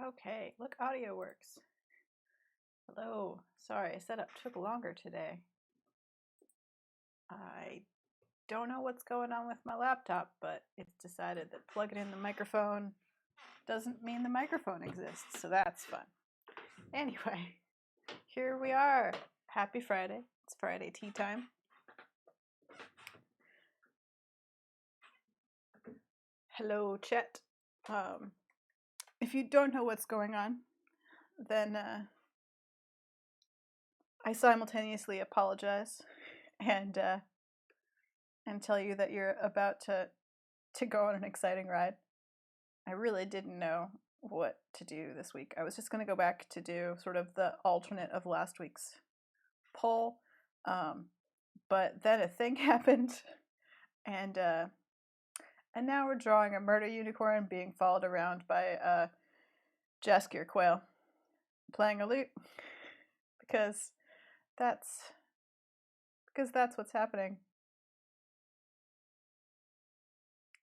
Okay, look, audio works. Hello. Sorry, setup took longer today. I don't know what's going on with my laptop, but it's decided that plugging in the microphone doesn't mean the microphone exists, so that's fun. Anyway, here we are. Happy Friday. It's Friday tea time. Hello, Chet. If you don't know what's going on, then I simultaneously apologize and tell you that you're about to go on an exciting ride. I really didn't know what to do this week. I was just going to go back to do sort of the alternate of last week's poll, but then a thing happened, and now we're drawing a murder unicorn being followed around by a Jaskier quail playing a lute, because that's what's happening.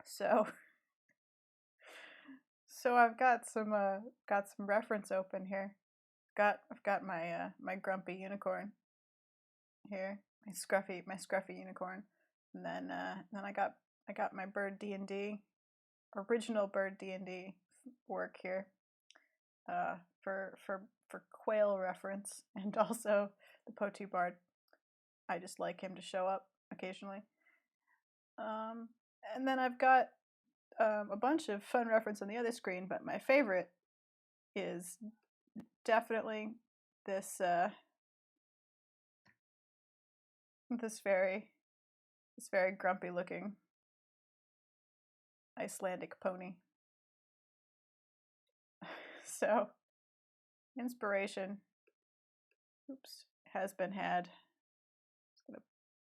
So I've got some reference open here. I've got my my grumpy unicorn here, my scruffy unicorn, and then I got my bird D&D, original bird D&D work here, for quail reference, and also the Potu bard. I just like him to show up occasionally. And then I've got a bunch of fun reference on the other screen, but my favorite is definitely this this very grumpy looking Icelandic pony. So, inspiration, has been had. Just gonna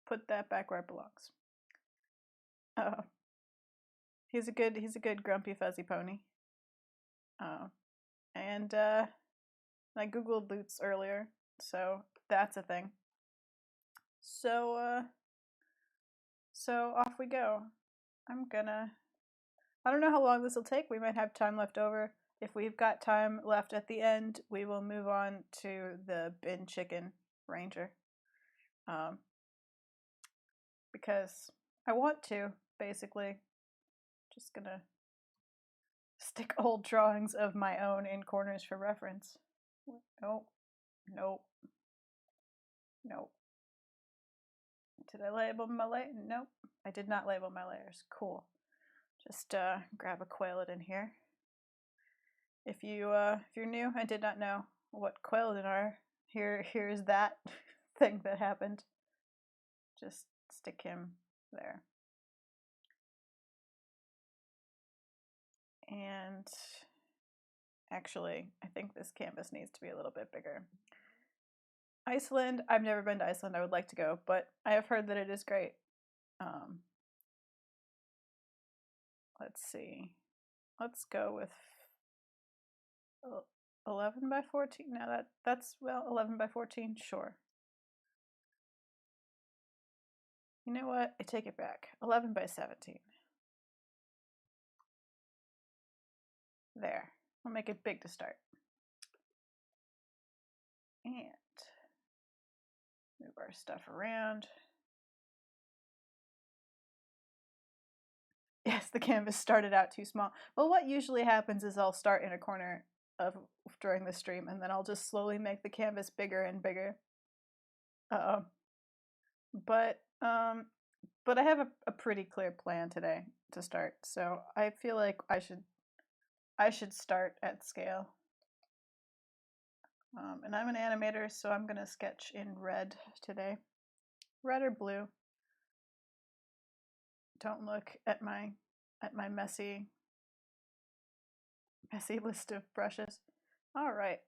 put that back where it belongs. He's a good grumpy fuzzy pony. And I googled lutes earlier, so that's a thing. So off we go. I don't know how long this will take. We might have time left over. If we've got time left at the end, we will move on to the bin chicken ranger. Because I want to, basically. Just gonna stick old drawings of my own in corners for reference. Nope. Did I label my layers? Nope. I did not label my layers. Cool. Just grab a quailid in here. If you're new and did not know what quailid are, here's that thing that happened. Just stick him there. And actually, I think this canvas needs to be a little bit bigger. Iceland, I've never been to Iceland. I would like to go, but I have heard that it is great. Let's see. Let's go with 11 by 14. No, that's well, 11 by 14. Sure. You know what? I take it back. 11 by 17. There. I'll make it big to start. And move our stuff around. Yes, the canvas started out too small. Well, what usually happens is I'll start in a corner during the stream, and then I'll just slowly make the canvas bigger and bigger. But I have a pretty clear plan today to start, so I feel like I should start at scale. And I'm an animator, so I'm gonna sketch in red today. Red or blue. Don't look at my messy list of brushes. All right.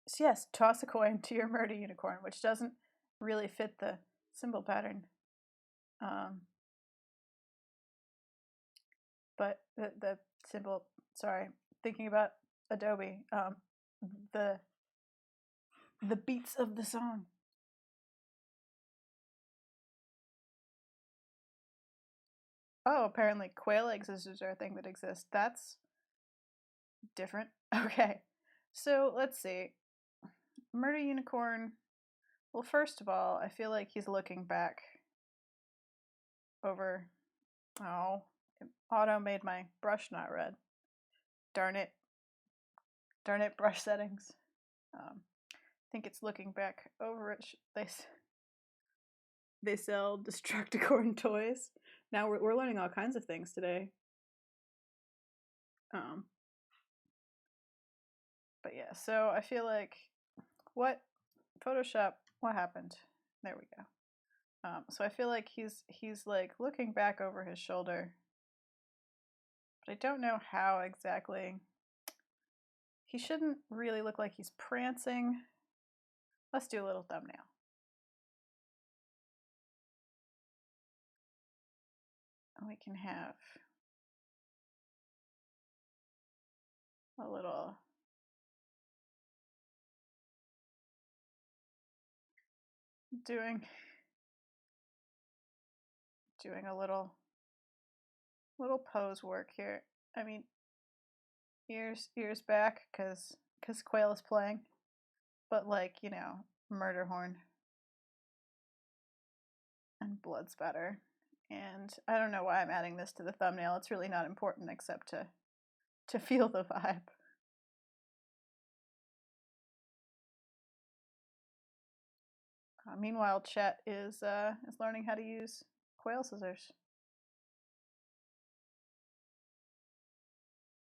So yes, toss a coin to your murder unicorn, which doesn't really fit the symbol pattern. But the symbol, sorry, thinking about Adobe, the beats of the song. Oh, apparently quail eggs are a thing that exists. different. Okay, so let's see. Murder unicorn. Well, first of all, I feel like he's looking back over. Oh, auto made my brush not red. Darn it. Darn it, brush settings. I think it's looking back over it. They sell Destructicorn toys. Now we're learning all kinds of things today. But yeah, so I feel like what Photoshop? What happened? There we go. So I feel like he's like looking back over his shoulder, but I don't know how exactly. He shouldn't really look like he's prancing. Let's do a little thumbnail. We can have a little doing a little pose work here. I mean, ears back because Quail is playing, but like, you know, murder horn and blood spatter. And I don't know why I'm adding this to the thumbnail. It's really not important except to feel the vibe. Meanwhile, Chet is learning how to use quail scissors.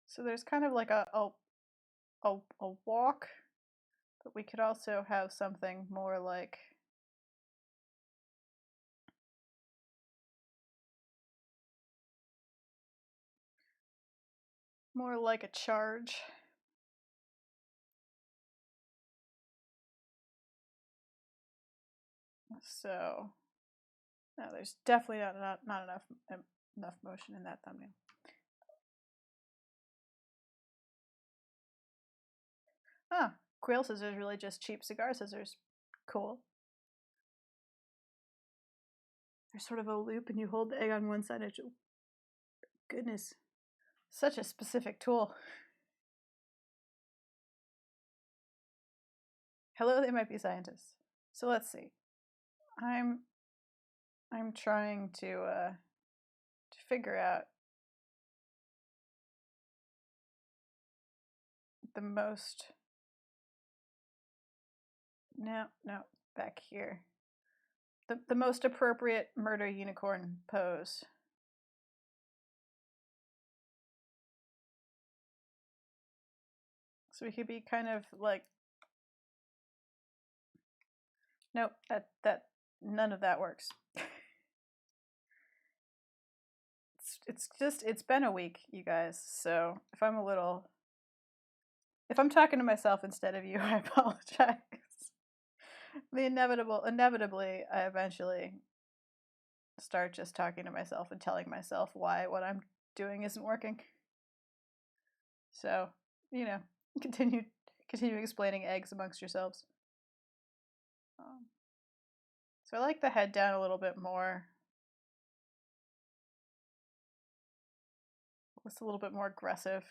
So there's kind of like a walk, but we could also have something more like a charge. So no, there's definitely not enough motion in that thumbnail. Ah, quail scissors really just cheap cigar scissors. Cool. There's sort of a loop, and you hold the egg on one side. Goodness, such a specific tool. Hello, they might be scientists. So let's see. I'm trying to figure out the most. No, back here. The most appropriate murder unicorn pose. So we could be kind of like. Nope, that none of that works. It's been a week, you guys. So if I'm talking to myself instead of you, I apologize. Inevitably, I eventually start just talking to myself and telling myself why what I'm doing isn't working. So, you know, continue explaining eggs amongst yourselves. So I like the head down a little bit more. It's a little bit more aggressive.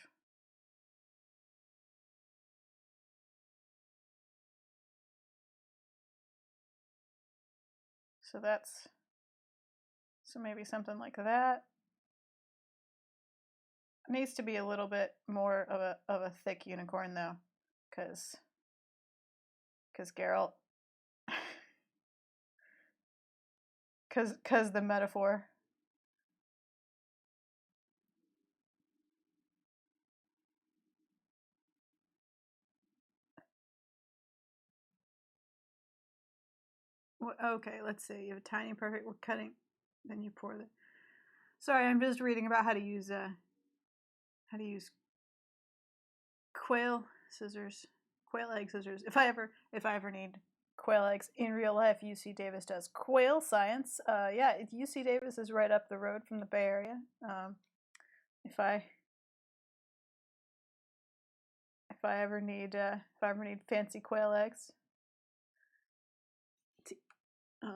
So maybe something like that. It needs to be a little bit more of a thick unicorn though, because Geralt, because the metaphor. Okay, let's see. You have a tiny perfect. We're cutting, then you pour the. Sorry, I'm just reading about how to use quail egg scissors. If I ever need quail eggs in real life, UC Davis does quail science. Yeah, UC Davis is right up the road from the Bay Area. If I ever need fancy quail eggs.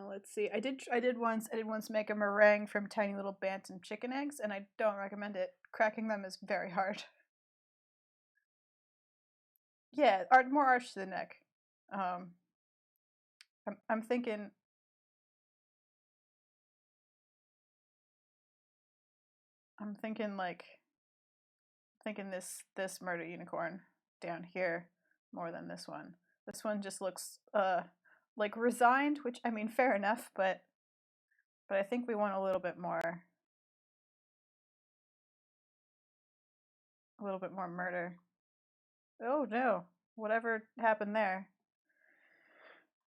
Let's see. I did once make a meringue from tiny little bantam chicken eggs, and I don't recommend it. Cracking them is very hard. Yeah, more arch to the neck. Um, I'm thinking. I'm thinking like thinking this murder unicorn down here more than this one. This one just looks like resigned, which I mean fair enough, but I think we want a little bit more murder. Oh no. Whatever happened there.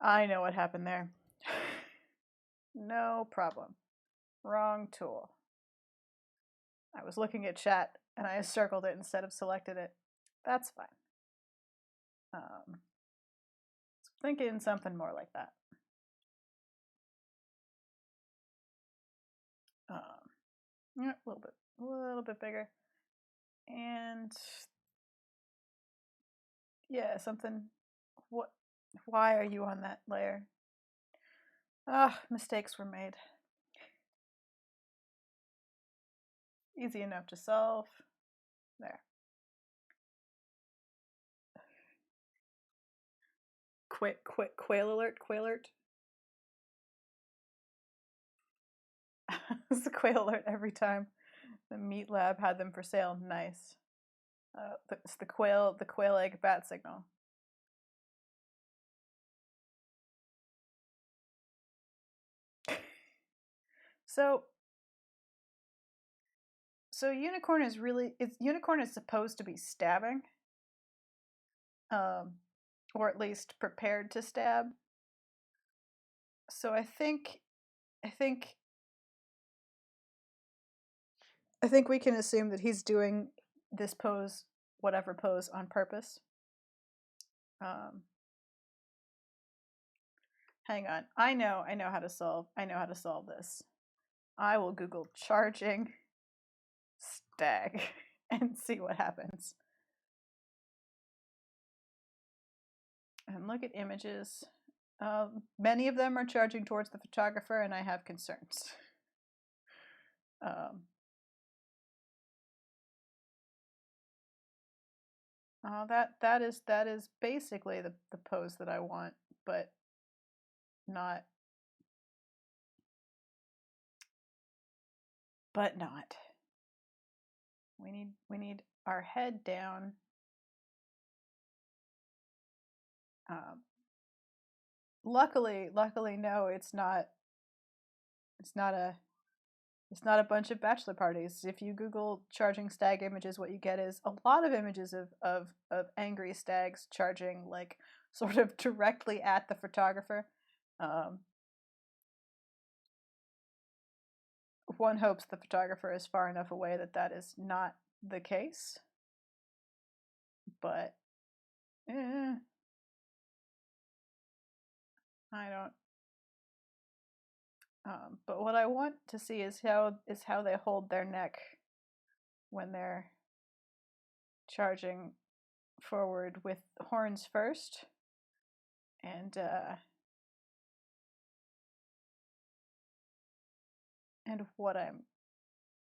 I know what happened there. No problem. Wrong tool. I was looking at chat and I circled it instead of selected it. That's fine. Thinking something more like that. Yeah, a little bit bigger, and yeah, something. What? Why are you on that layer? Ah, mistakes were made. Easy enough to solve. There. Quail alert! Quail alert! It's the quail alert every time. The meat lab had them for sale. Nice. It's the quail egg bat signal. So unicorn is unicorn is supposed to be stabbing, or at least prepared to stab. So I think we can assume that he's doing this pose, whatever pose, on purpose. Hang on. I know how to solve this. I will Google charging stag and see what happens. And look at images. Many of them are charging towards the photographer, and I have concerns. That is basically the pose that I want, but not. We need our head down. Luckily, no, it's not a bunch of bachelor parties. If you Google charging stag images, what you get is a lot of images of angry stags charging, like, sort of directly at the photographer. One hopes the photographer is far enough away that is not the case. But I don't. But what I want to see is how they hold their neck when they're charging forward with horns first, and what I'm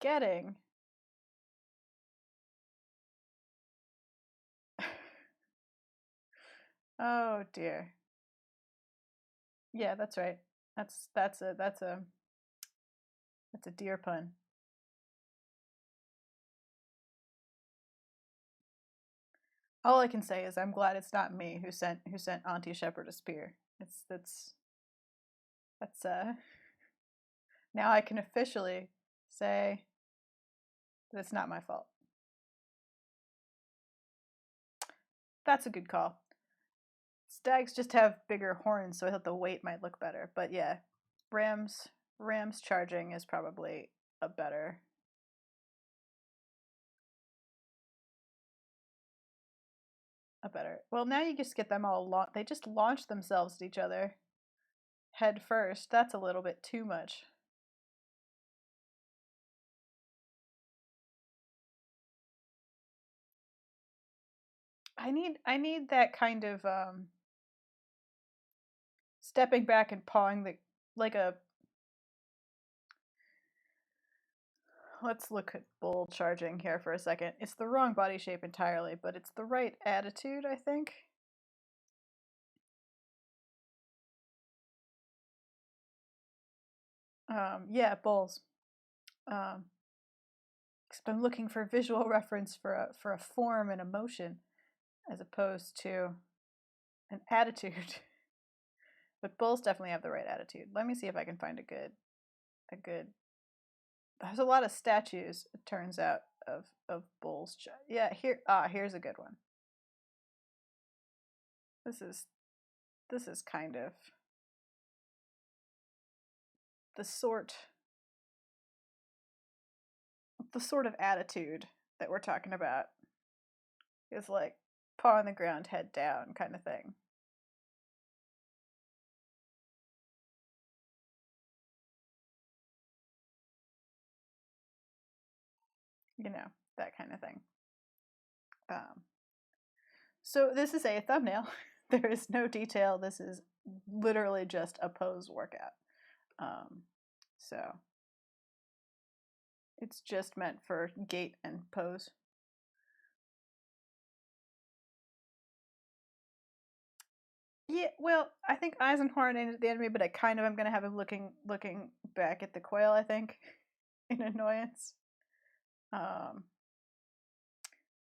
getting. Oh dear. Yeah, that's right. That's a deer pun. All I can say is I'm glad it's not me who sent Auntie Shepherd a spear. That's now I can officially say that it's not my fault. That's a good call. Stags just have bigger horns, so I thought the weight might look better. But yeah, rams charging is probably a better. Well, now you just get them all they just launch themselves at each other head first. That's a little bit too much. I need that kind of stepping back and pawing the, like let's look at bull charging here for a second. It's the wrong body shape entirely, but it's the right attitude, I think. Yeah, bulls. Um, 'Cause I'm looking for visual reference for a form and emotion, as opposed to an attitude. But bulls definitely have the right attitude. Let me see if I can find a good. There's a lot of statues, it turns out, of bulls. Yeah, here's a good one. This is kind of the sort of attitude that we're talking about. Is like paw on the ground, head down kind of thing. You know, that kind of thing. So this is a thumbnail. There is no detail. This is literally just a pose workout. So it's just meant for gait and pose. Yeah, well, I think Eisenhorn ain't the enemy, but I kind of am gonna have him looking back at the quail, I think, in annoyance.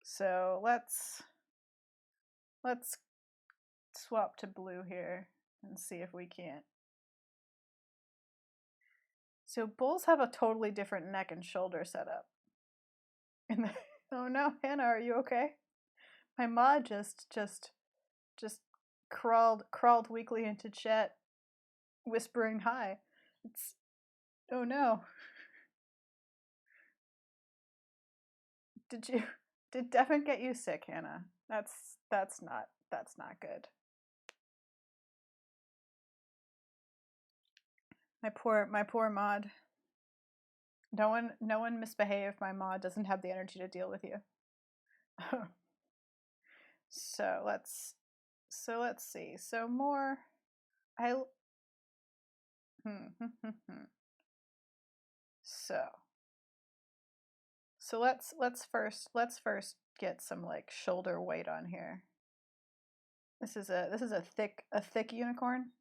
So let's swap to blue here and see if we can't. So bulls have a totally different neck and shoulder setup. Oh no, Hannah, are you okay? My mod just crawled weakly into chat, whispering hi. It's oh no. Did Devin get you sick, Hannah? That's not good. My poor mod. No one misbehaved. My mod doesn't have the energy to deal with you. So let's see. So more I so let's first get some like shoulder weight on here. This is a thick unicorn.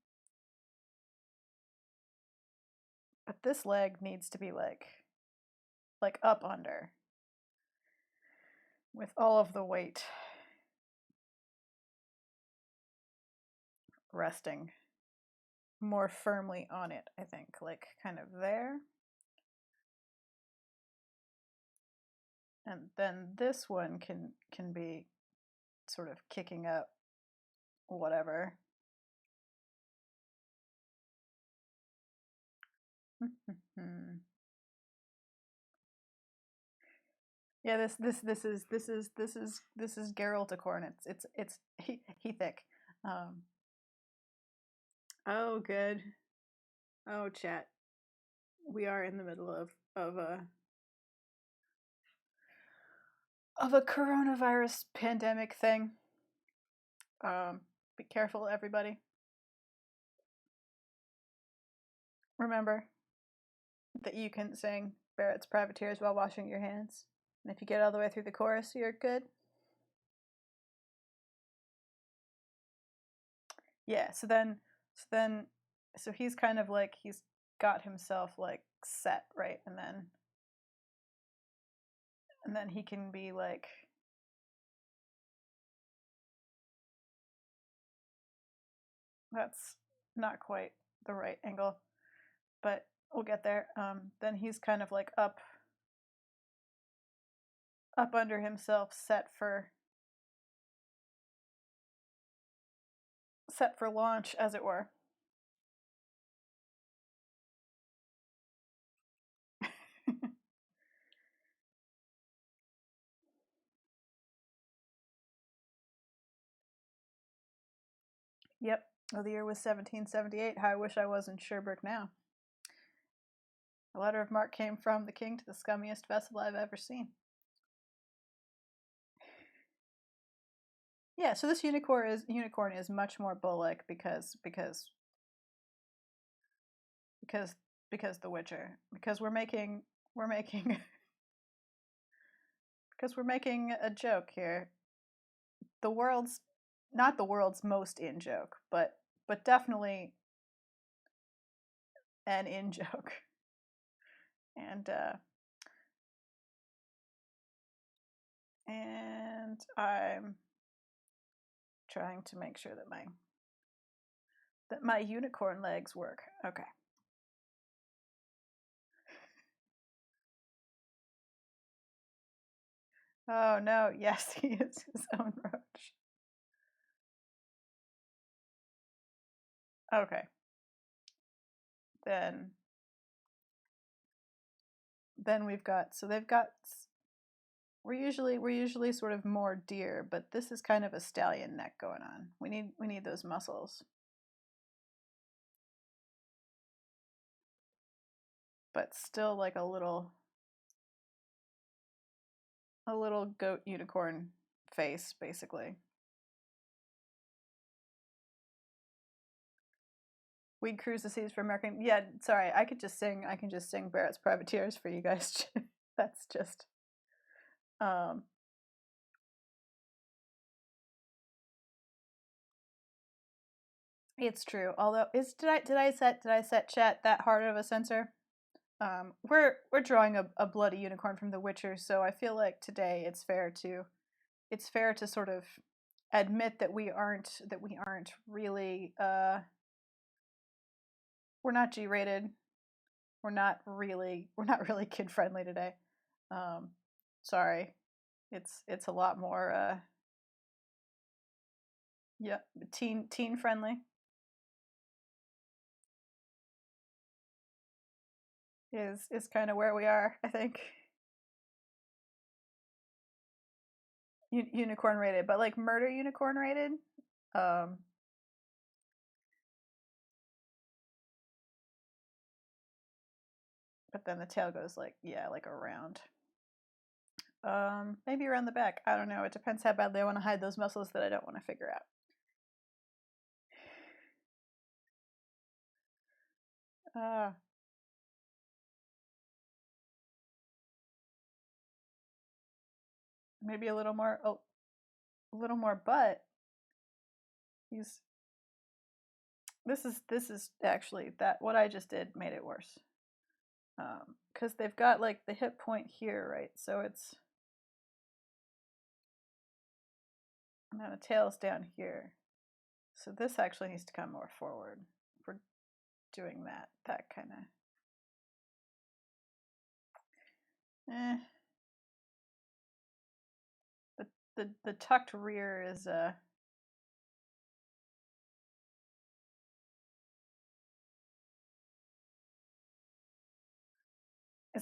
But this leg needs to be like up under with all of the weight resting more firmly on it, I think, like kind of there. And then this one can be sort of kicking up whatever. Yeah, this is Geralticorn. It's he thick. Oh good. Oh chat. We are in the middle of a coronavirus pandemic thing. Be careful, everybody. Remember that you can sing Barrett's Privateers while washing your hands. And if you get all the way through the chorus, you're good. Yeah, so he's kind of like he's got himself like set, right? And then he can be like that's not quite the right angle, but we'll get there. Then he's kind of like up under himself, set for launch, as it were. Yep. Well, the year was 1778. How I wish I was in Sherbrooke now. The letter of marque came from the king to the scummiest vessel I've ever seen. Yeah, so this unicorn is much more bullock because The Witcher. Because we're making because we're making a joke here. The world's not the world's most in joke, but definitely an in joke. And I'm trying to make sure that my unicorn legs work. Okay. Oh no, yes, he is his own roach. Okay. Then we've got, so they've got, we're usually sort of more deer, but this is kind of a stallion neck going on. We need those muscles. But still like a little goat unicorn face, basically. We'd cruise the seas for American. Yeah, sorry, I can just sing Barrett's Privateers for you guys. That's just it's true. Although did I set chat that hard of a censor? We're drawing a bloody unicorn from The Witcher, so I feel like today it's fair to sort of admit that we aren't really we're not G-rated. We're not really kid friendly today. Sorry. It's a lot more yeah, teen friendly is kind of where we are, I think. Unicorn rated, but like murder unicorn rated. Um, but then the tail goes like, yeah, like around. Maybe around the back. I don't know. It depends how badly I want to hide those muscles that I don't want to figure out. Maybe a little more butt. He's this is actually that what I just did made it worse. Because they've got like the hip point here, right? So it's, and then the tail's down here. So this actually needs to come more forward for doing that kind of. The tucked rear is a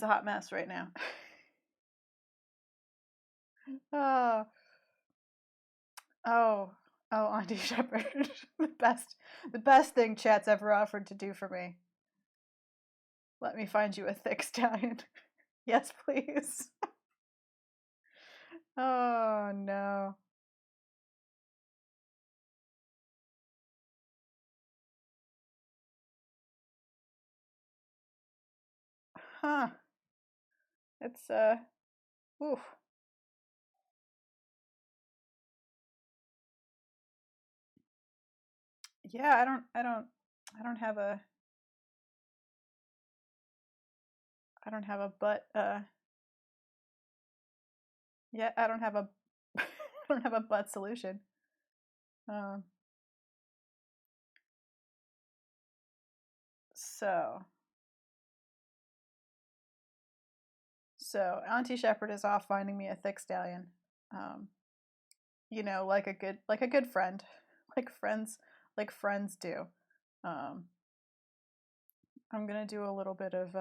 hot mess right now. Oh, oh, Auntie Shepherd, the best thing chat's ever offered to do for me. Let me find you a thick stallion. Yes, please. Oh no. Huh. It's oof. Yeah, I don't have a butt yeah, I don't have a I don't have a butt solution. Um so Auntie Shepherd is off finding me a thick stallion. Um you know, like a good friend. Like friends do. Um I'm gonna do a little bit of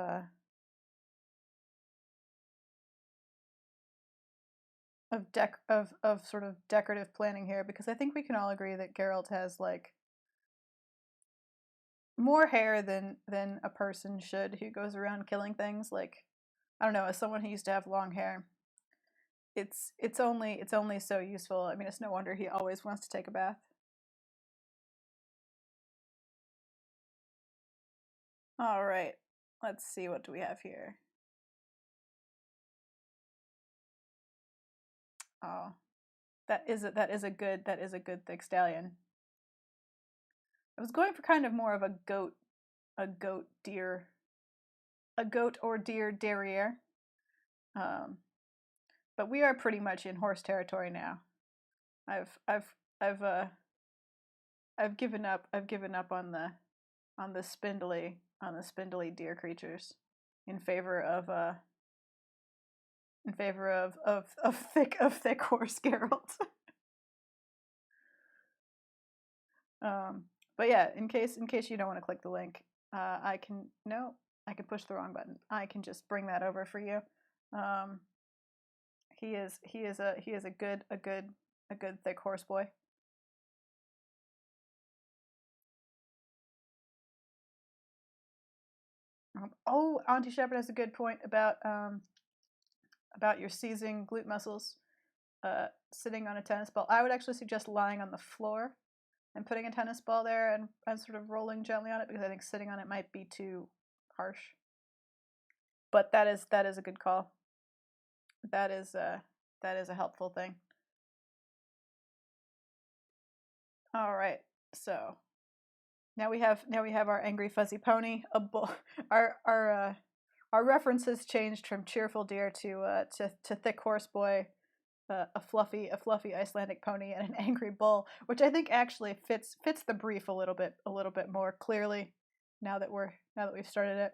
sort of decorative planning here, because I think we can all agree that Geralt has like more hair than a person should who goes around killing things. Like, I don't know, as someone who used to have long hair, it's only so useful. I mean, it's no wonder he always wants to take a bath. All right, let's see, what do we have here? Oh, that is a good thick stallion. I was going for kind of more of a goat deer, a goat or deer derriere. But we are pretty much in horse territory now. I've given up. I've given up on the spindly deer creatures in favor of thick horse Geralt. But yeah, in case you don't want to click the link, I can push the wrong button. I can just bring that over for you. He is a good thick horse boy. Oh, Auntie Shepherd has a good point about your seizing glute muscles sitting on a tennis ball. I would actually suggest lying on the floor and putting a tennis ball there and sort of rolling gently on it, because I think sitting on it might be too harsh. But that is a good call. That is a helpful thing. All right, so now we have our angry fuzzy pony. A bull. Our references changed from cheerful deer to thick horse boy, a fluffy Icelandic pony, and an angry bull, which I think actually fits the brief a little bit more clearly now that we've started it.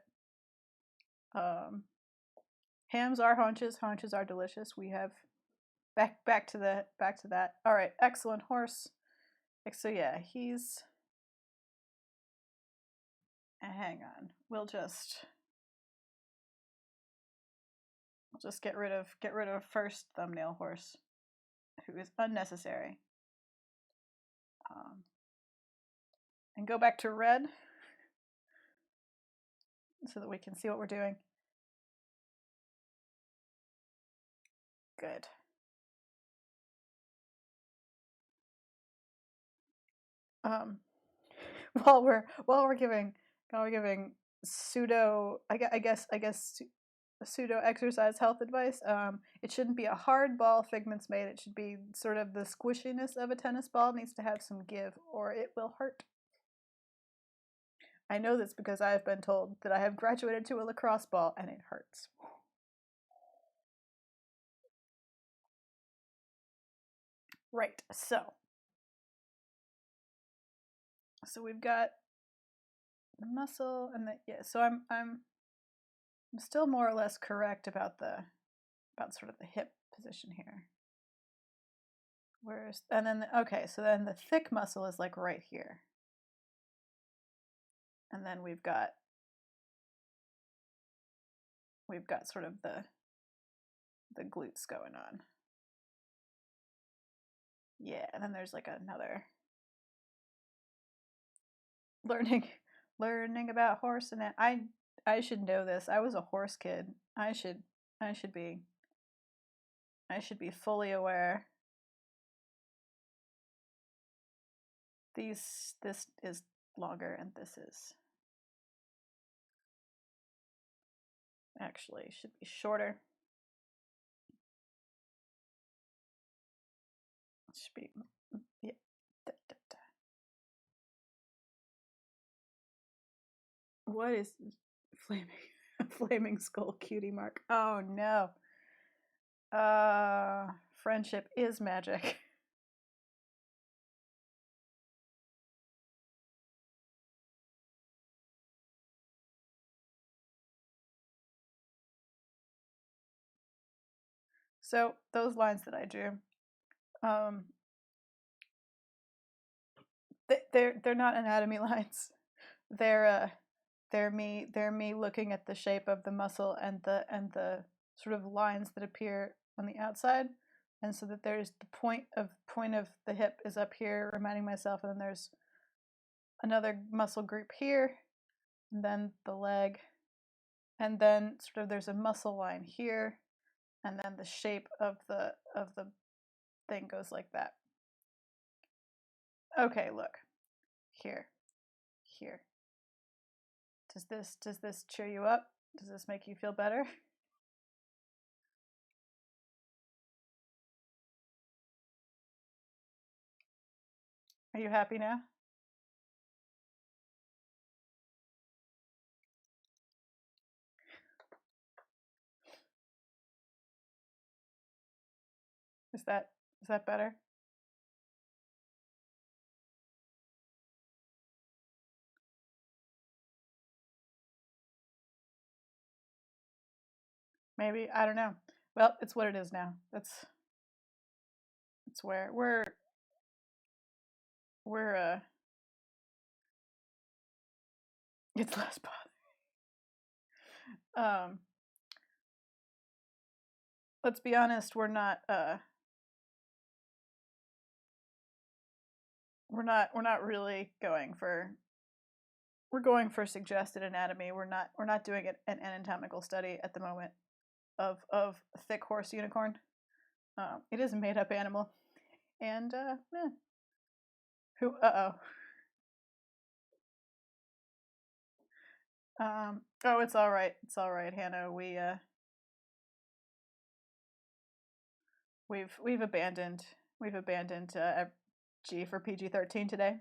Hams are haunches. Haunches are delicious. We have back to that. All right, excellent horse. So yeah, he's. Hang on. We'll just get rid of first thumbnail horse, who is unnecessary. And go back to red so that we can see what we're doing. Good. While we're giving pseudo, I guess pseudo exercise health advice. It shouldn't be a hard ball Figment's made. It should be sort of the squishiness of a tennis ball. It needs to have some give, or it will hurt. I know this because I have been told that I have graduated to a lacrosse ball and it hurts. Right. So we've got the muscle and the So I'm still more or less correct about sort of the hip position here. And then okay, so then the thick muscle is like right here. And then we've got sort of the glutes going on. Yeah, and then there's like another learning about horse, and I should know this. I was a horse kid. I should be fully aware. This is longer, and this is actually should be shorter. It should be, yeah. What is flaming skull cutie mark? Oh no. Friendship is magic. So those lines that I drew, they're not anatomy lines. They're me looking at the shape of the muscle and the sort of lines that appear on the outside, and so that there's the point of the hip is up here, reminding myself, and then there's another muscle group here, and then the leg, and then sort of there's a muscle line here, and then the shape of the thing goes like that. Okay, look. Here. Does this cheer you up? Does this make you feel better? Are you happy now? Is that better? Maybe, I don't know. Well, it's what it is now. That's where we're it's less bothering. Let's be honest, we're not really going for we're going for suggested anatomy. We're not doing an anatomical study at the moment of thick horse unicorn. It is a made up animal, and who oh, it's all right. It's all right, Hannah. We've abandoned G for PG-13 today.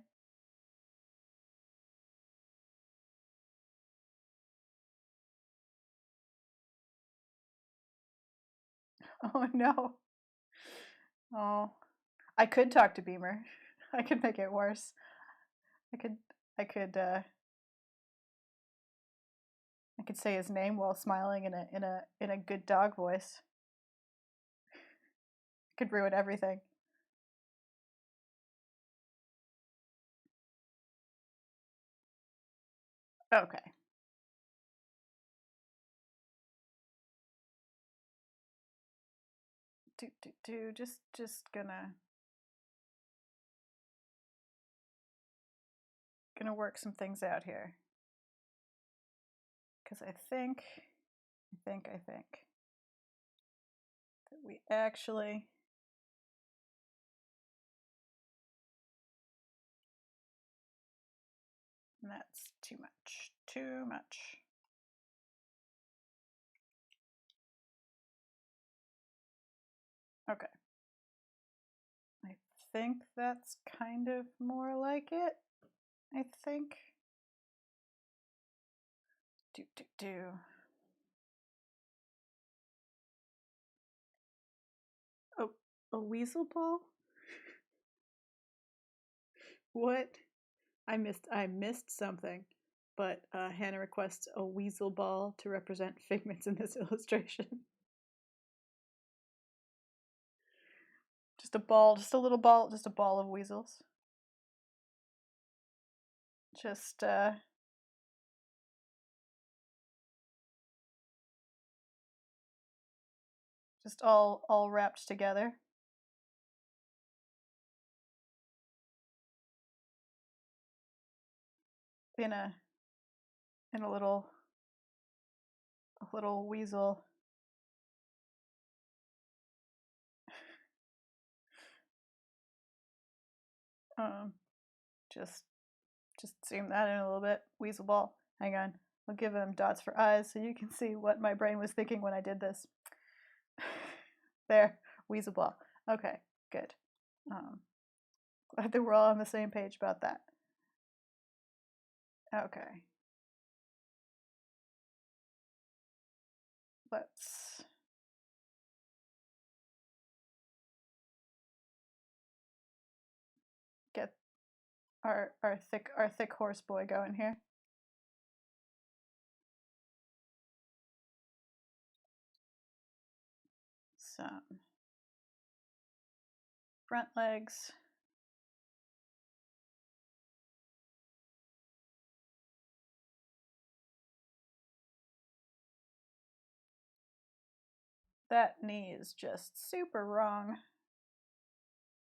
Oh no. Oh, I could talk to Beamer. I could make it worse. I could I could I could say his name while smiling in a good dog voice. Could ruin everything. Okay. Just gonna work some things out here. Because I think that we actually that's too much. Too much. Okay. I think that's kind of more like it. I think. Do. Oh, a weasel ball? What? I missed something. But Hannah requests a weasel ball to represent figments in this illustration. Just a ball, just a little ball, just a ball of weasels. Just all wrapped together. In a little weasel. Um, just zoom that in a little bit. Weasel ball. Hang on. I'll give him dots for eyes so you can see what my brain was thinking when I did this. There, weasel ball. Okay, good. Glad that we're all on the same page about that. Okay. Let's get our thick horse boy going here. Some front legs. That knee is just super wrong.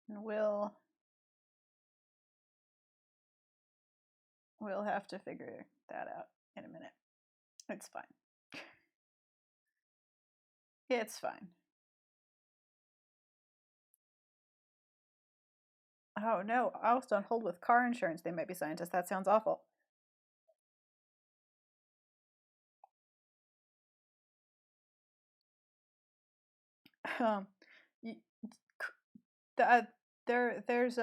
And we'll have to figure that out in a minute. It's fine. It's fine. Oh no, Alst on hold with car insurance. They might be scientists. That sounds awful. Um, there's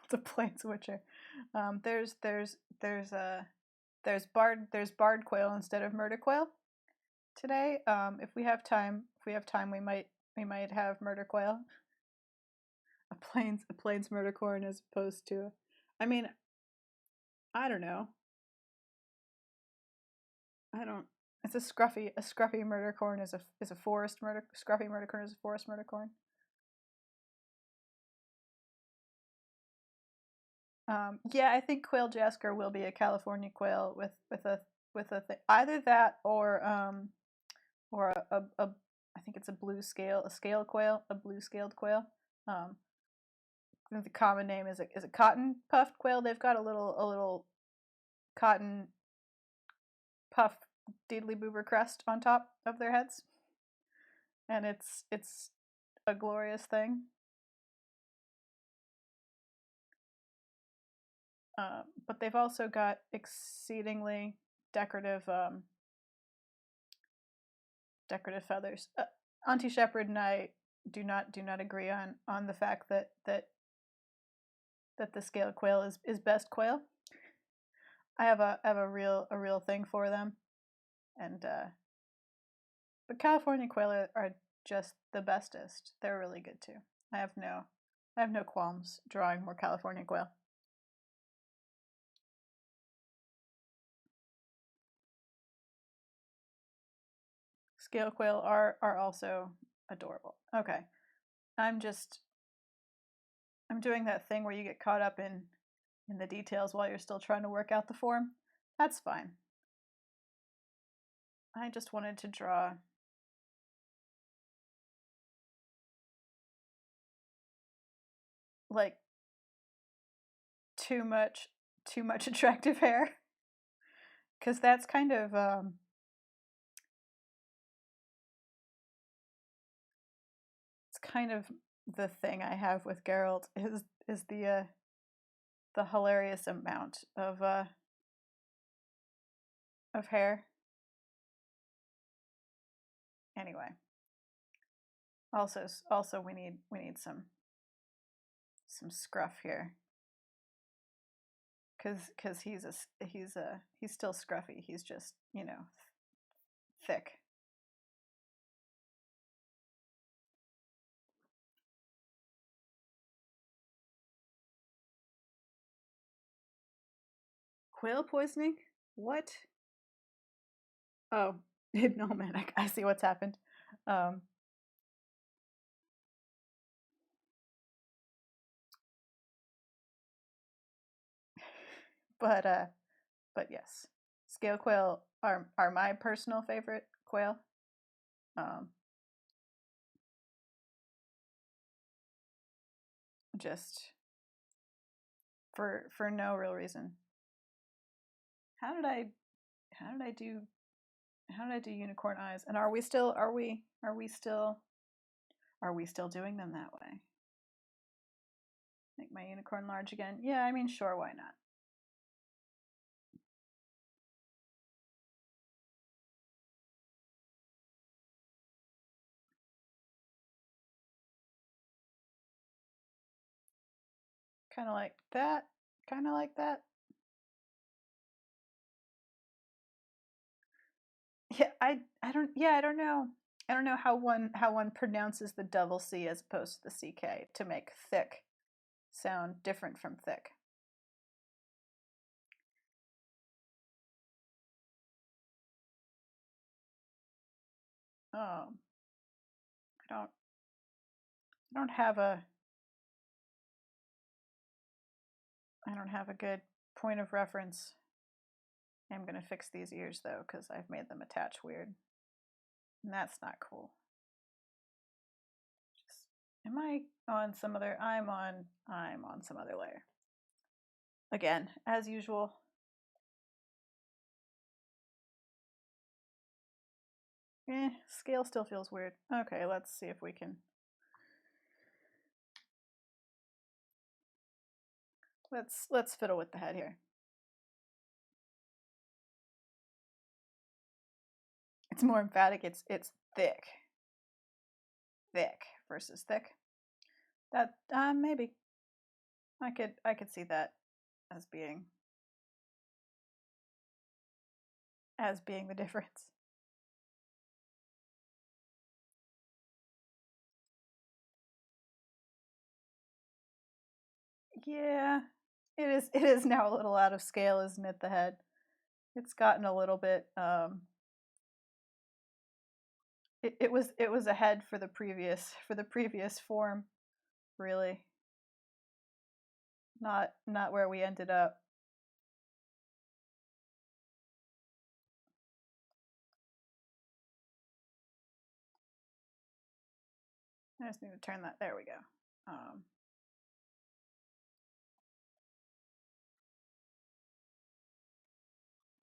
The plain switcher. There's barred quail instead of murder quail today. If we have time, we might have murder quail. A plains murder corn as opposed to, I mean, I don't know. I don't. It's a scruffy murder corn is a forest murder scruffy murder corn is a forest murder corn. Yeah, I think quail jasker will be a California quail either that or a I think it's a scale quail, a blue scaled quail. Um, I think the common name is a cotton puffed quail. They've got a little cotton puff deedly boober crest on top of their heads, and it's a glorious thing. But they've also got exceedingly decorative decorative feathers. Auntie Shepherd and I do not agree on the fact that the scale quail is best quail. I have a real thing for them, and but California quail are just the bestest. They're really good too. I have no qualms drawing more California quail. Scale quail are also adorable. Okay, I'm just I'm doing that thing where you get caught up in the details while you're still trying to work out the form. That's fine. I just wanted to draw like too much attractive hair because that's kind of it's kind of the thing I have with Geralt is the hilarious amount of hair. Anyway, also we need some scruff here because he's still scruffy. He's just thick. Quail poisoning? What? Oh, no, man, I see what's happened. Um, but uh, but yes, scale quail are my personal favorite quail. Um, just for no real reason. How did I how did I do how did I do unicorn eyes? And are we still doing them that way? Make my unicorn large again? Yeah, I mean, sure, why not? Kind of like that. Kind of like that. I don't know. I don't know how one pronounces the double C as opposed to the CK to make thick sound different from thick. Oh, I don't have a I don't have a good point of reference. I'm gonna fix these ears though because I've made them attach weird, and that's not cool. Just am I on some other? I'm on some other layer. Again, as usual. Scale still feels weird. Okay, let's see if we can. Let's fiddle with the head here. It's more emphatic. It's thick versus thick. That maybe I could see that as being the difference. Yeah, it is now a little out of scale, isn't it, the head? It's gotten a little bit it was a head for the previous form, really. Not where we ended up. I just need to turn that. There we go.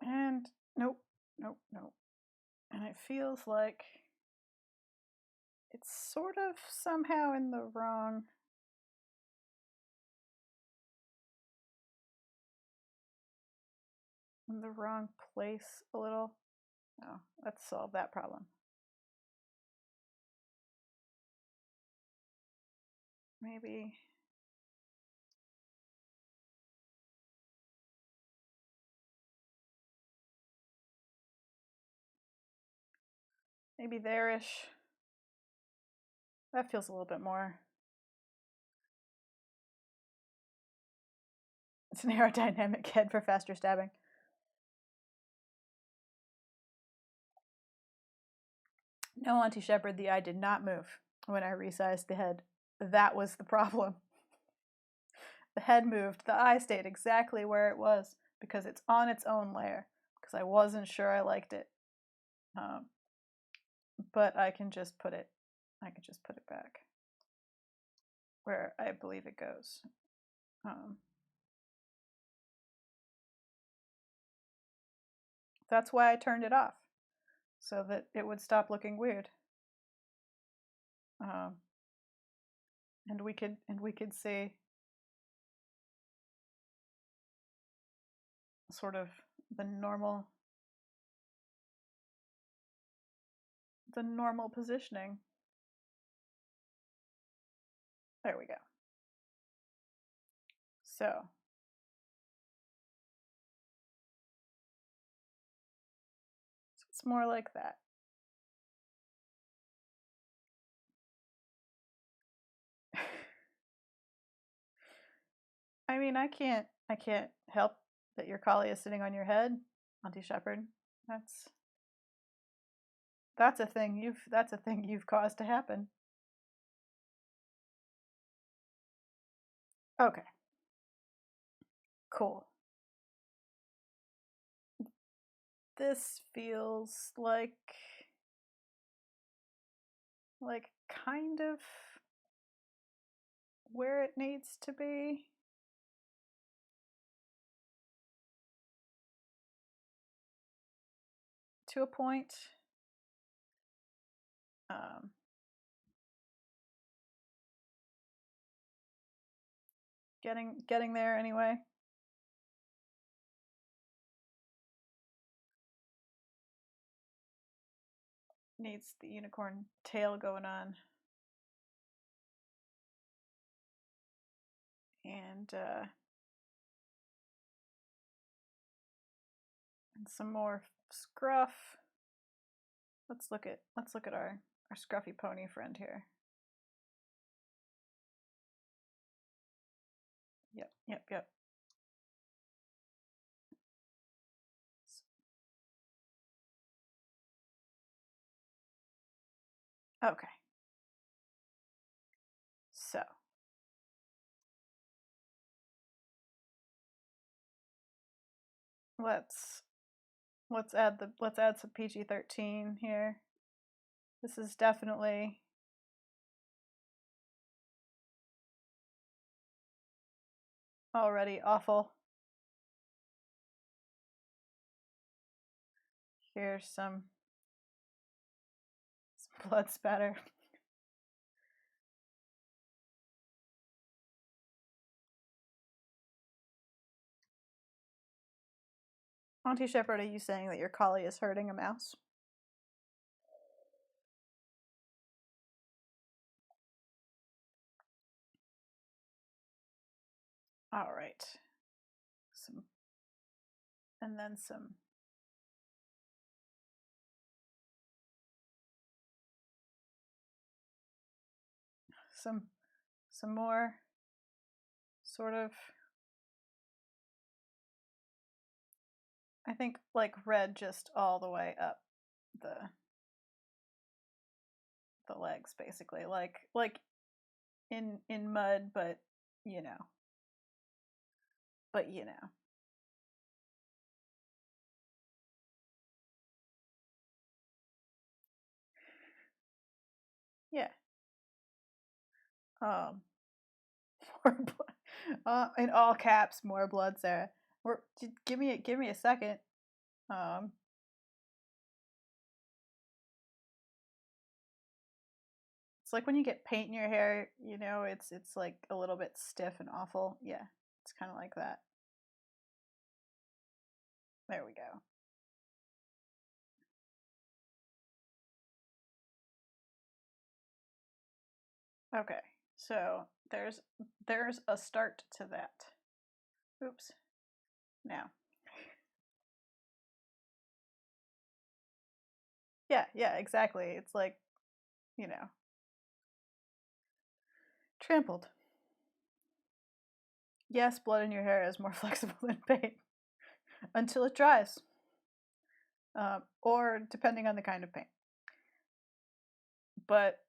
And nope, nope, nope. And it feels like it's sort of somehow in the wrong place a little. Oh, let's solve that problem. Maybe there-ish. That feels a little bit more. It's an aerodynamic head for faster stabbing. No, Auntie Shepherd, the eye did not move when I resized the head. That was the problem. The head moved, the eye stayed exactly where it was because it's on its own layer, because I wasn't sure I liked it. But I can just put it back where I believe it goes. That's why I turned it off, so that it would stop looking weird. And we could see sort of the normal positioning. There we go. So it's more like that. I mean, I can't help that your collie is sitting on your head, Auntie Shepherd. That's a thing you've caused to happen. Okay. Cool. This feels like kind of where it needs to be. To a point. Getting there anyway. Needs the unicorn tail going on. And some more scruff. Let's look at our scruffy pony friend here. Yep. Okay. So let's add some PG-13 here. This is definitely already awful. Here's some blood spatter. Auntie Shepherd, are you saying that your collie is hurting a mouse? All right. Some, and then some. Some more sort of, I think, like red just all the way up the legs, basically, like in mud, but you know, but you know. Yeah. Um, more in all caps, more blood, Sarah. Give me a second. Um, it's like when you get paint in your hair, you know, it's like a little bit stiff and awful. Yeah, it's kind of like that. There we go. Okay, so there's a start to that. Oops. Now. Yeah, exactly. It's like, you know, trampled. Yes, blood in your hair is more flexible than paint until it dries, or depending on the kind of paint. But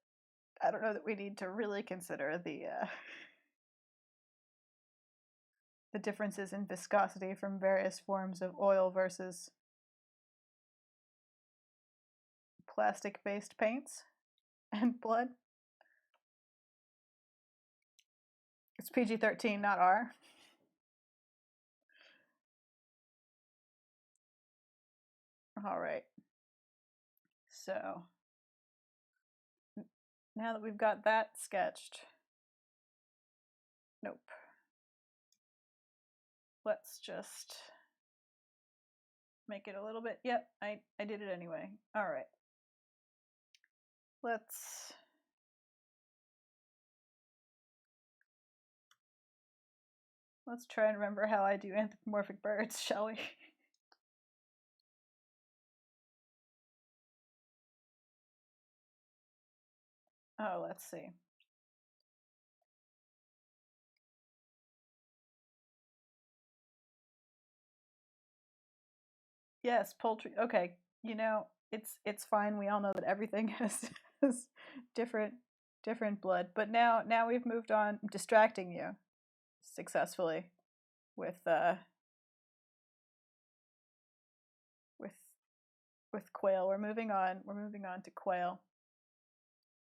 I don't know that we need to really consider the differences in viscosity from various forms of oil versus plastic-based paints and blood. It's PG-13, not R. All right. So now that we've got that sketched, nope. Let's just make it a little bit. Yep, I did it anyway. All right. Let's try and remember how I do anthropomorphic birds, shall we? Oh, let's see. Yes, poultry. Okay, you know, it's fine. We all know that everything has different blood. But now we've moved on, distracting you successfully with with quail. We're moving on. We're moving on to quail.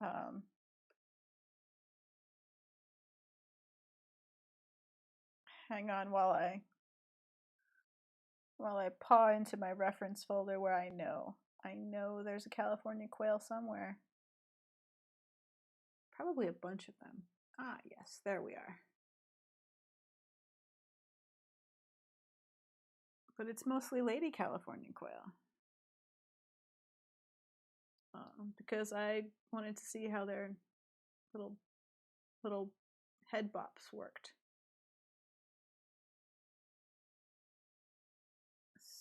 Um, hang on while I paw into my reference folder where I know there's a California quail somewhere. Probably a bunch of them. Ah, yes, there we are. But it's mostly lady California quail. Because I wanted to see how their little head bops worked.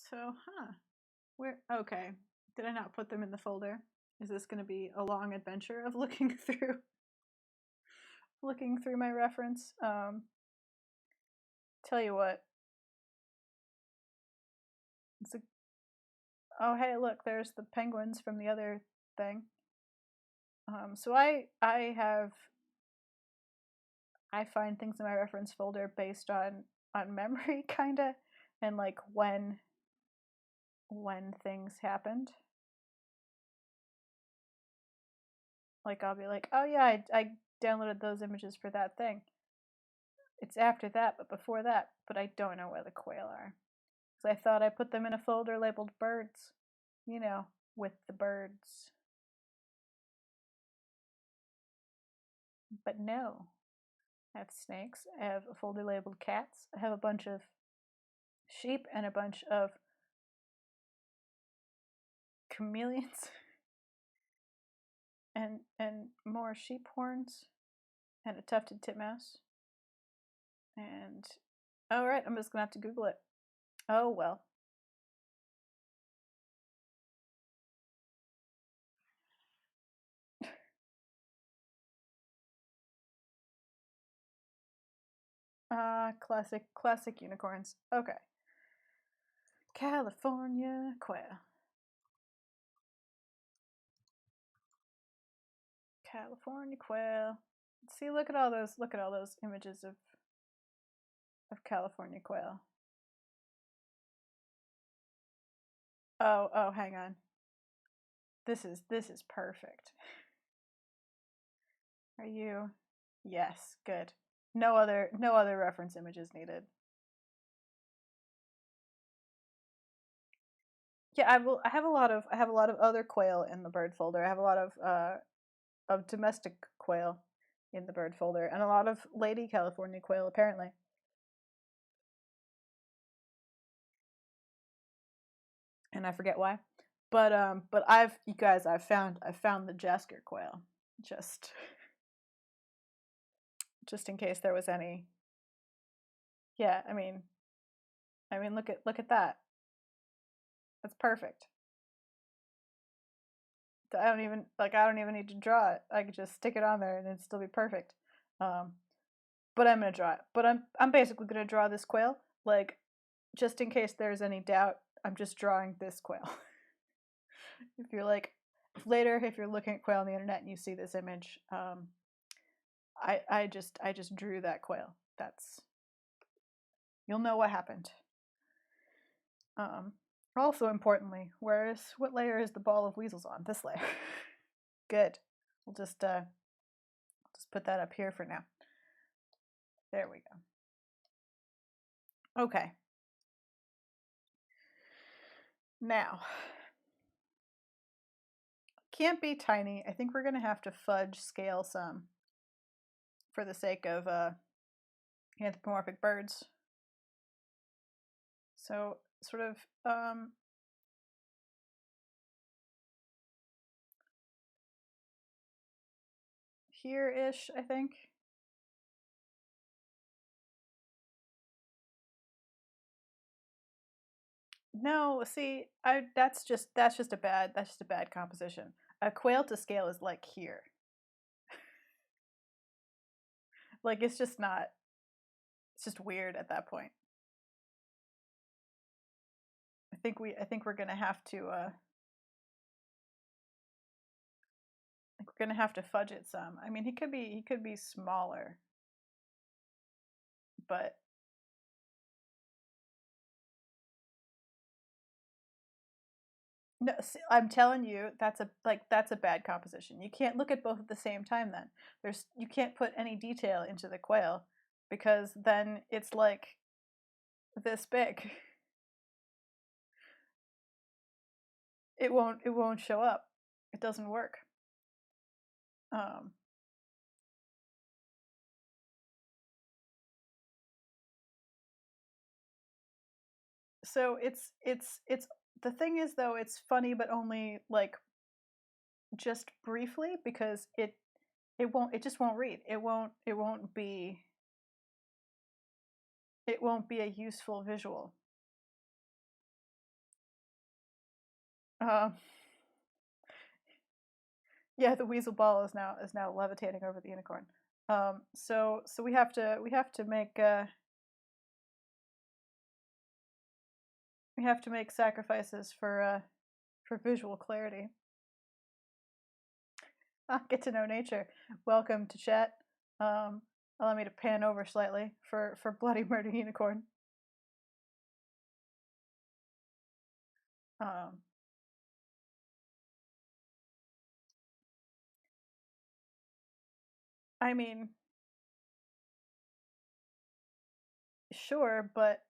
So, where? Okay, did I not put them in the folder? Is this going to be a long adventure of looking through my reference? Tell you what. It's a, oh, hey, look, there's the penguins from the other thing. So I find things in my reference folder based on memory, kinda, and like when things happened. Like I'll be like, oh yeah, I downloaded those images for that thing. It's after that, but before that. But I don't know where the quail are. So I thought I put them in a folder labeled birds. You know, with the birds. But no. I have snakes. I have a folder labeled cats. I have a bunch of sheep and a bunch of chameleons and more sheep horns and a tufted titmouse And all right, I'm just gonna have to Google it. Oh well. Classic unicorns. Okay. California quail. California quail. See, look at all those images of California quail. Oh, hang on. This is perfect. Are you? Yes, good. No other reference images needed. Yeah, I have a lot of other quail in the bird folder. I have a lot of domestic quail in the bird folder, and a lot of lady California quail apparently. And I forget why. But you guys, I've found the Jasker quail. Just in case there was any. Yeah, I mean look at that. That's perfect. I don't even need to draw it. I could just stick it on there and it'd still be perfect. But I'm gonna draw it. But I'm basically gonna draw this quail, like, just in case there's any doubt. I'm just drawing this quail. If you're like, later, if you're looking at quail on the internet and you see this image, I just drew that quail. That's, you'll know what happened. Also importantly, what layer is the ball of weasels on? This layer. Good. We'll just put that up here for now. There we go. Okay. Now, can't be tiny. I think we're gonna have to fudge scale some for the sake of anthropomorphic birds. So sort of here-ish, I think. No, see, that's just a bad composition. A quail to scale is like here. Like it's just not. It's just weird at that point. I think we're gonna have to. I think we're gonna have to fudge it some. I mean, he could be smaller, but no, see, I'm telling you, that's a bad composition. You can't look at both at the same time. Then you can't put any detail into the quail because then it's like this big. It won't show up. It doesn't work. Um, so it's the thing is though, it's funny but only like just briefly because it just won't read. It won't be a useful visual. Um, yeah, the weasel ball is now levitating over the unicorn. So we have to make sacrifices for visual clarity. Get to know nature. Welcome to chat. Allow me to pan over slightly for bloody murder unicorn. Um, I mean, sure, but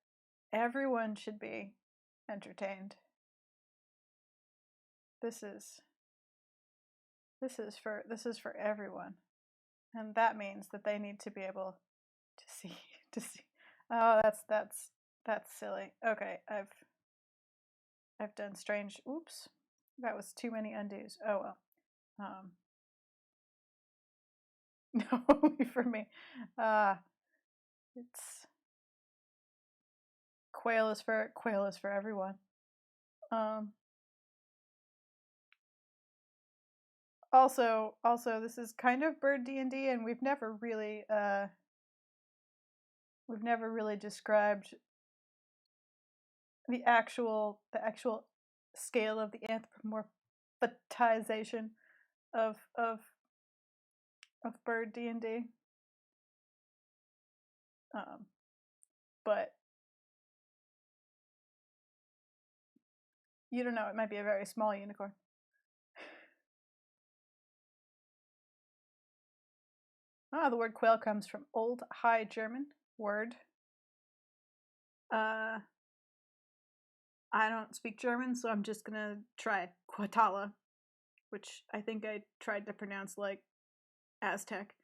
everyone should be entertained. This is for everyone, and that means that they need to be able to see to see. Oh, that's silly. Okay, I've done strange. Oops, that was too many undos. Oh well. No, for me. It's quail is for everyone. Um, also, this is kind of bird D&D, and we've never really described the actual scale of the anthropomorphization of bird D&D. But you don't know, it might be a very small unicorn. The word quail comes from Old High German word. I don't speak German, so I'm just gonna try quatala, which I think I tried to pronounce like Aztec,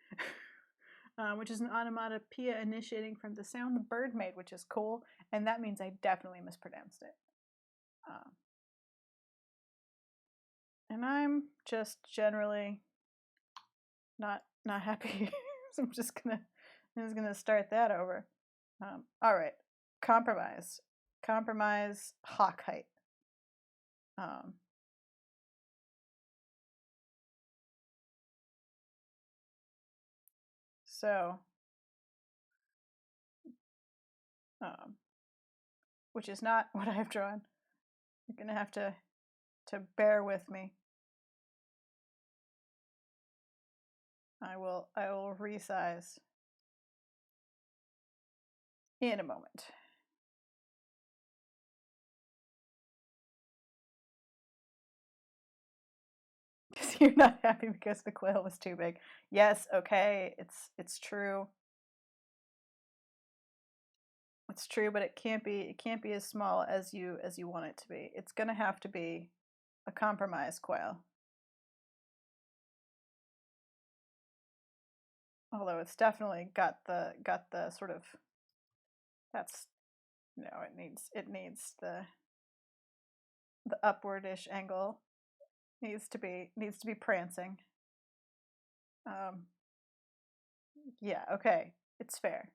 which is an onomatopoeia initiating from the sound the bird made, which is cool, and that means I definitely mispronounced it. And I'm just generally not happy. So I'm just gonna start that over. All right, compromise hawk height. So which is not what I've drawn. You're gonna have to bear with me. I will resize in a moment. Because you're not happy because the quail was too big. Yes, okay, it's true. It's true, but it can't be as small as you want it to be. It's gonna have to be a compromise quail. Although it's definitely got the sort of, that's, no, it needs the upwardish angle. Needs to be prancing. Yeah, okay, it's fair.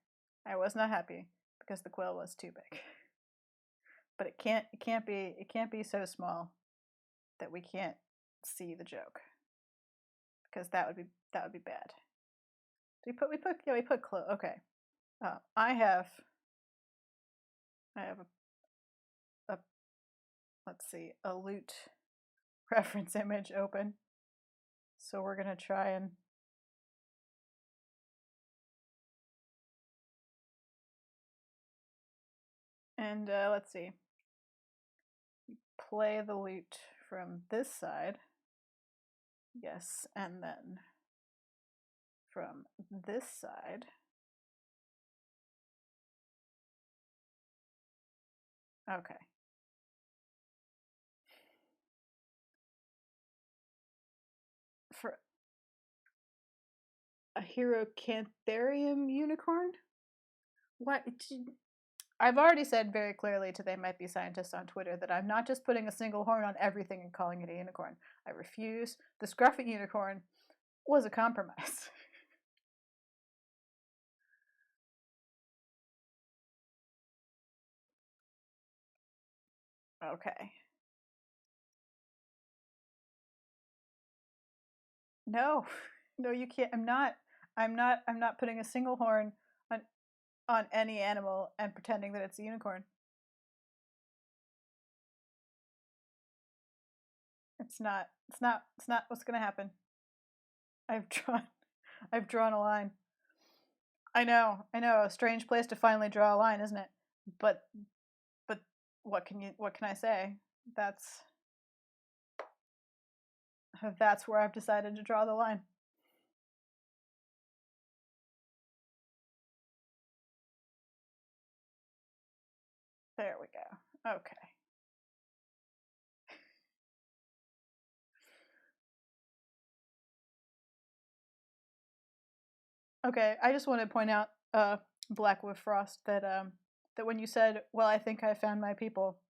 I was not happy because the quail was too big. But it can't be so small that we can't see the joke, because that would be bad. We put close. Okay. I have a let's see, a loot reference image open. So we're gonna try and let's see. Play the loot from this side. Yes, and then from this side. Okay. For a Hierocantharium unicorn? What? I've already said very clearly to They Might Be Scientists on Twitter that I'm not just putting a single horn on everything and calling it a unicorn. I refuse. The Scruffy unicorn was a compromise. Okay. No. No, you can't. I'm not putting a single horn on any animal and pretending that it's a unicorn. It's not what's going to happen. I've drawn a line. I know. A strange place to finally draw a line, isn't it? But what can I say? That's where I've decided to draw the line. There we go. Okay. Okay, I just want to point out, Black with Frost, that when you said, "Well, I think I found my people,"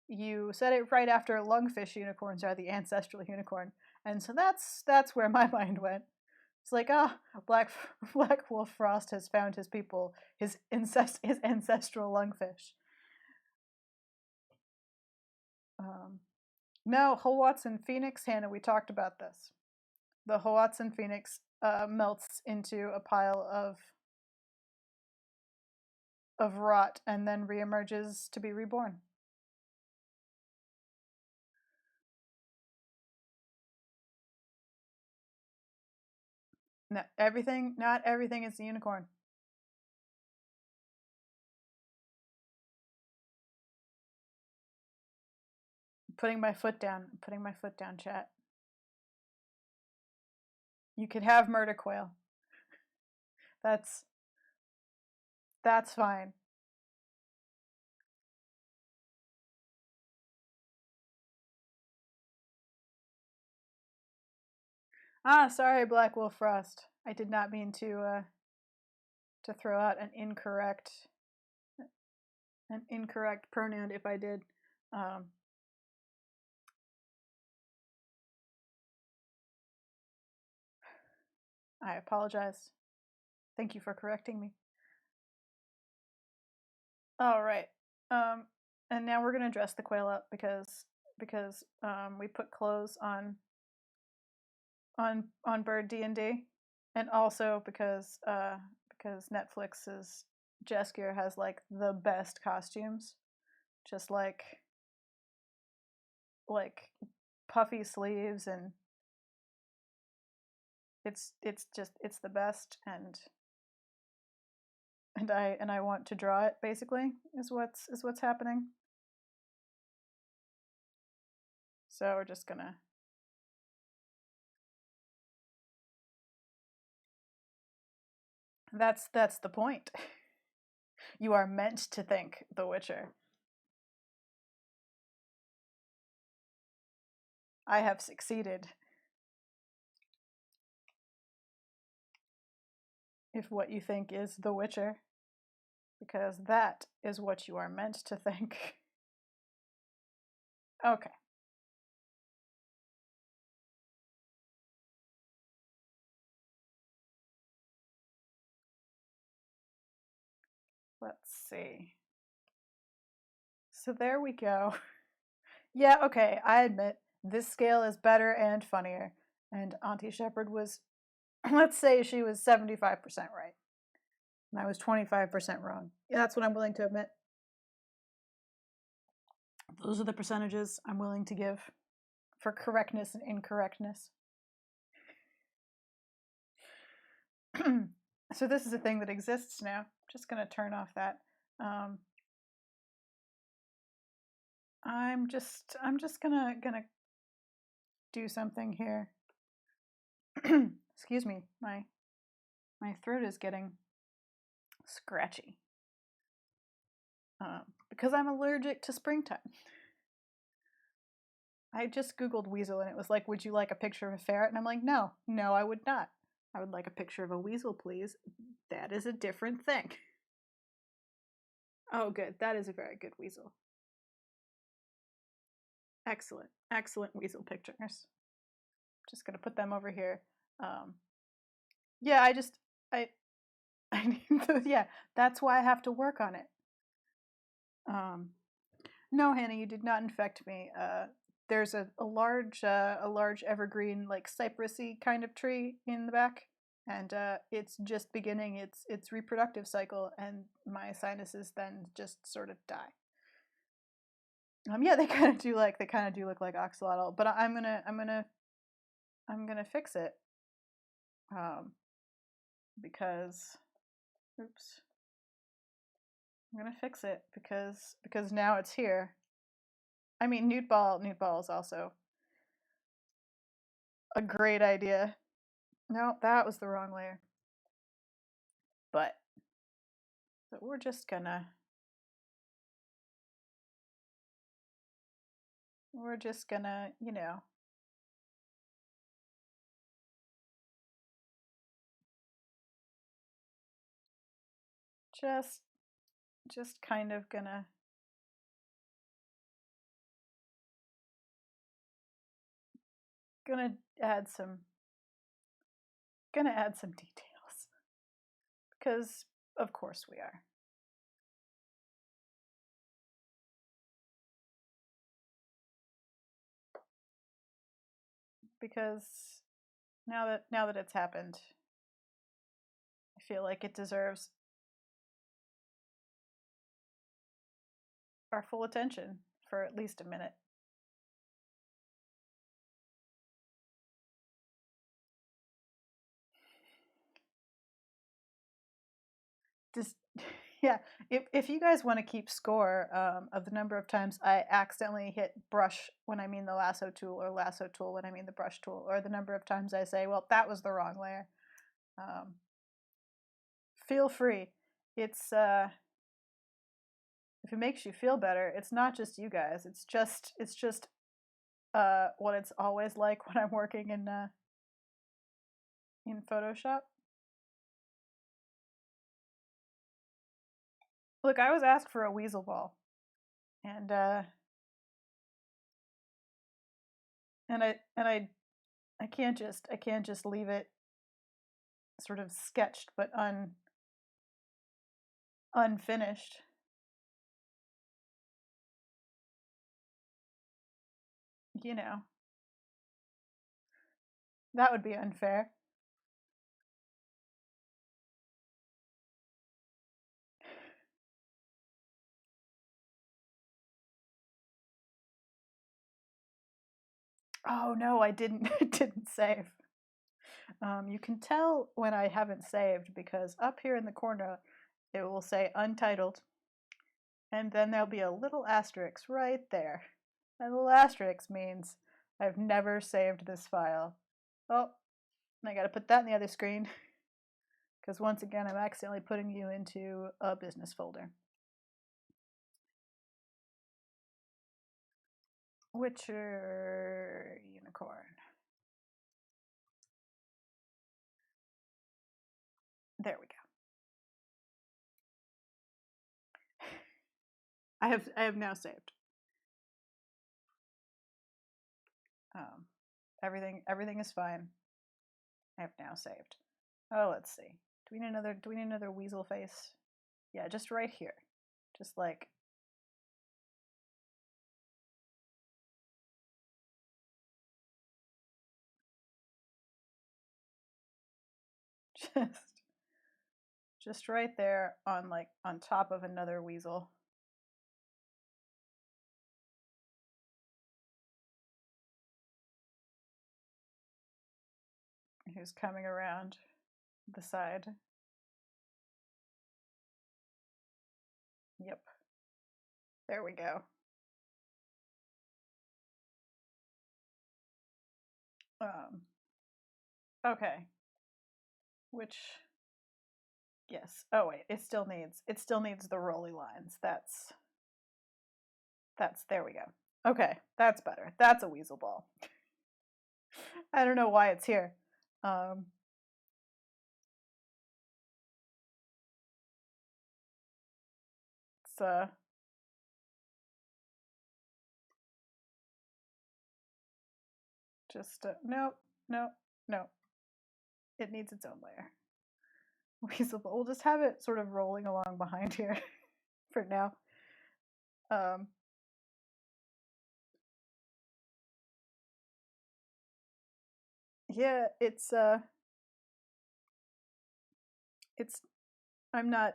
you said it right after lungfish unicorns are the ancestral unicorn, and so that's where my mind went. It's like, ah, Black Wolf Frost has found his people, his ancestral lungfish. No, Hoatzin Phoenix, Hannah, we talked about this. The Hoatzin Phoenix melts into a pile of rot and then reemerges to be reborn. No, not everything is a unicorn. Putting my foot down, chat. You could have murder quail. That's fine. Ah, sorry, Black Wolf Frost. I did not mean to throw out an incorrect pronoun. If I did, I apologize. Thank you for correcting me. All right. And now we're gonna dress the quail up because we put clothes on Bird D&D, and also because Netflix's Jaskier has like the best costumes, just like puffy sleeves, and it's the best, and I want to draw it, basically, is what's happening. So we're just gonna that's the point. You are meant to think The Witcher. I have succeeded. If what you think is The Witcher, because that is what you are meant to think. Okay. Let's see. So there we go. Yeah, okay, I admit this scale is better and funnier. And Auntie Shepherd was, let's say she was 75% right. And I was 25% wrong. Yeah, that's what I'm willing to admit. Those are the percentages I'm willing to give for correctness and incorrectness. So this is a thing that exists now. I'm just going to turn off that. I'm just gonna do something here. Excuse me, my throat is getting scratchy because I'm allergic to springtime. I just Googled weasel and it was like, would you like a picture of a ferret? And I'm like, no, I would not. I would like a picture of a weasel, please. That is a different thing. Oh, good. That is a very good weasel. Excellent weasel pictures. Just gonna put them over here. Yeah, I need those. Yeah, that's why I have to work on it. No, Hannah, you did not infect me. There's a large evergreen, like cypressy kind of tree in the back, and it's just beginning its reproductive cycle, and my sinuses then just sort of die. Yeah, they kind of do look like axolotl, but I'm gonna fix it, because, oops, I'm gonna fix it because now it's here. I mean, nude ball is also a great idea. No, that was the wrong layer. But we're just gonna you know, just kind of gonna add some gonna add some details because, of course, we are. Because now that it's happened, I feel like it deserves our full attention for at least a minute. Just yeah, if you guys want to keep score of the number of times I accidentally hit brush when I mean the lasso tool, or lasso tool when I mean the brush tool, or the number of times I say, well, that was the wrong layer, feel free. It's if it makes you feel better, it's not just you guys. It's just what it's always like when I'm working in Photoshop. Look, I was asked for a weasel ball, and I can't just leave it sort of sketched but unfinished. You know, that would be unfair. Oh no, I didn't didn't save. You can tell when I haven't saved because up here in the corner it will say untitled, and then there'll be a little asterisk right there. And the little asterisk means I've never saved this file. Oh, I gotta put that in the other screen because once again I'm accidentally putting you into a business folder. Witcher unicorn. There we go. I have now saved. Everything is fine. I have now saved. Oh, let's see. Do we need another weasel face? Yeah, just right here. Just like just just right there on top of another weasel. Who's coming around the side. Yep. There we go. Okay. Which yes. Oh wait, it still needs the rolly lines. That's there we go. Okay, that's better. That's a weasel ball. I don't know why it's here. It's just no. It needs its own layer. Weasel ball. We'll just have it sort of rolling along behind here for now. Yeah, it's I'm not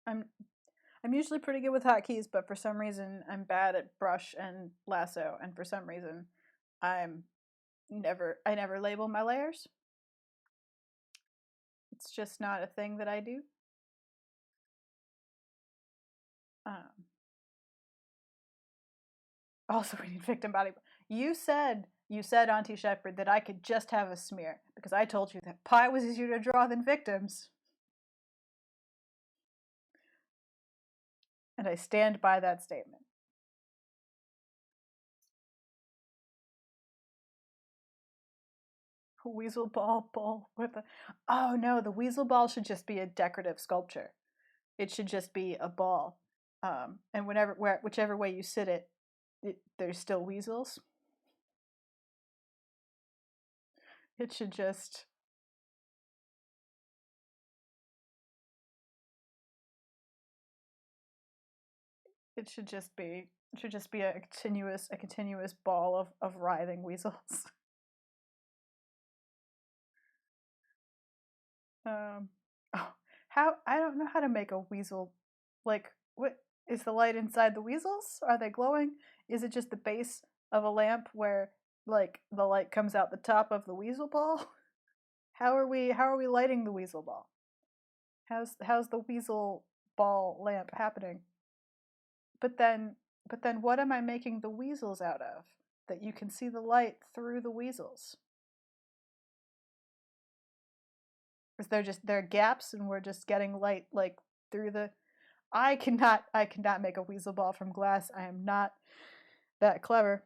I'm I'm usually pretty good with hotkeys, but for some reason I'm bad at brush and lasso, and for some reason I never label my layers. It's just not a thing that I do. Also, we need victim body. You said Auntie Shepherd that I could just have a smear because I told you that pie was easier to draw than victims. And I stand by that statement. A weasel ball with a... Oh no, the weasel ball should just be a decorative sculpture. It should just be a ball. And whichever way you sit it, there's still weasels. It should just... It should just be a continuous ball of writhing weasels. Um, oh, how I don't know how to make a weasel. Like, what is the light inside the weasels? Are they glowing? Is it just the base of a lamp where like the light comes out the top of the weasel ball? How are we lighting the weasel ball? How's the weasel ball lamp happening? But then what am I making the weasels out of? That you can see the light through the weasels. Is there are gaps and we're just getting light like through the I cannot make a weasel ball from glass. I am not that clever.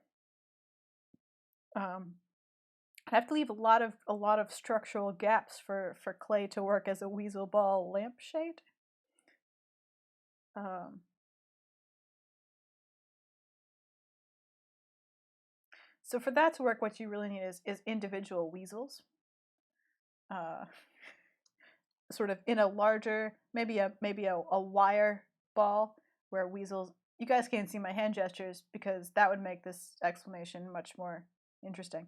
Um, I have to leave a lot of structural gaps for clay to work as a weasel ball lampshade. Um, so for that to work, what you really need is individual weasels. Uh, Sort of in a larger, maybe a wire ball where weasels. You guys can't see my hand gestures because that would make this explanation much more interesting.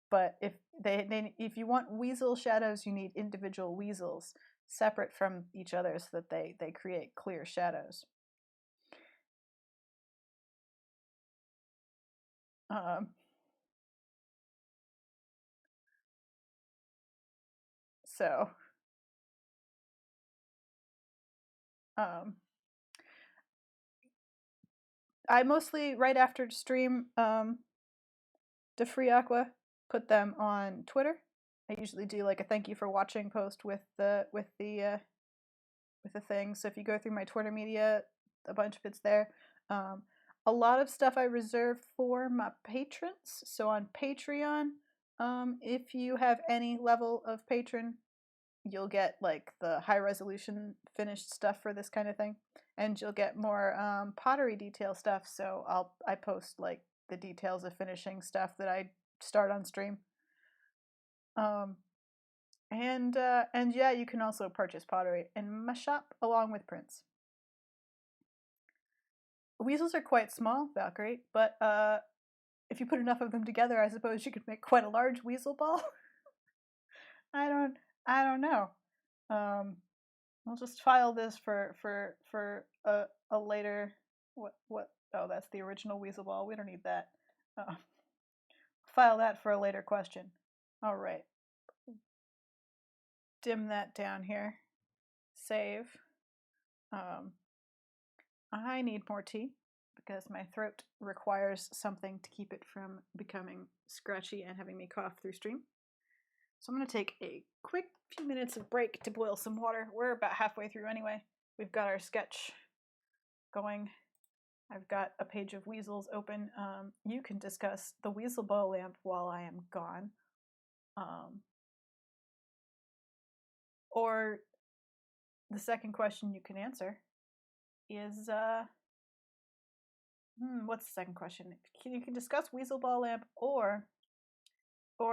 But if you want weasel shadows, you need individual weasels separate from each other so that they create clear shadows. Um, so um, I mostly right after stream De Free Aqua put them on Twitter. I usually do like a thank you for watching post with the thing. So if you go through my Twitter media, a bunch of it's there. Um, a lot of stuff I reserve for my patrons. So on Patreon, if you have any level of patron, you'll get like the high resolution finished stuff for this kind of thing, and you'll get more pottery detail stuff. So I post like the details of finishing stuff that I start on stream. Um, and yeah, you can also purchase pottery in my shop along with prints. Weasels are quite small, Valkyrie, but if you put enough of them together, I suppose you could make quite a large weasel ball. I don't I don't know. Um, we'll just file this for a later what oh, that's the original weasel ball. We don't need that. Uh, file that for a later question. All right. Dim that down here. Save. Um, I need more tea because my throat requires something to keep it from becoming scratchy and having me cough through stream. So I'm going to take a quick few minutes of break to boil some water. We're about halfway through anyway. We've got our sketch going. I've got a page of weasels open. You can discuss the weasel ball lamp while I am gone. Or the second question you can answer is what's the second question? You can discuss weasel ball lamp, or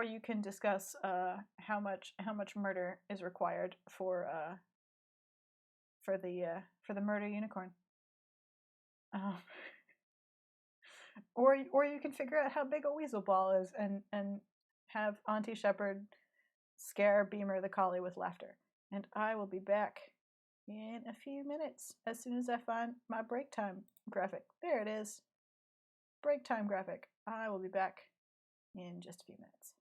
you can discuss how much murder is required for the murder unicorn. Or you can figure out how big a weasel ball is and have Auntie Shepherd scare Beamer the collie with laughter. And I will be back in a few minutes as soon as I find my break time graphic. There it is. Break time graphic. I will be back in just a few minutes.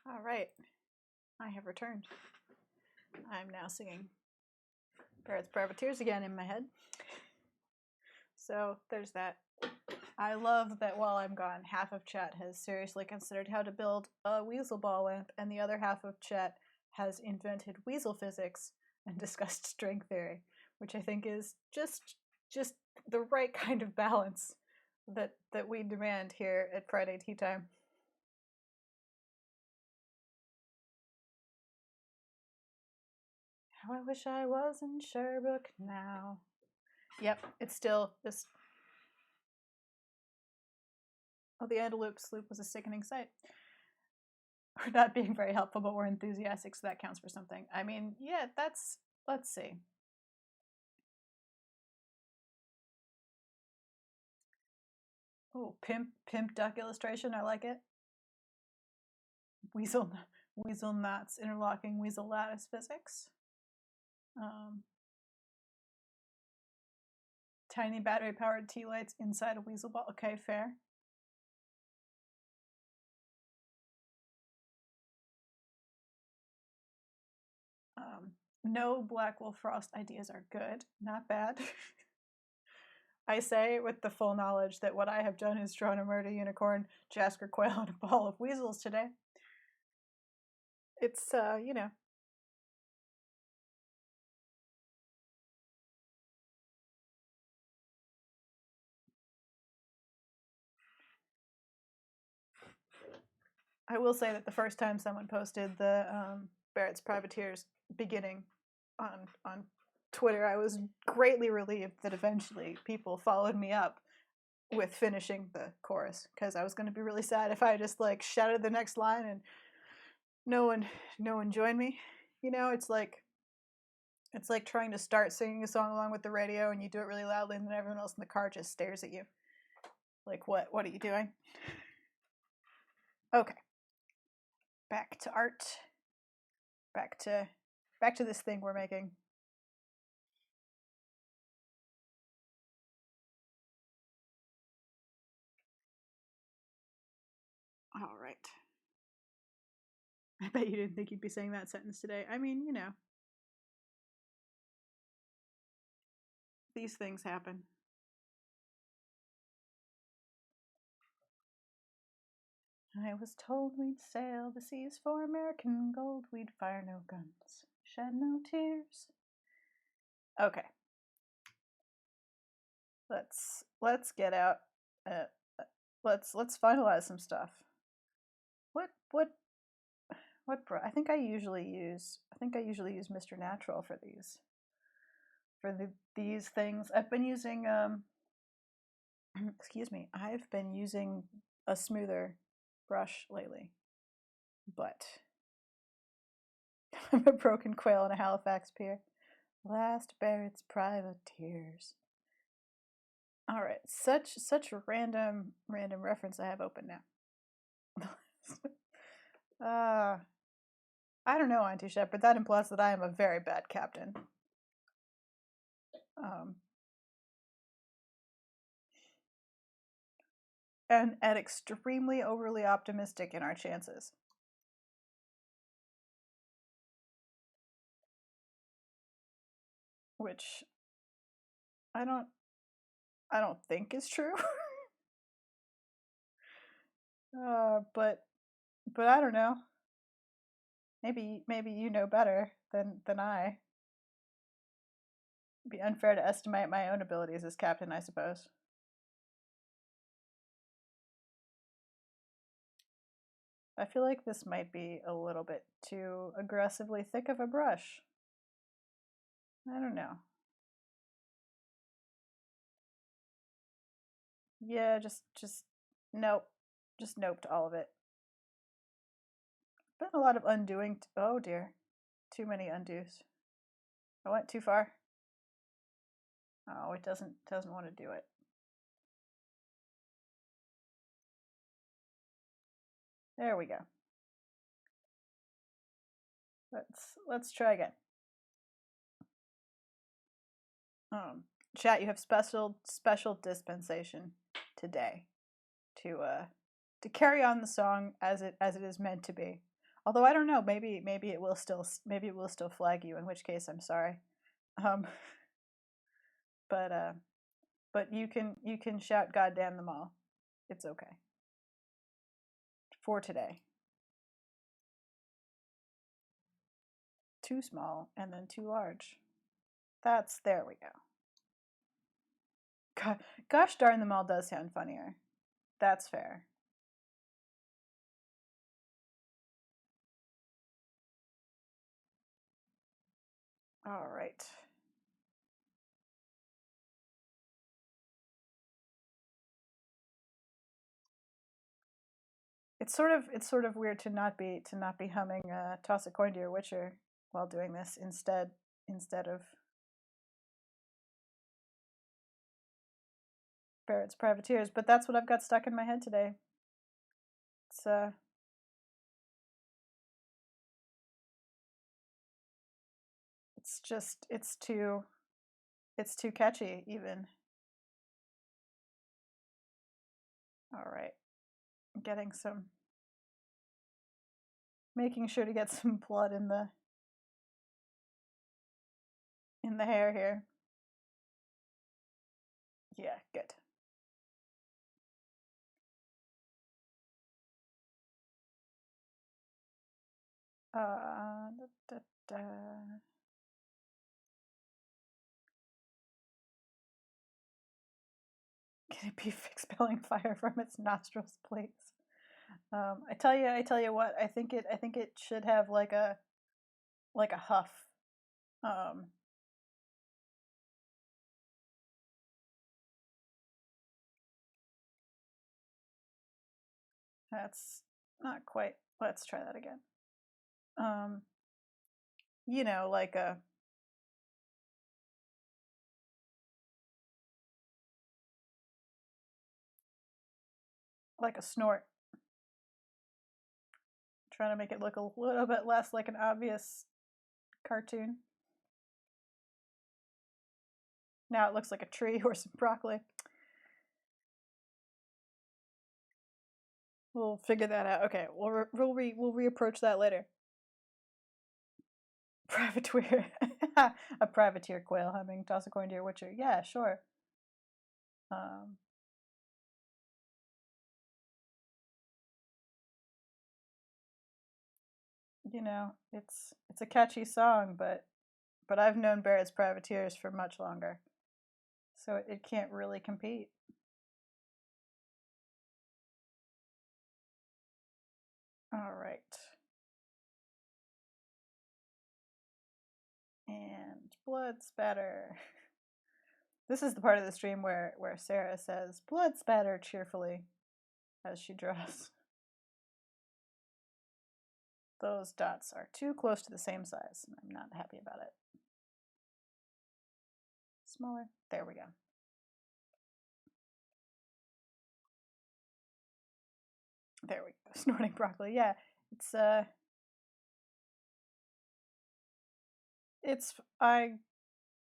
All right, I have returned. I'm now singing Barrett's Privateers again in my head. So there's that. I love that while I'm gone, half of chat has seriously considered how to build a weasel ball lamp, and the other half of chat has invented weasel physics and discussed string theory, which I think is just the right kind of balance that we demand here at Friday Tea Time. How I wish I was in Sherbrooke now. Yep, it's still just. Oh, the Antelope sloop was a sickening sight. We're not being very helpful, but we're enthusiastic, so that counts for something. I mean, yeah, that's. Let's see. Oh, pimp duck illustration. I like it. Weasel knots interlocking weasel lattice physics. Tiny battery powered tea lights inside a weasel ball. Okay, fair. No Blackwell Frost ideas are good. Not bad. I say with the full knowledge that what I have done is drawn a murder unicorn, Jasker quail, and a ball of weasels today. It's, you know. I will say that the first time someone posted the Barrett's Privateers beginning on Twitter, I was greatly relieved that eventually people followed me up with finishing the chorus, because I was going to be really sad if I just like shouted the next line and no one joined me. You know, it's like trying to start singing a song along with the radio and you do it really loudly and then everyone else in the car just stares at you. Like, what are you doing? Okay. Back to art. Back to this thing we're making. All right. I bet you didn't think you'd be saying that sentence today. I mean, you know. These things happen. I was told we'd sail the seas for American gold. We'd fire no guns, shed no tears. Okay. Let's get out. Let's finalize some stuff. What I think I usually use Mr. Natural for these. These things. I've been using excuse me. I've been using a smoother brush lately. But I'm a broken quail on a Halifax pier. Last Barrett's Privateers. All right, such a random reference I have open now. I don't know, Auntie Shepherd. That implies that I am a very bad captain. And extremely overly optimistic in our chances. Which I don't think is true. But I don't know. Maybe you know better than I. It'd be unfair to estimate my own abilities as captain, I suppose. I feel like this might be a little bit too aggressively thick of a brush. I don't know. Yeah, just nope. Just noped all of it. Been a lot of undoing. Oh dear. Too many undos. I went too far. Oh, it doesn't want to do it. There we go. Let's try again. Chat, you have special dispensation today to carry on the song as it is meant to be. Although I don't know, maybe it will still flag you, in which case I'm sorry. Um, but you can shout "goddamn them all." It's okay for today. Too small and then too large. There we go. Gosh darn them all does sound funnier. That's fair. All right. It's sort of weird to not be humming "Toss a Coin to Your Witcher" while doing this instead of Barrett's Privateers, but that's what I've got stuck in my head today. It's it's just it's too catchy even. All right, getting some making sure to get some blood in the hair here. Yeah, good. Da, da, da. Can it be expelling fire from its nostrils, please? I tell you what. I think it should have like a huff. Um, that's not quite. Let's try that again. Um, like a snort. Trying to make it look a little bit less like an obvious cartoon. Now it looks like a tree or some broccoli. We'll figure that out. Okay, we'll reapproach that later. Privateer, a privateer quail humming "Toss a Coin to Your Witcher." Yeah, sure. Um, it's a catchy song, but I've known Barrett's Privateers for much longer, so it can't really compete. All right, and blood spatter. This is the part of the stream where Sarah says "blood spatter" cheerfully as she draws. Those dots are too close to the same size, and I'm not happy about it. Smaller. There we go. There we go. Snorting broccoli. Yeah, it's it's I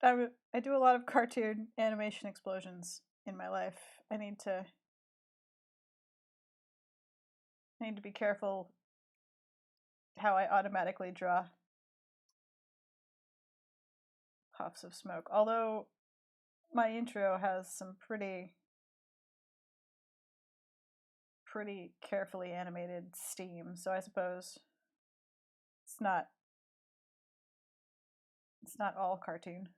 do a lot of cartoon animation explosions in my life. I need to be careful how I automatically draw puffs of smoke. Although my intro has some pretty carefully animated steam, so I suppose it's not all cartoon.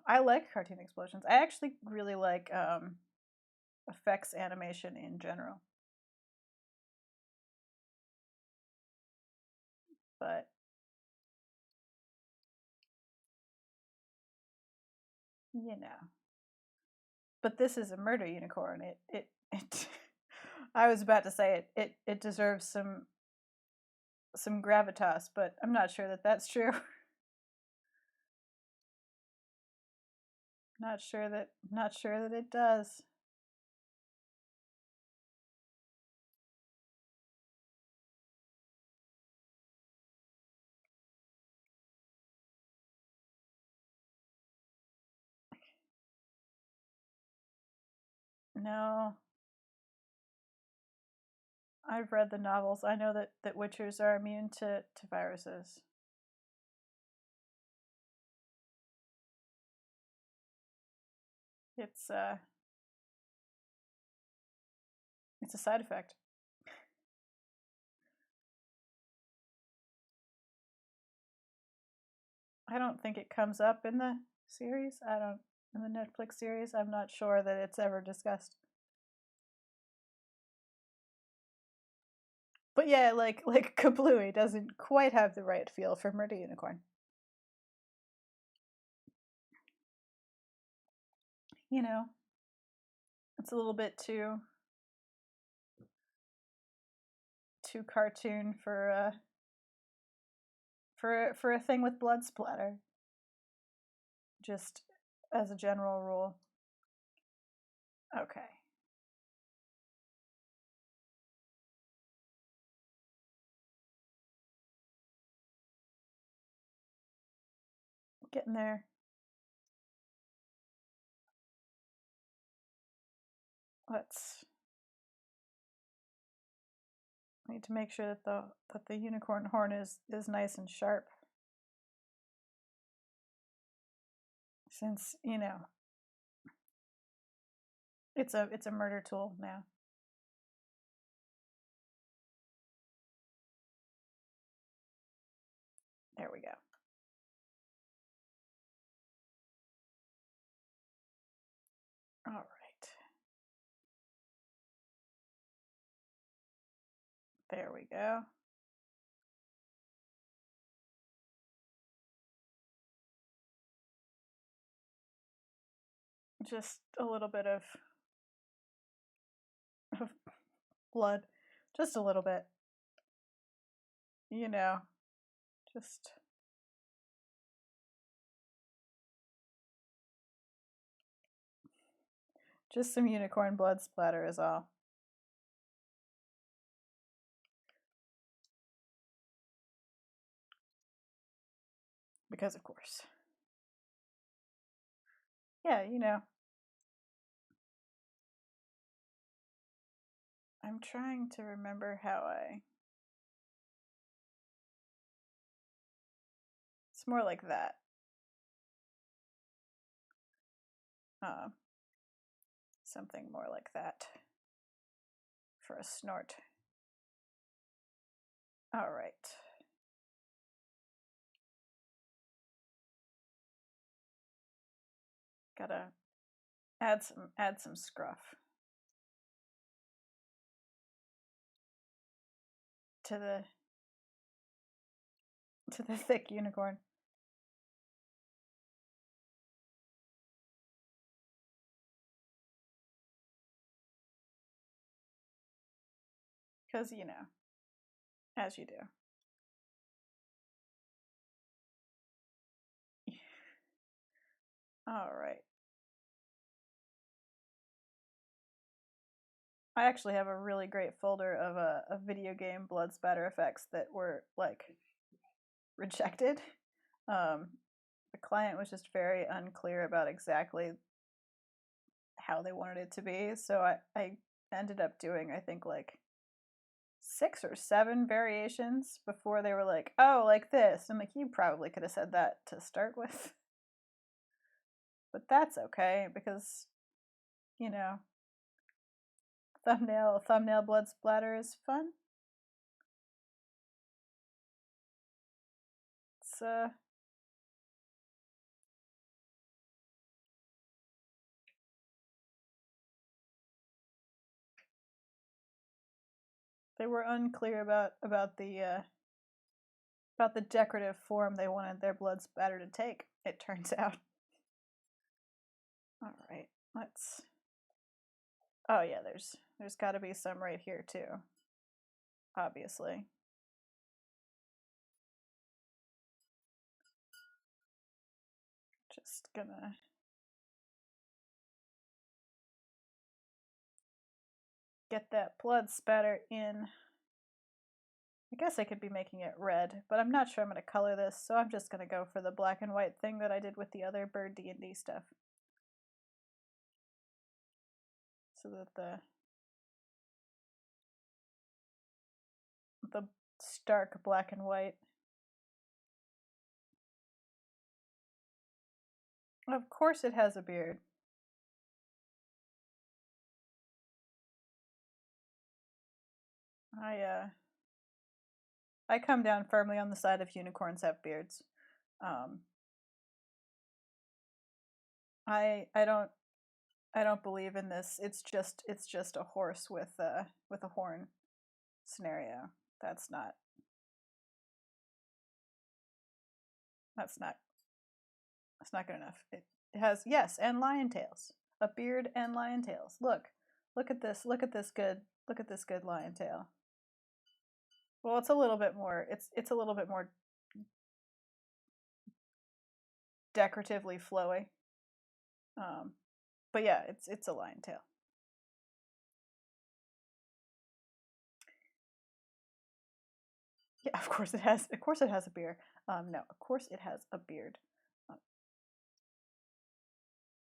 I like cartoon explosions. I actually really like effects animation in general. But you know, but this is a murder unicorn. It I was about to say it deserves some gravitas, but I'm not sure that that's true. Not sure that it does. No, I've read the novels. I know that witchers are immune to viruses. It's a side effect. I don't think it comes up in the series. In the Netflix series. I'm not sure that it's ever discussed. But yeah, like Kablooey doesn't quite have the right feel for Murder Unicorn. You know, it's a little bit too cartoon for a thing with blood splatter. Just as a general rule. Okay. Getting there. Let's need to make sure that the unicorn horn is nice and sharp. Since, you know, it's a murder tool now. There we go. All right. There we go. Just a little bit of blood. Just a little bit. You know, just some unicorn blood splatter is all. Because of course. Yeah, you know. I'm trying to remember how it's more like that. Something more like that for a snort. All right. Gotta add some scruff to the thick unicorn. Because, you know, as you do. All right. I actually have a really great folder of video game blood spatter effects that were like rejected. The client was just very unclear about exactly how they wanted it to be, so I ended up doing, I think, like 6 or 7 variations before they were like, oh, like this. I'm like, you probably could have said that to start with. But that's okay, because, you know, thumbnail blood splatter is fun. It's they were unclear about the decorative form they wanted their blood spatter to take, it turns out. All right, let's. Oh yeah, there's got to be some right here too. Obviously. Just gonna get that blood spatter in. I guess I could be making it red, but I'm not sure I'm going to color this, so I'm just going to go for the black and white thing that I did with the other Bird D&D stuff. So that the stark black and white. Of course it has a beard. I come down firmly on the side of unicorns have beards. Um, I don't believe in this. It's just a horse with a horn scenario. That's not that's not that's not good enough. It has, yes, and lion tails. A beard and lion tails. Look at this. Look at this good lion tail. Well, it's a little bit more. It's a little bit more decoratively flowy. But yeah, it's a lion tail. Yeah, of course it has. Of course it has a beard. No, of course it has a beard.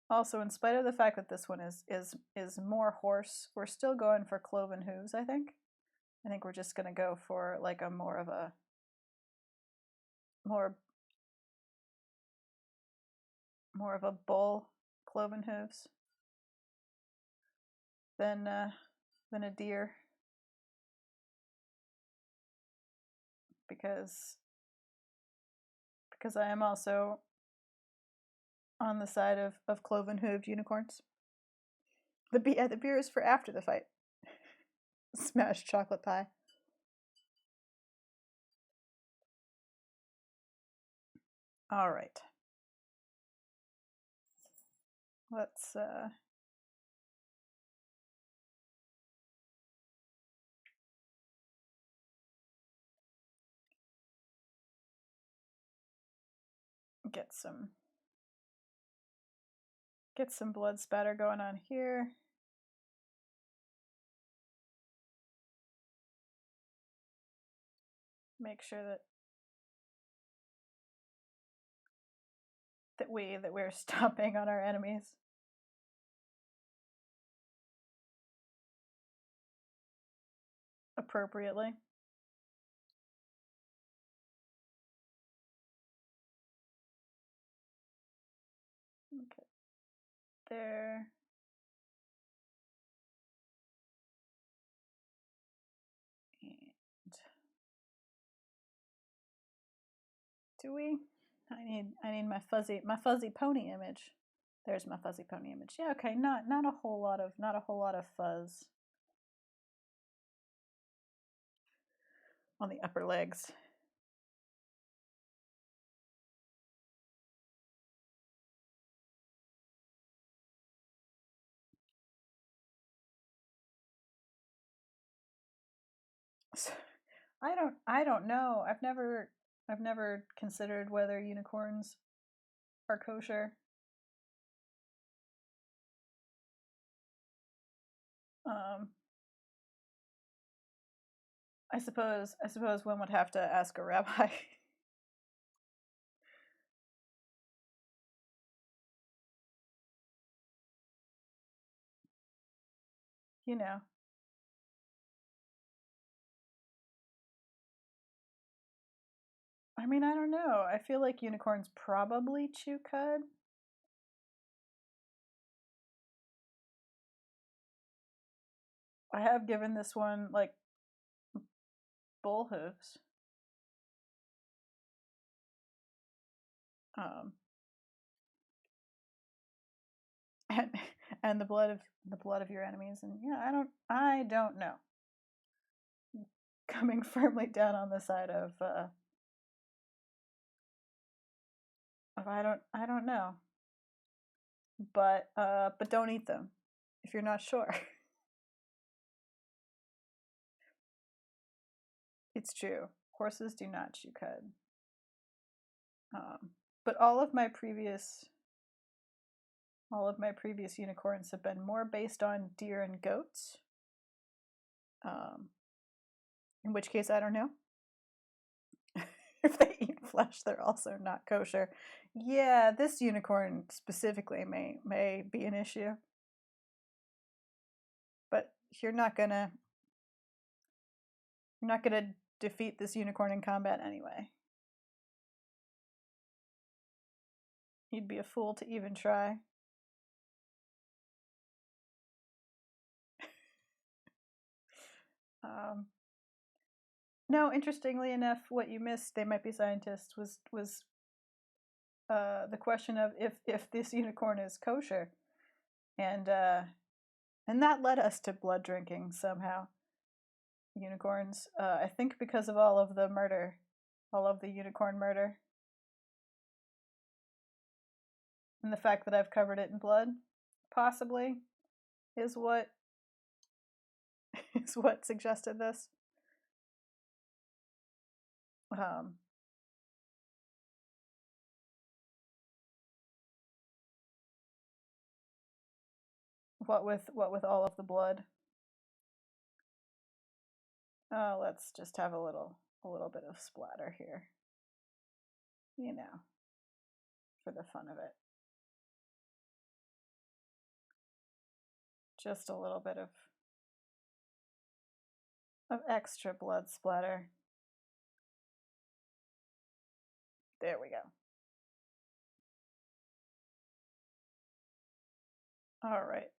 Also, in spite of the fact that this one is more horse, we're still going for cloven hooves. I think we're just gonna go for like a more of a bull cloven hooves than a deer, because I am also on the side of cloven hooved unicorns. The beer is for after the fight. Smashed chocolate pie. All right. Let's get some blood spatter going on here. Make sure that we're stomping on our enemies appropriately. Okay. There. And do we? I need my fuzzy pony image. There's my fuzzy pony image. Yeah, okay, not a whole lot of fuzz on the upper legs. I don't know. I've never considered whether unicorns are kosher. Um, I suppose one would have to ask a rabbi. You know. I mean, I don't know. I feel like unicorns probably chew cud. I have given this one like bull hooves. Um, and and the blood of your enemies, and yeah, I don't know. Coming firmly down on the side of I don't know. But don't eat them if you're not sure. It's true. Horses do not chew cud. But all of my previous unicorns have been more based on deer and goats. In which case, I don't know. If they eat flesh, they're also not kosher. Yeah, this unicorn specifically may be an issue. But you're not gonna defeat this unicorn in combat anyway. You'd be a fool to even try. No, interestingly enough, what you missed, they might be scientists, was the question of if this unicorn is kosher, and that led us to blood drinking somehow. Unicorns, I think, because of all of the murder, all of the unicorn murder, and the fact that I've covered it in blood, possibly, is what is what suggested this. What with all of the blood? Let's just have a little bit of splatter here. You know, for the fun of it. Just a little bit of extra blood splatter. There we go. All right.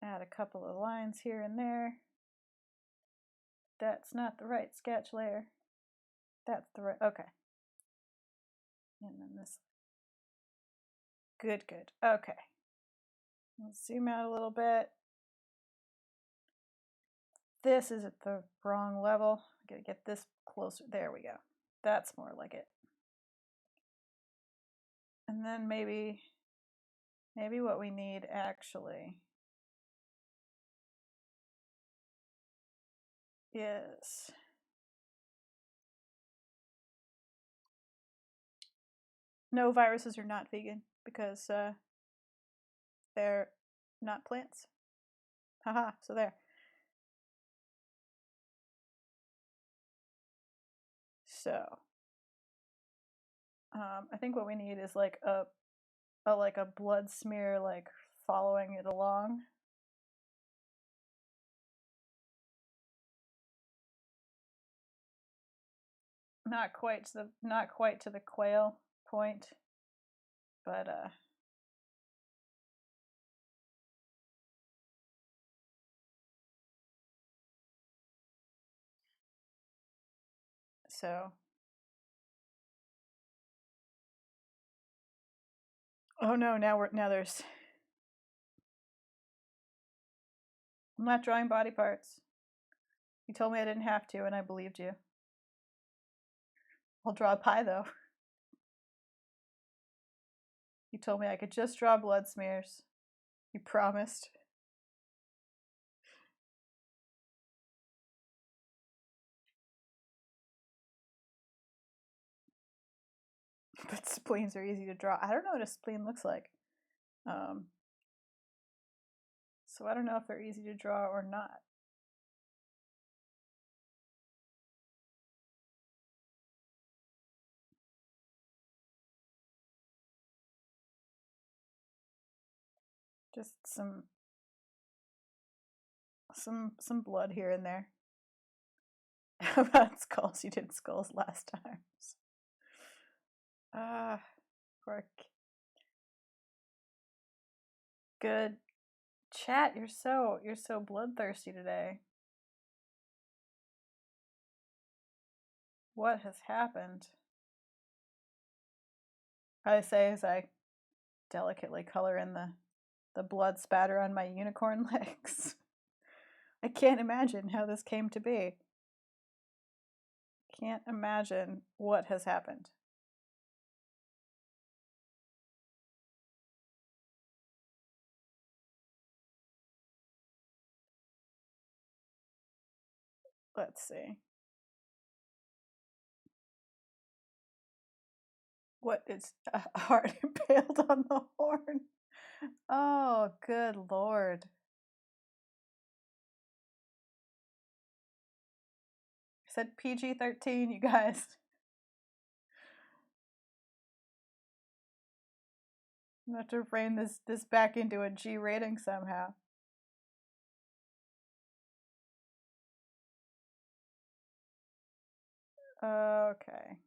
Add a couple of lines here and there. That's not the right sketch layer. That's the right, okay. And then this. Good. Okay. Let's zoom out a little bit. This is at the wrong level. I gotta get this closer. There we go. That's more like it. And then maybe what we need actually is no, viruses are not vegan because they're not plants. Haha, so there. So I think what we need is like a blood smear, like following it along. Not quite to the quail point, but so. Oh no, now there's. I'm not drawing body parts. You told me I didn't have to, and I believed you. I'll draw a pie though. You told me I could just draw blood smears. You promised. But spleens are easy to draw. I don't know what a spleen looks like. So I don't know if they're easy to draw or not. Just some blood here and there. How about skulls? You did skulls last time. Work. Good. Chat, you're so bloodthirsty today. What has happened? I say as I delicately color in the blood spatter on my unicorn legs. I can't imagine how this came to be. Can't imagine what has happened. Let's see. What is a heart impaled on the horn? Oh, good Lord. I said PG-13, you guys. I'm gonna have to rein this back into a G rating somehow. Okay.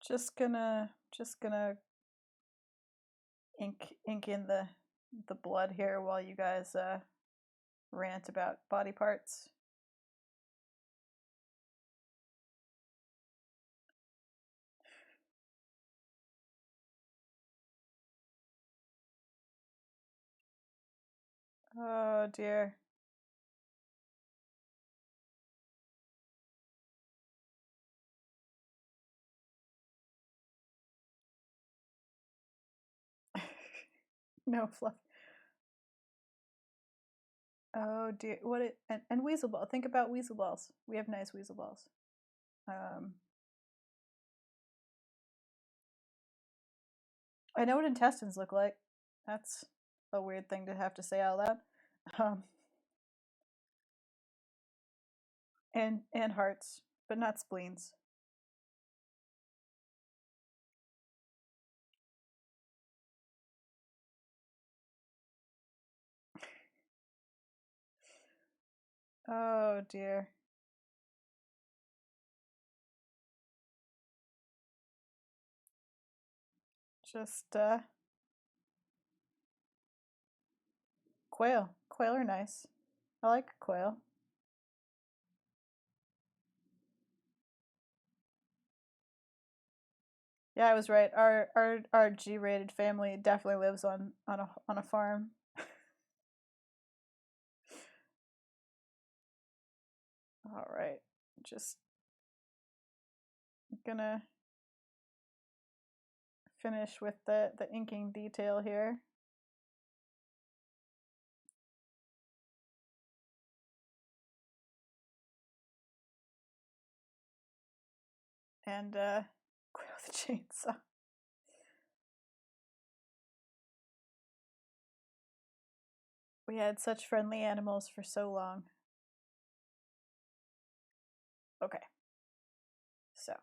Just gonna ink in the blood here while you guys rant about body parts. Oh dear. No fluff. Oh dear. What it and weasel ball. Think about weasel balls. We have nice weasel balls. I know what intestines look like. That's a weird thing to have to say out loud. Um, and hearts, but not spleens. Oh dear. Just quail. Quail are nice. I like quail. Yeah, I was right. Our G-rated family definitely lives on a farm. All right. Just gonna finish with the inking detail here. And quail the chainsaw. We had such friendly animals for so long. Okay. So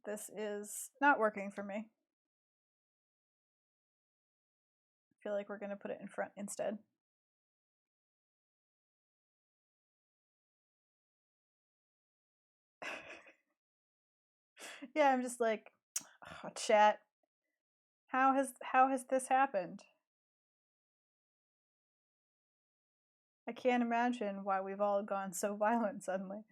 this is not working for me. I feel like we're gonna put it in front instead. Yeah, I'm just like, oh, chat. How has this happened? I can't imagine why we've all gone so violent suddenly.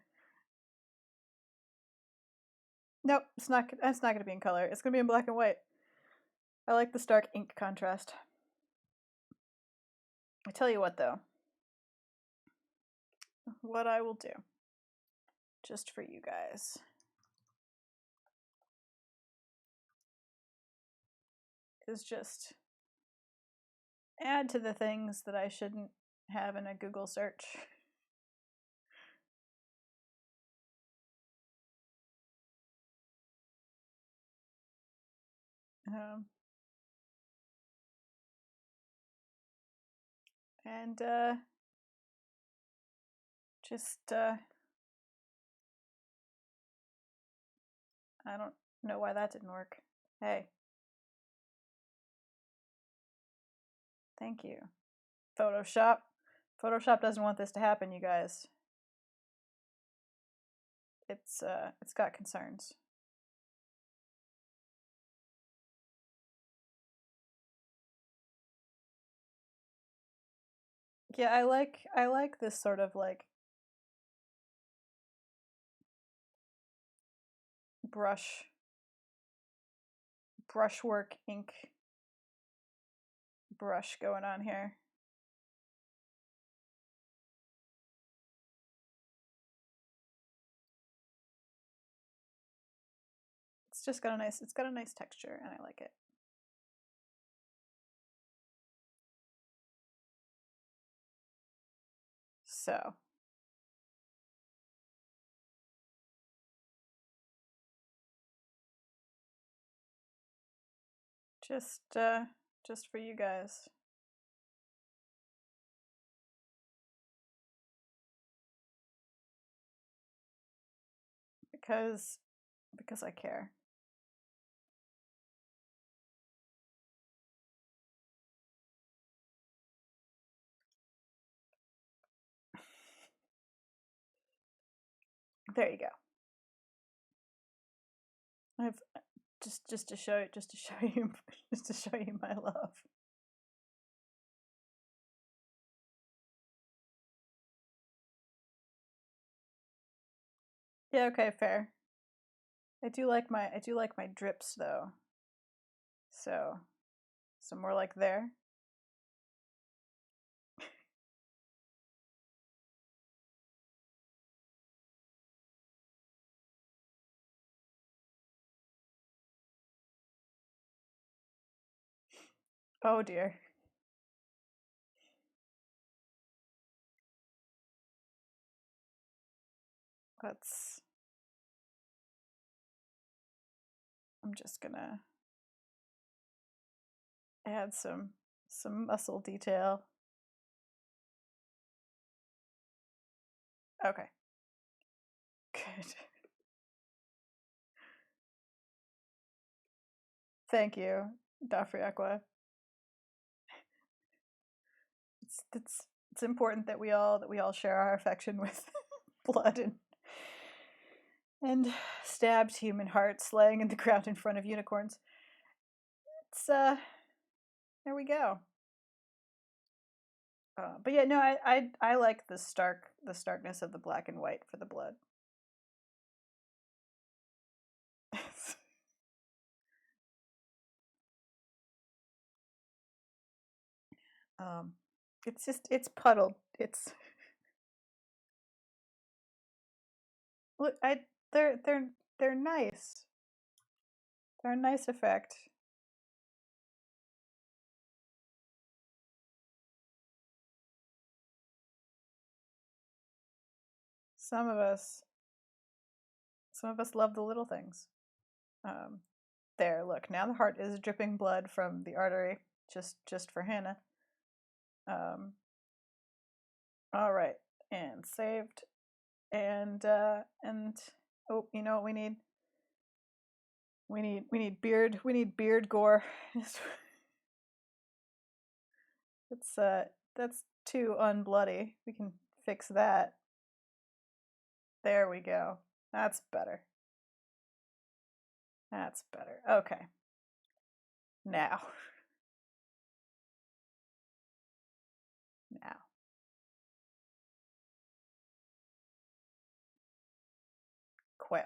Nope, it's not. It's not going to be in color. It's going to be in black and white. I like the stark ink contrast. I tell you what, though, what I will do, just for you guys, is just add to the things that I shouldn't have in a Google search. Um, and just I don't know why that didn't work. Hey, thank you. Photoshop. Photoshop doesn't want this to happen, you guys. It's got concerns. Yeah, I like this sort of like brushwork ink brush going on here. It's got a nice texture and I like it. So just for you guys. Because I care. There you go. I've just to show you just to show you my love. Yeah, okay, fair. I do like my drips though. So more like there. Oh dear. Let's I'm just gonna add some muscle detail. Okay. Good. Thank you, Dafriaqua. It's important that we all share our affection with blood and stabbed human hearts laying in the ground in front of unicorns. It's there we go. But yeah, no, I like the starkness of the black and white for the blood. um, it's puddled. It's look, they're nice. They're a nice effect. Some of us love the little things. Um, there, look. Now the heart is dripping blood from the artery, just for Hannah. Um, all right, and saved, and oh, you know what we need? We need beard gore. That's too unbloody. We can fix that. There we go. That's better. That's better. Okay. Now. Now. Quail.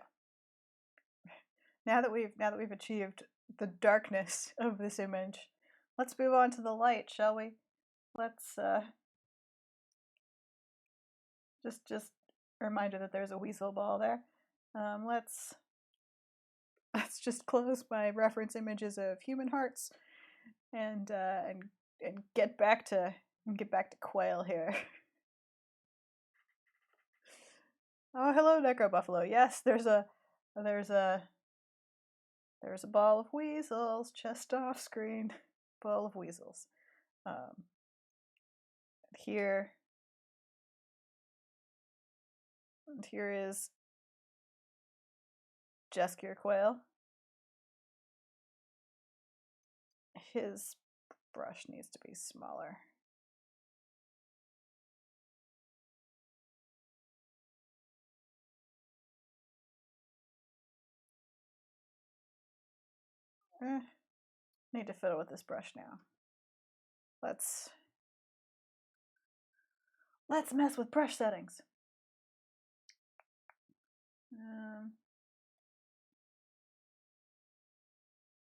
Now that we've achieved the darkness of this image, let's move on to the light, shall we? Let's just a reminder that there's a weasel ball there. Let's just close my reference images of human hearts and get back to quail here. Oh, hello, Necro Buffalo. Yes, there's a ball of weasels just off screen. Ball of weasels. Here, and here is Jeskier Quail. His brush needs to be smaller. Need to fiddle with this brush now. Let's mess with brush settings.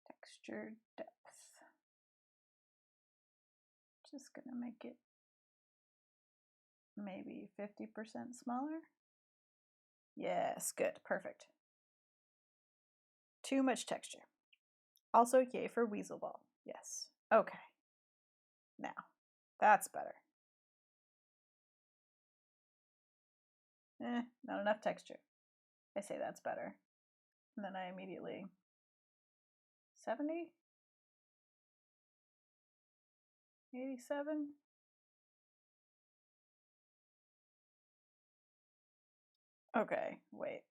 Texture depth. Just gonna make it maybe 50% smaller. Yes, good, perfect. Too much texture. Also, yay for weasel ball. Yes. Okay. Now, that's better. Not enough texture. I say that's better. And then I immediately 70? 87? Okay, wait.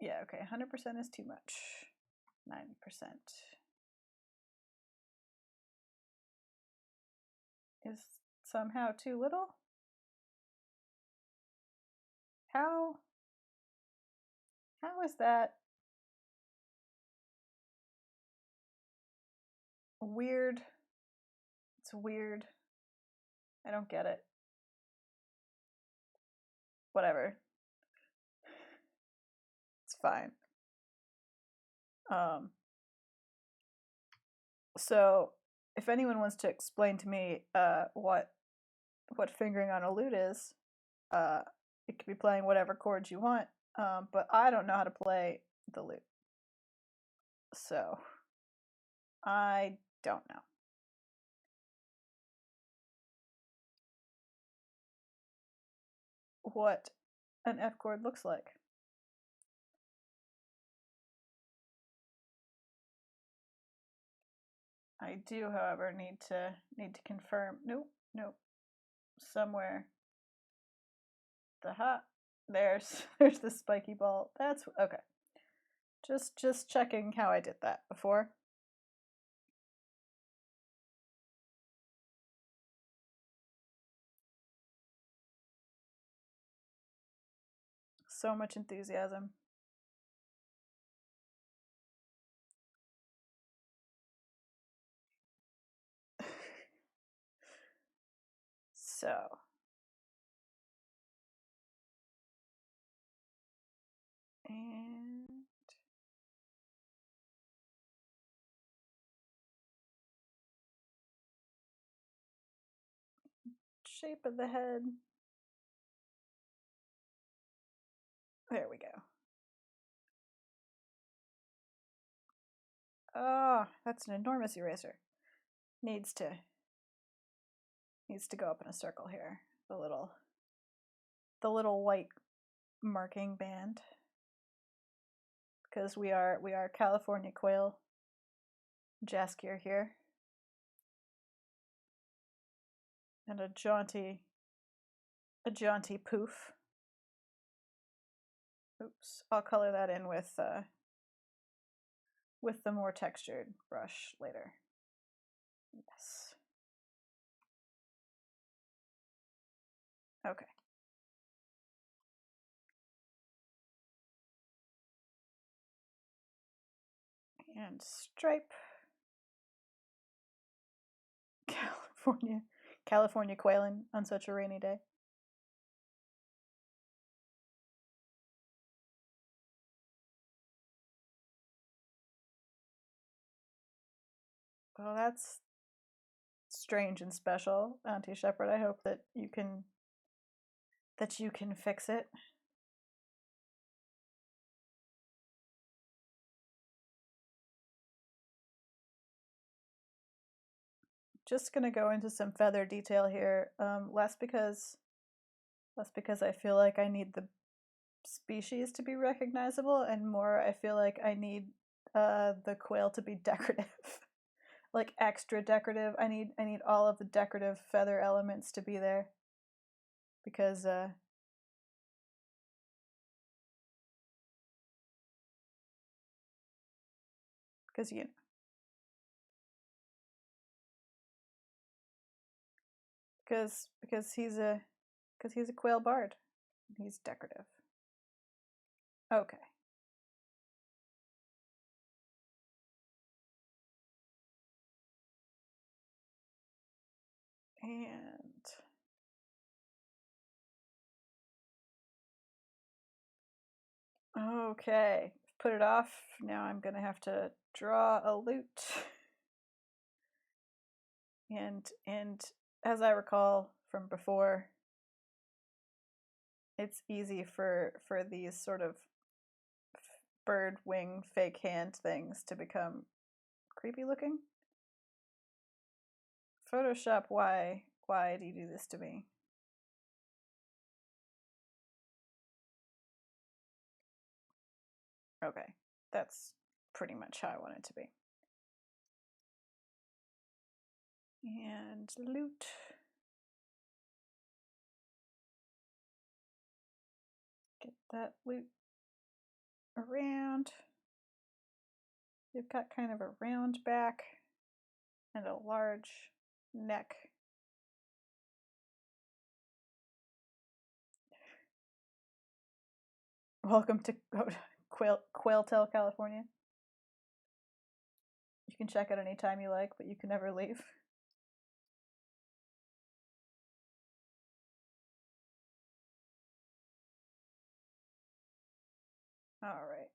Yeah, okay, 100% is too much. 90%. Is somehow too little? How How is that weird? It's weird. I don't get it. Whatever. It's fine. So if anyone wants to explain to me what fingering on a lute is, it could be playing whatever chords you want. But I don't know how to play the lute, so I don't know. What an F chord looks like. I do, however, need to confirm. Nope. Somewhere. There's the spiky ball. That's okay. Just checking how I did that before. So much enthusiasm. So and shape of the head. There we go. Oh, that's an enormous eraser. Needs to go up in a circle here. The little white marking band. Because we are California quail jaskier here. And a jaunty poof. Oops, I'll color that in with the more textured brush later. Yes. Okay. And stripe. California quailing on such a rainy day. Well, that's strange and special, Auntie Shepherd. I hope that you can fix it. Just gonna go into some feather detail here, less because I feel like I need the species to be recognizable, and more I feel like I need the quail to be decorative. Like extra decorative. I need all of the decorative feather elements to be there. Because you know. Because he's a quail bard. He's decorative. Okay. And okay, put it off. Now I'm gonna have to draw a lute. And as I recall from before, it's easy for these sort of bird wing fake hand things to become creepy looking. Photoshop, why do you do this to me? Okay, that's pretty much how I want it to be. And lute. Get that lute around. They've got kind of a round back and a large neck. Welcome to Quail California. You can check it anytime you like, but you can never leave. All right.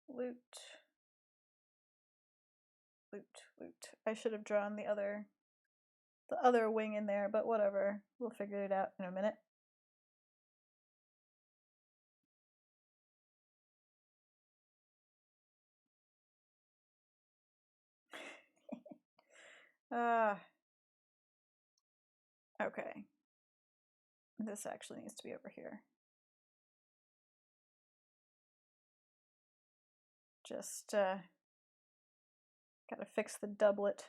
Loot. Loot. I should have drawn the other wing in there, but whatever. We'll figure it out in a minute. Okay. This actually needs to be over here. Just gotta fix the doublet.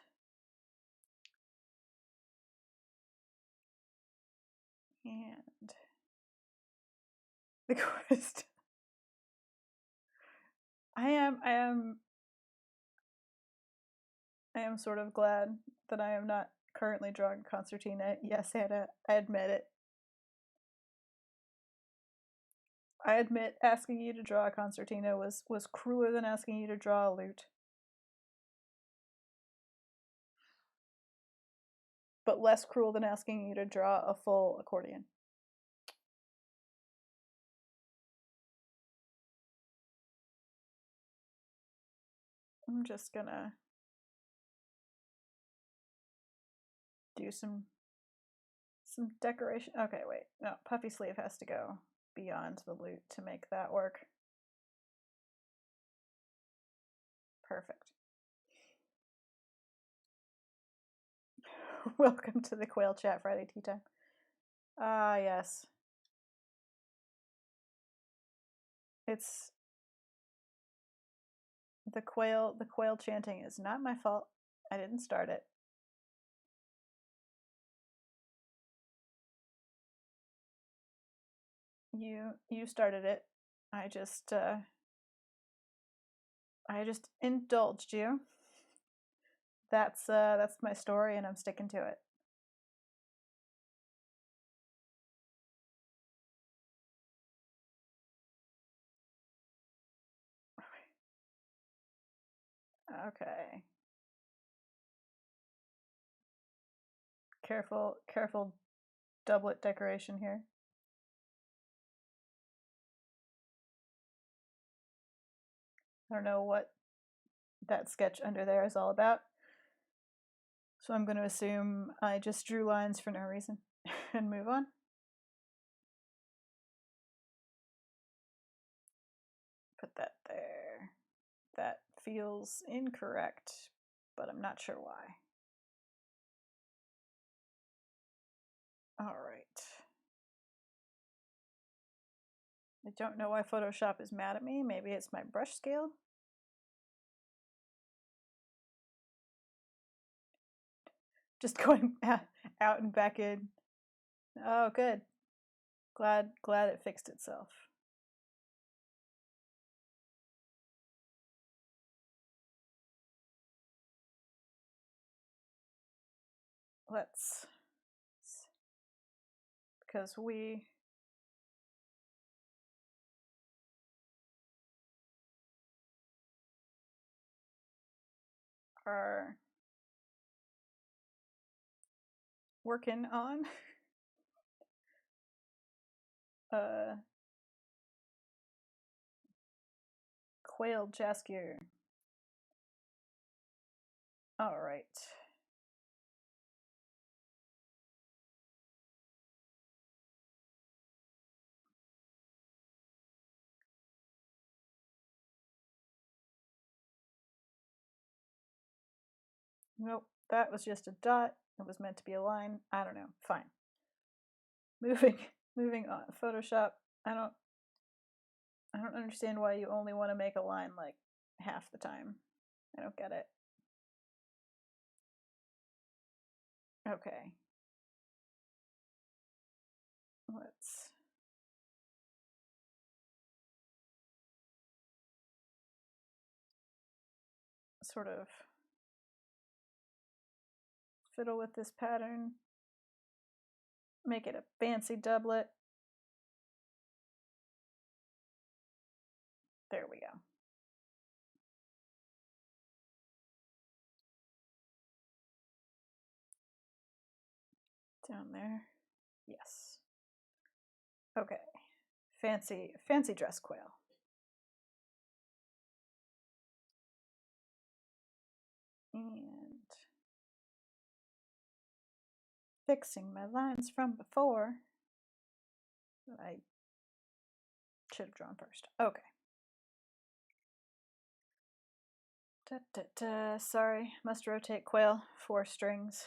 And the quest. I am sort of glad that I am not currently drawing concertina. Yes, Hannah, I admit it. I admit asking you to draw a concertina was crueler than asking you to draw a lute. But less cruel than asking you to draw a full accordion. I'm just gonna do some decoration. Okay, wait. No, puffy sleeve has to go beyond the lute to make that work. Perfect. Welcome to the Quail Chat Friday tea time. Ah, yes. It's the quail chanting is not my fault. I didn't start it. You started it. I just indulged you. That's my story and I'm sticking to it. Okay. Careful doublet decoration here. I don't know what that sketch under there is all about. So I'm going to assume I just drew lines for no reason and move on. Put that there. That feels incorrect, but I'm not sure why. All right. I don't know why Photoshop is mad at me. Maybe it's my brush scale. Just going out and back in. Oh, good. Glad it fixed itself. Let's, because we are working on quail jaskier. All right. Nope, that was just a dot. It was meant to be a line. I don't know. Fine. Moving on. Photoshop. I don't understand why you only want to make a line like half the time. I don't get it. Okay. Let's sort of fiddle with this pattern. Make it a fancy doublet. There we go. Down there. Yes. Okay. Fancy dress quail. And fixing my lines from before that I should have drawn first. Okay. Da, da, da. Sorry, must rotate quail 4 strings.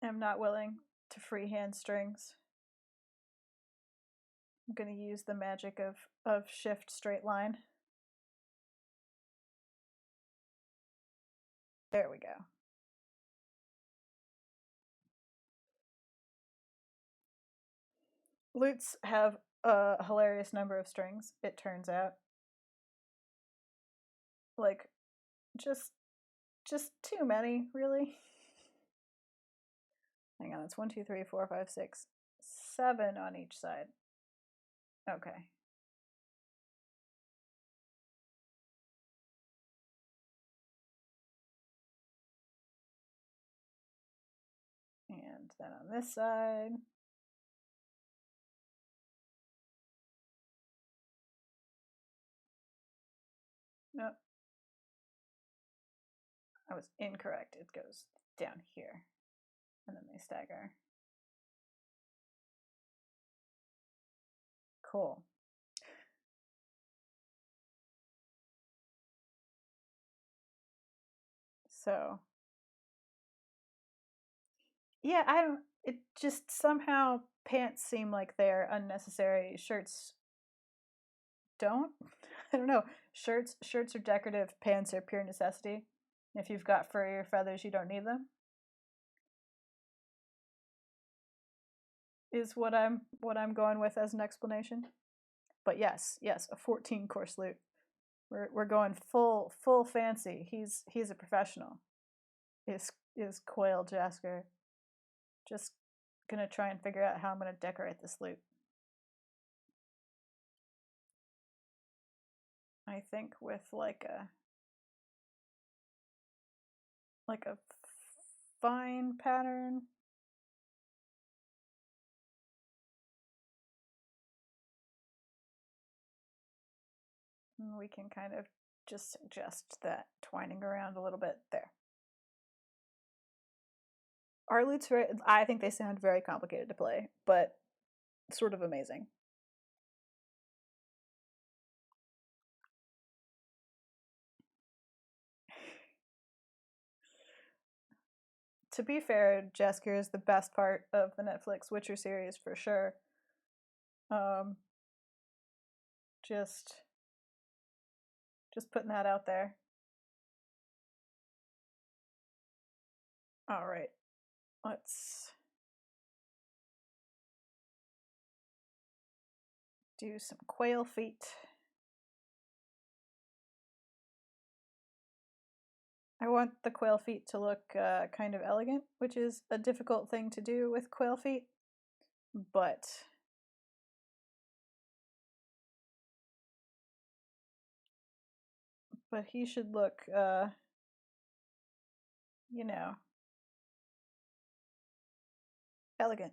I'm not willing to freehand strings. I'm going to use the magic of shift straight line. There we go. Lutes have a hilarious number of strings, it turns out. Like, just too many, really. Hang on, it's 1, 2, 3, 4, 5, 6, 7 on each side. Okay. And then on this side. Nope. I was incorrect. It goes down here. And then they stagger. Cool. So, yeah, it just somehow pants seem like they're unnecessary. Shirts don't. I don't know. Shirts are decorative, pants are pure necessity. If you've got fur or feathers, you don't need them. Is what I'm going with as an explanation. But yes, a 14 course lute. We're going full fancy. He's a professional. Is Quail Jasker. Just gonna try and figure out how I'm gonna decorate this lute. I think with like a fine pattern. And we can kind of just suggest that twining around a little bit there. Our lutes, I think they sound very complicated to play, but sort of amazing. To be fair, Jaskier is the best part of the Netflix Witcher series for sure. Just putting that out there. All right, let's do some quail feet. I want the quail feet to look kind of elegant, which is a difficult thing to do with quail feet, but he should look, you know, elegant.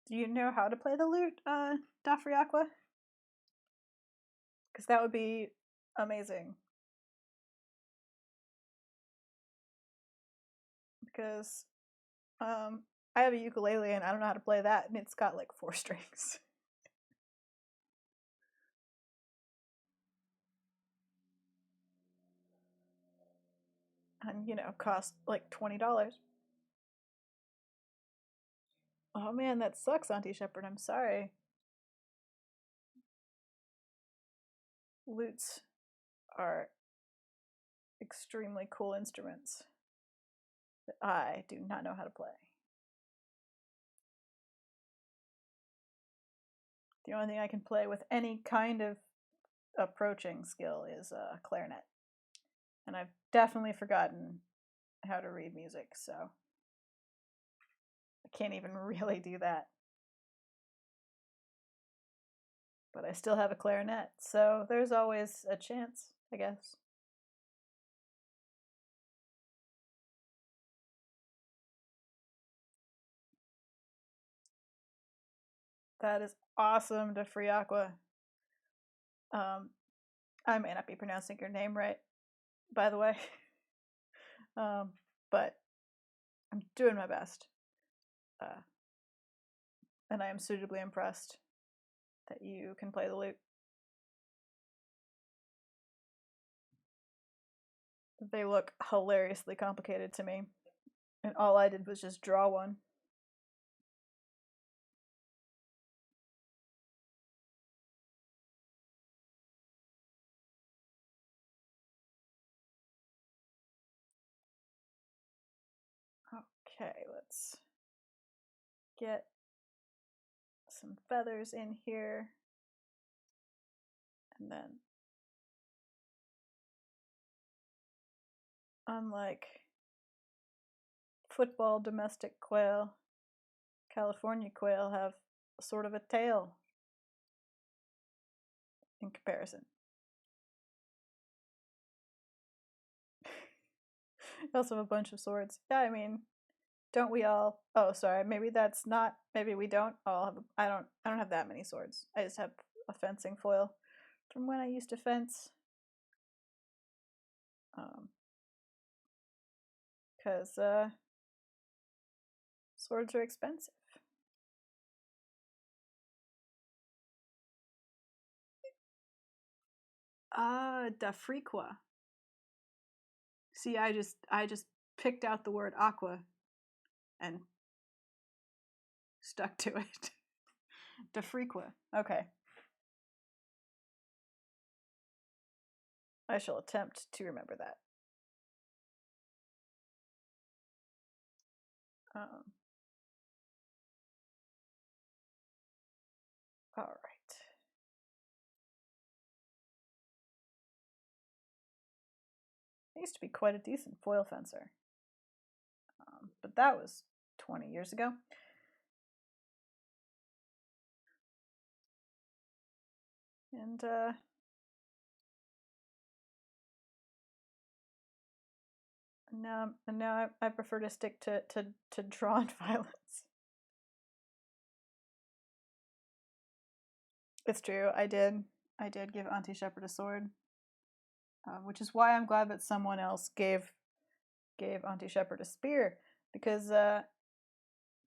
Do you know how to play the lute, Dafriaqua? Because that would be amazing. Because I have a ukulele and I don't know how to play that, and it's got like 4 strings. And, cost like $20. Oh man, that sucks, Auntie Shepherd. I'm sorry. Lutes are extremely cool instruments that I do not know how to play. The only thing I can play with any kind of approaching skill is clarinet. And I've definitely forgotten how to read music, so I can't even really do that. But I still have a clarinet, so there's always a chance, I guess. That is awesome, to free aqua. I may not be pronouncing your name right, by the way. But I'm doing my best. And I am suitably impressed that you can play the lute. They look hilariously complicated to me, and all I did was just draw one. Okay, let's get some feathers in here. And then, unlike football domestic quail, California quail have sort of a tail in comparison. I also have a bunch of swords. Yeah, I mean, don't we all? Oh, sorry. Maybe that's not. Maybe we don't all have. I don't have that many swords. I just have a fencing foil from when I used to fence. Because swords are expensive. Da frequa. See, I just picked out the word aqua and stuck to it. Da frequa. Okay. I shall attempt to remember that. All right. I used to be quite a decent foil fencer, but that was 20 years ago. And now I prefer to stick to drawn violence. It's true. I did give Auntie Shepherd a sword, which is why I'm glad that someone else gave Auntie Shepherd a spear, because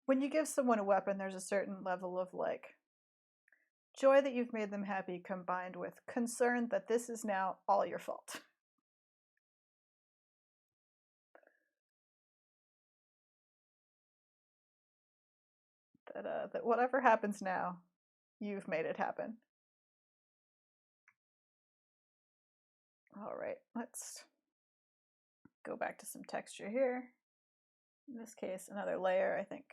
when you give someone a weapon, there's a certain level of like joy that you've made them happy, combined with concern that this is now all your fault. That whatever happens now, you've made it happen. All right, let's go back to some texture here. In this case, another layer, I think.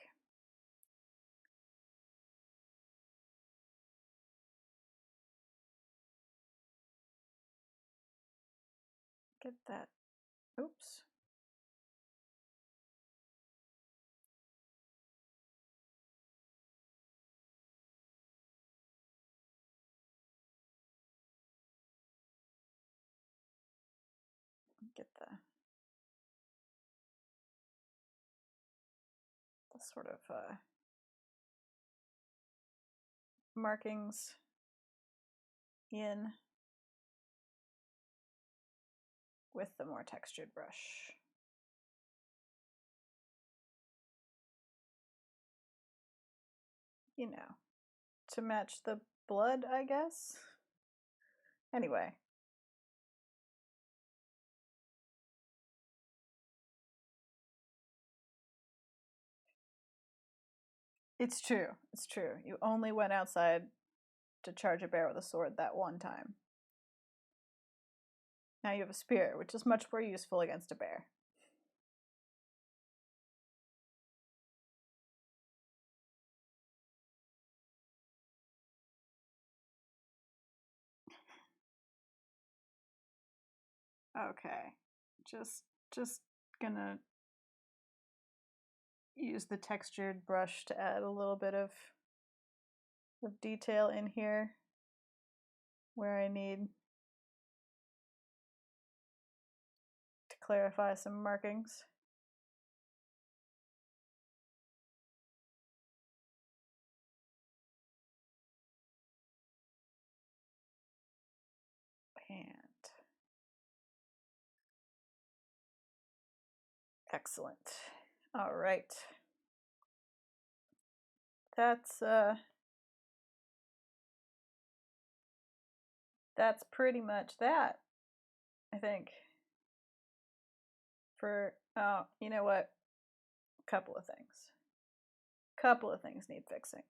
Get that. Oops. Get the sort of markings in with the more textured brush. You know, to match the blood, I guess. Anyway. It's true. It's true. You only went outside to charge a bear with a sword that one time. Now you have a spear, which is much more useful against a bear. Okay. Just gonna use the textured brush to add a little bit of detail in here where I need to clarify some markings. And excellent. All right. That's pretty much that, I think. For you know what? Couple of things need fixing.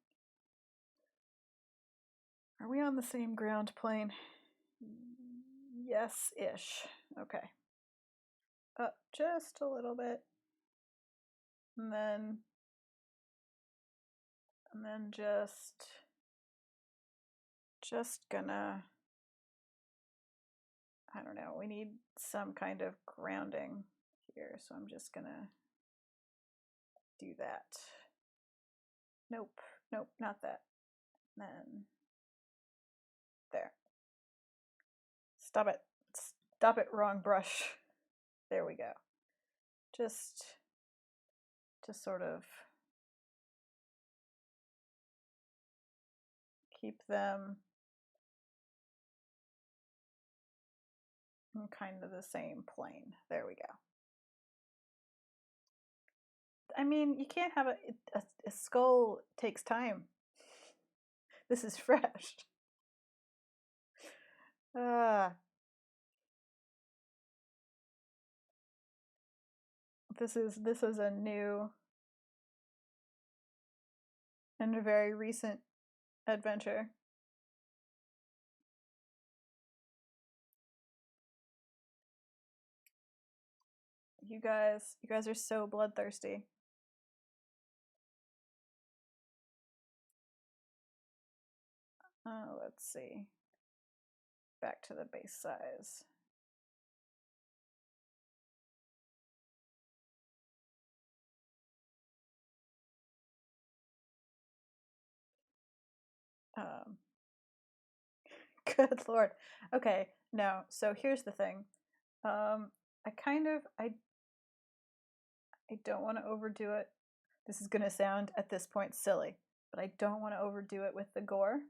Are we on the same ground plane? Yes-ish. Okay. Up just a little bit. And then just gonna, I don't know, we need some kind of grounding here, so I'm just gonna do that. Nope, not that. And then there. Stop it, wrong brush. There we go. Just to sort of keep them in kind of the same plane. There we go. I mean, you can't have a skull takes time. This is fresh. This is a new and a very recent adventure. You guys are so bloodthirsty. Let's see. Back to the base size. Good Lord. Okay, no. So here's the thing. I don't want to overdo it. This is gonna sound at this point silly, but I don't want to overdo it with the gore.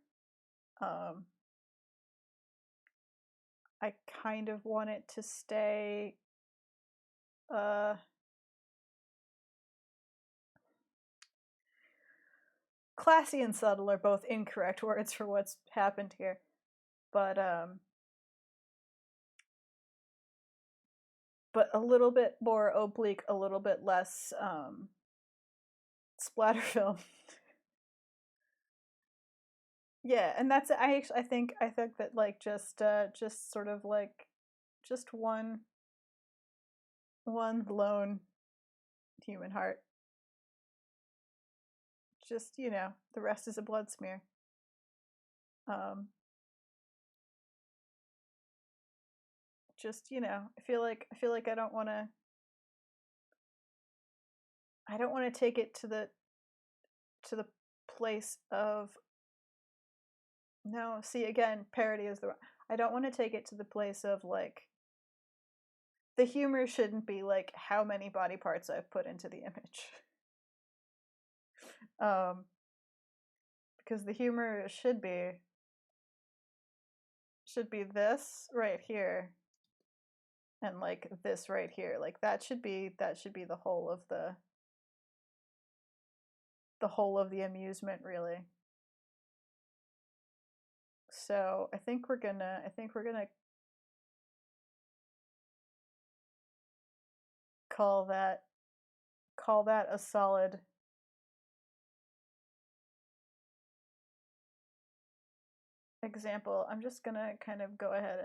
I kind of want it to stay classy and subtle are both incorrect words for what's happened here, but a little bit more oblique, a little bit less splatter film. Yeah, and that's I think that like just sort of like just one lone human heart. Just, you know, the rest is a blood smear. Just, you know, I feel like I don't want to take it to the place of, no, see, again, parody is the, I don't want to take it to the place of like, the humor shouldn't be like how many body parts I've put into the image. Because the humor should be this right here and like this right here. Like that should be the whole of the amusement, really. So I think we're gonna call that a solid example. I'm just gonna kind of go ahead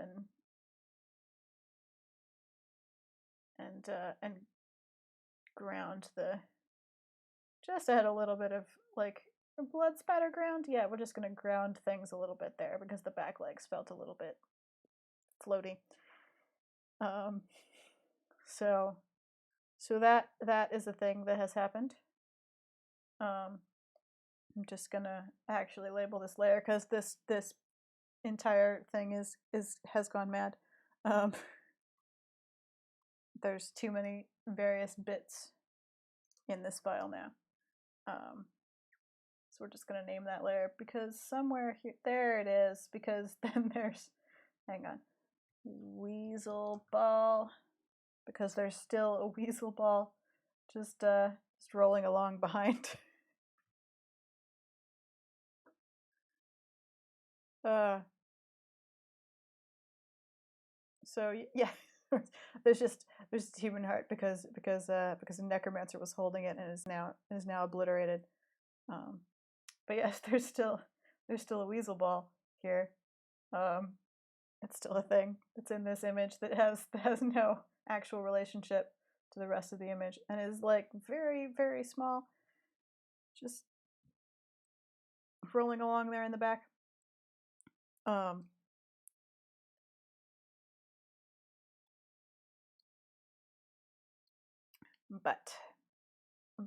and ground the, just add a little bit of like blood spatter ground. Yeah, we're just gonna ground things a little bit there because the back legs felt a little bit floaty. So that is a thing that has happened. I'm just gonna actually label this layer because this entire thing has gone mad. Um, there's too many various bits in this file now. So we're just gonna name that layer because somewhere here, there it is. Because then there's, hang on, weasel ball. Because there's still a weasel ball just rolling along behind. So yeah, there's human heart because a necromancer was holding it and is now obliterated. But yes, there's still a weasel ball here. It's still a thing that's in this image that has no actual relationship to the rest of the image and is like very, very small, just rolling along there in the back.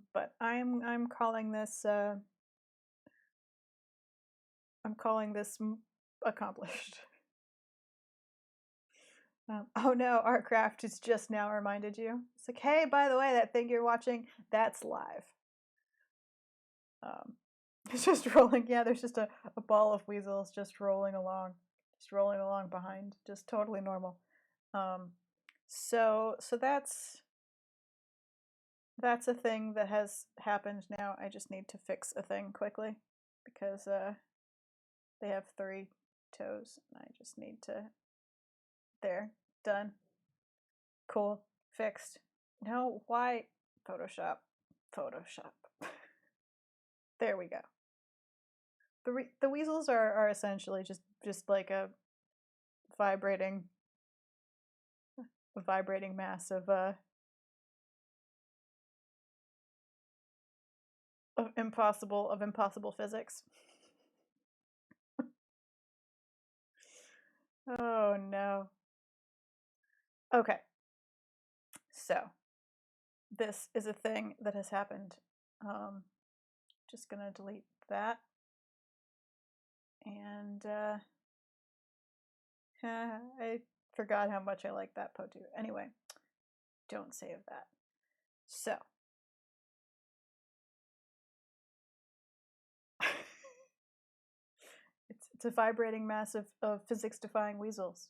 But I'm calling this accomplished. Oh no, Artcraft has just now reminded you. It's like, hey, by the way, that thing you're watching, that's live. It's just rolling. Yeah, there's just a ball of weasels just rolling along behind, just totally normal. So that's a thing that has happened now. I just need to fix a thing quickly because they have 3 toes. And I just need to. There, done. Cool, fixed. No, why? Photoshop. There we go. The weasels are essentially just like a vibrating mass of impossible physics. Oh no. Okay. So this is a thing that has happened. Just gonna delete that. And I forgot how much I like that Potu. Anyway, don't save that. So it's a vibrating mass of physics-defying weasels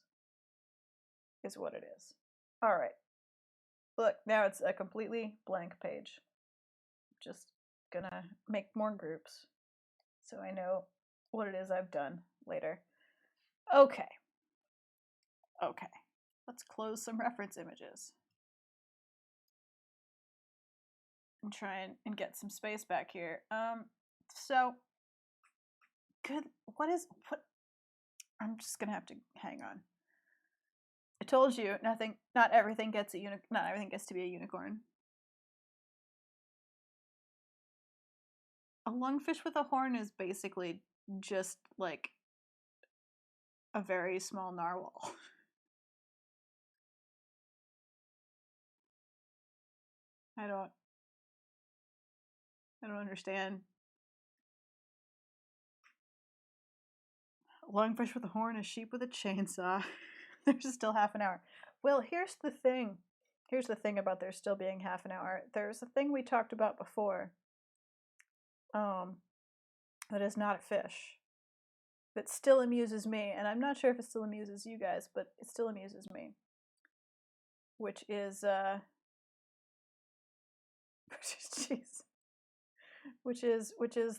is what it is. All right. Look, now it's a completely blank page. Just gonna make more groups so I know what it is I've done later. Okay. Let's close some reference images and try and get some space back here. So good. What? I'm just gonna have to hang on. I told you not everything gets to be a unicorn. A lungfish with a horn is basically just like a very small narwhal. I don't understand. A lungfish with a horn, a sheep with a chainsaw. There's still half an hour. Well, here's the thing. Here's the thing about there still being half an hour. There's a thing we talked about before. That is not a fish. That still amuses me, and I'm not sure if it still amuses you guys, but it still amuses me. Which is jeez. Which is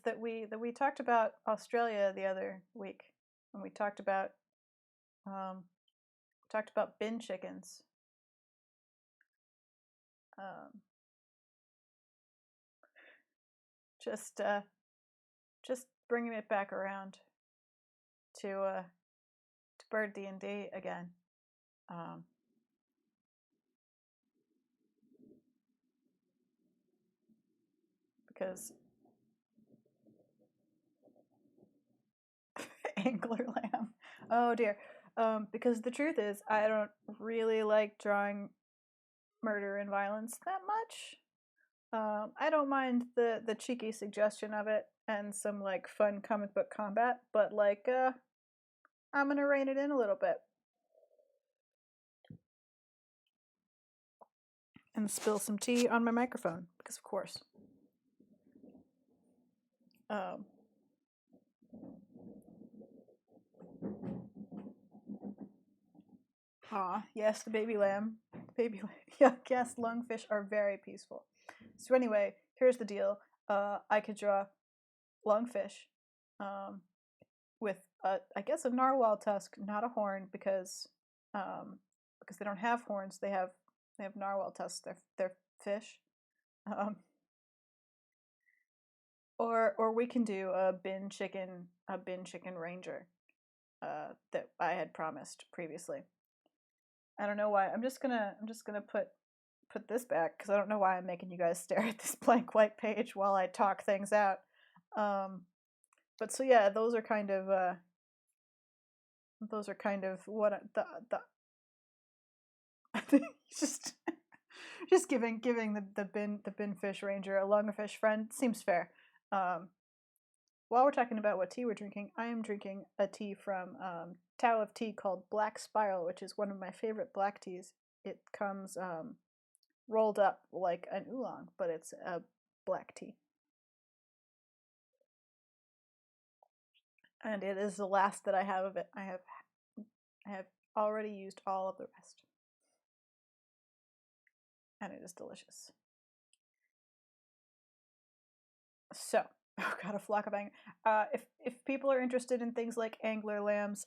that we talked about Australia the other week, and we talked about bin chickens. Just bringing it back around to Bird D&D again. Because angler lamb. Oh dear. Because the truth is, I don't really like drawing murder and violence that much. I don't mind the cheeky suggestion of it and some like fun comic book combat, but like I'm gonna rein it in a little bit and spill some tea on my microphone because of course. Yes, the baby lamb. Baby lamb. Yeah, yes, lungfish are very peaceful. So anyway, here's the deal. I could draw lungfish with I guess a narwhal tusk, not a horn, because they don't have horns. They have narwhal tusks. They're fish. Um, or we can do a bin chicken ranger that I had promised previously. I don't know why. I'm just gonna put this back because I don't know why I'm making you guys stare at this blank white page while I talk things out. But so yeah, those are kind of what the just giving the bin fish ranger a lungfish friend seems fair. While we're talking about what tea we're drinking, I am drinking a tea from Tao of Tea called Black Spiral, which is one of my favorite black teas. It comes rolled up like an oolong, but it's a black tea. And it is the last that I have of it. I have already used all of the rest. And it is delicious. So, oh god, a flock of angler. If people are interested in things like angler lambs,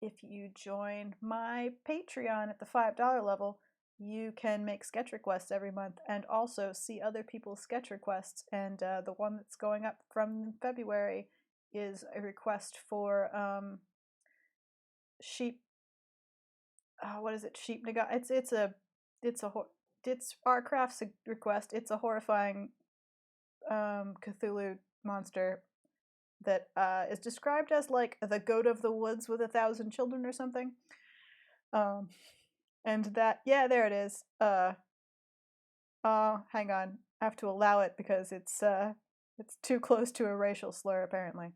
if you join my Patreon at the $5 level, you can make sketch requests every month and also see other people's sketch requests. And the one that's going up from February is a request for sheep. What is it? Sheep Naga. It's Arcraft's request. It's a horrifying Cthulhu monster that is described as like the goat of the woods with 1,000 children or something. And that, yeah, there it is. Hang on, I have to allow it because it's too close to a racial slur apparently.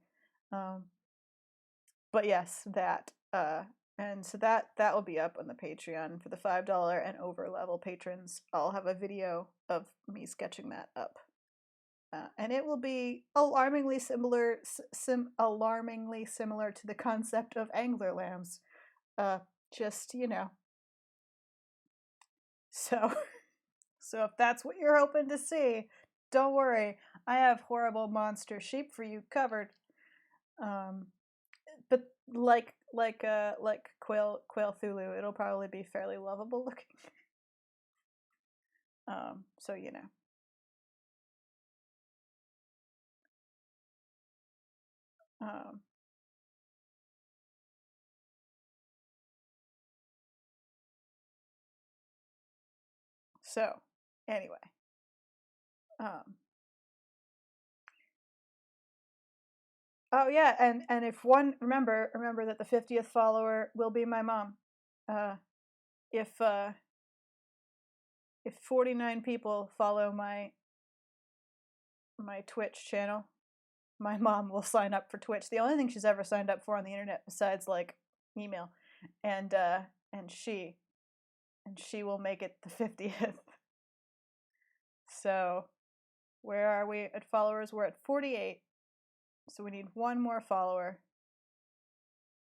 But yes, that and so that will be up on the Patreon for the $5 and over level patrons. I'll have a video of me sketching that up. And it will be alarmingly similar to the concept of angler lambs. Just, you know. So if that's what you're hoping to see, don't worry. I have horrible monster sheep for you covered. But like quail Thulu, it'll probably be fairly lovable looking. So you know. So anyway. Oh yeah, and if one remember that the 50th follower will be my mom. If 49 people follow my Twitch channel, my mom will sign up for Twitch. The only thing she's ever signed up for on the internet besides like email, and she will make it the 50th. So where are we at followers? We're at 48. So we need one more follower,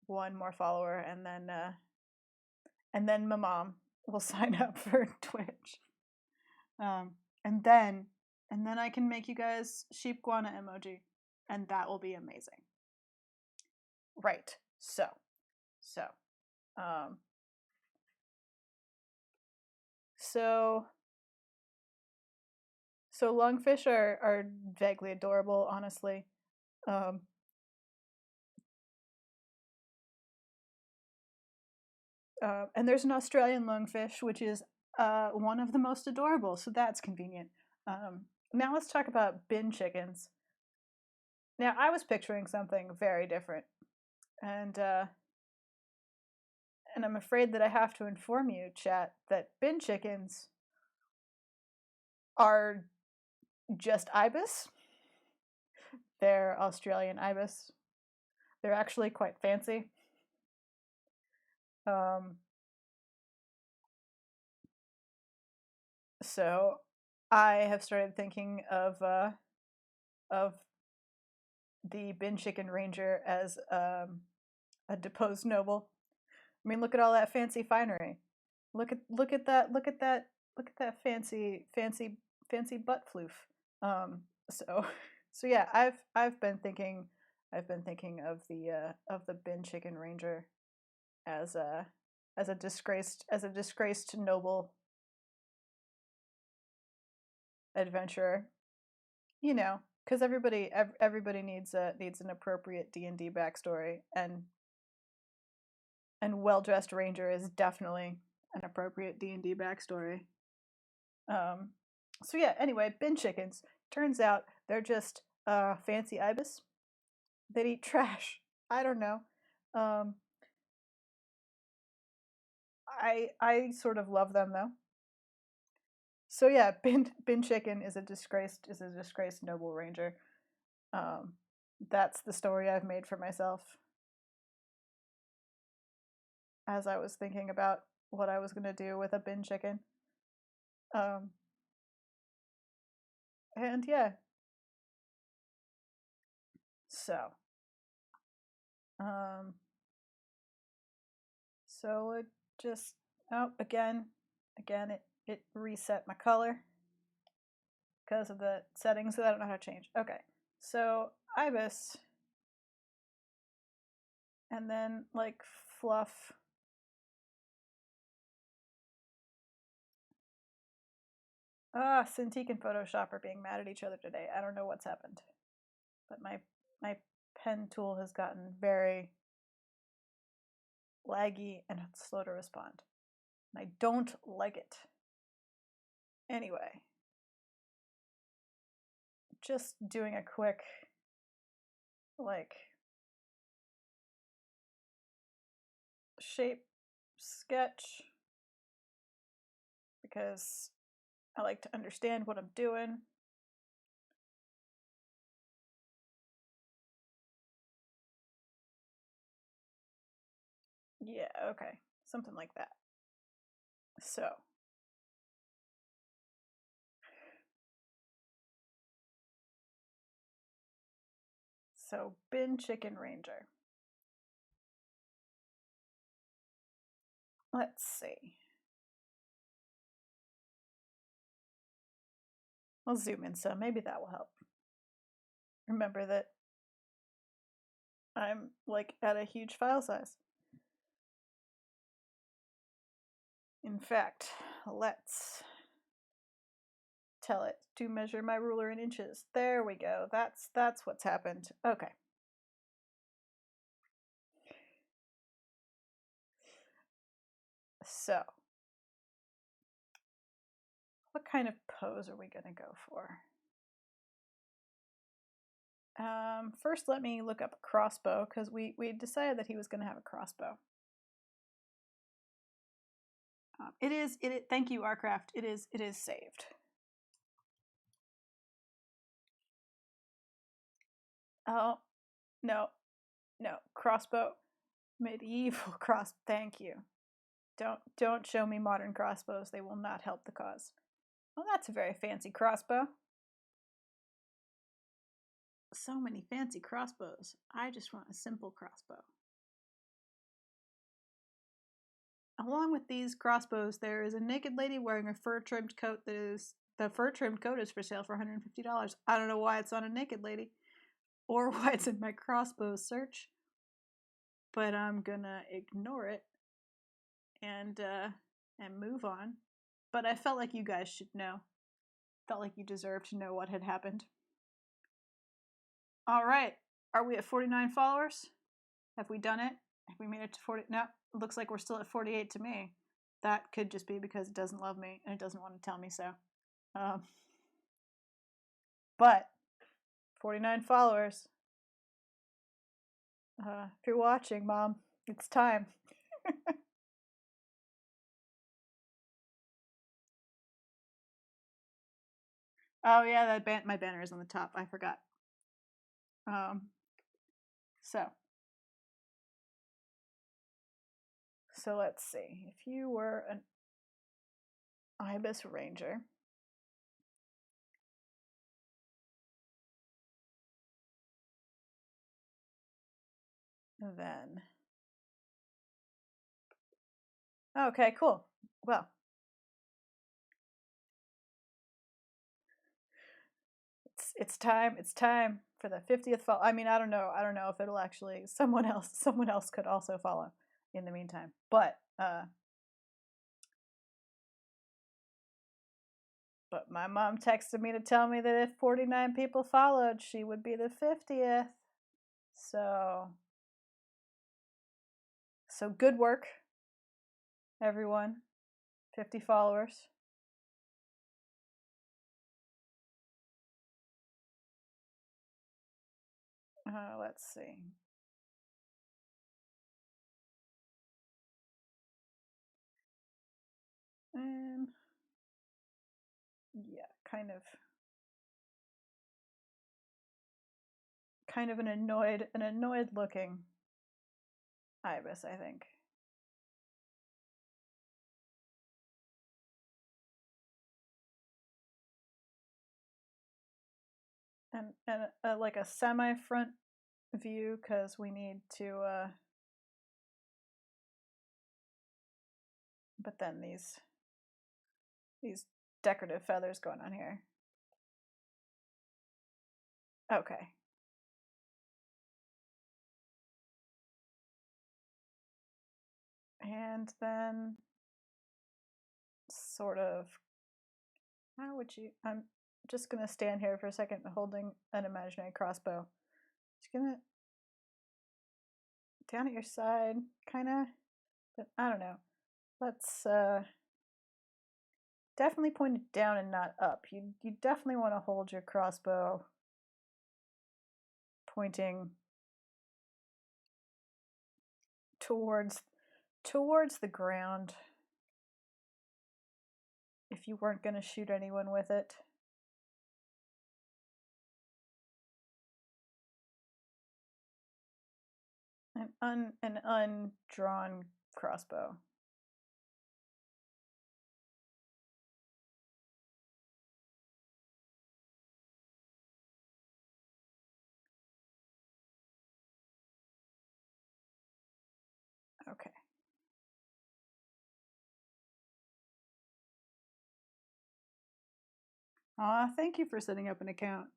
and then my mom will sign up for Twitch. And then I can make you guys sheep guana emoji, and that will be amazing. Right. So lungfish are vaguely adorable, honestly. And there's an Australian lungfish, which is one of the most adorable, so that's convenient. Now let's talk about bin chickens. Now, I was picturing something very different, and And I'm afraid that I have to inform you, chat, that bin chickens are just ibis. They're Australian ibis. They're actually quite fancy. So I have started thinking of the bin chicken ranger as a deposed noble. I mean, look at all that fancy finery. Look at that fancy butt floof. So so yeah, I've been thinking of the bin chicken ranger as a disgraced noble adventurer. You know, because everybody needs an appropriate D&D backstory, and well-dressed ranger is definitely an appropriate D&D backstory. So yeah, anyway, bin chickens. Turns out they're just fancy ibis. They eat trash. I don't know. Um, I sort of love them though. So yeah, bin chicken is a disgraced noble ranger. That's the story I've made for myself as I was thinking about what I was gonna do with a bin chicken. Um, and yeah, so um, so it just again it reset my color because of the settings that I don't know how to change. Okay, so ibis, and then like fluff. Cintiq and Photoshop are being mad at each other today. I don't know what's happened, but my pen tool has gotten very laggy and it's slow to respond. And I don't like it. Anyway, just doing a quick like shape sketch because I like to understand what I'm doing. Yeah, okay. Something like that. So bin chicken ranger. Let's see. I'll zoom in some. Maybe that will help. Remember that I'm like at a huge file size. In fact, let's tell it to measure my ruler in inches. There we go. That's what's happened. Okay. So, what kind of pose are we going to go for? First, let me look up a crossbow because we decided that he was going to have a crossbow. It is. Thank you, Arcraft. It is saved. Oh, no, crossbow, medieval cross. Thank you. Don't show me modern crossbows. They will not help the cause. Well, that's a very fancy crossbow. So many fancy crossbows. I just want a simple crossbow. Along with these crossbows, there is a naked lady wearing a fur-trimmed coat the fur-trimmed coat is for sale for $150. I don't know why it's on a naked lady or why it's in my crossbow search, but I'm gonna ignore it and move on. But I felt like you guys should know. Felt like you deserve to know what had happened. All right. Are we at 49 followers? Have we done it? Have we made it to 40? No, it looks like we're still at 48 to me. That could just be because it doesn't love me and it doesn't want to tell me so. But 49 followers. If you're watching, Mom, it's time. Oh yeah, my banner is on the top. I forgot. So let's see. If you were an ibis ranger, then okay, cool. Well, it's time. It's time for the 50th follow. I mean, I don't know if it'll actually someone else could also follow in the meantime. But my mom texted me to tell me that if 49 people followed, she would be the 50th. So good work, everyone. 50 followers. Let's see. And yeah, kind of an annoyed looking ibis, I think. And like a semi front view, because we need to but then these decorative feathers going on here. Okay. And then sort of, how would you, I'm just gonna stand here for a second holding an imaginary crossbow. Just gonna down at your side, kinda, but I don't know. Let's definitely point it down and not up. You definitely want to hold your crossbow pointing towards the ground if you weren't going to shoot anyone with it. An undrawn crossbow. Okay. Thank you for setting up an account.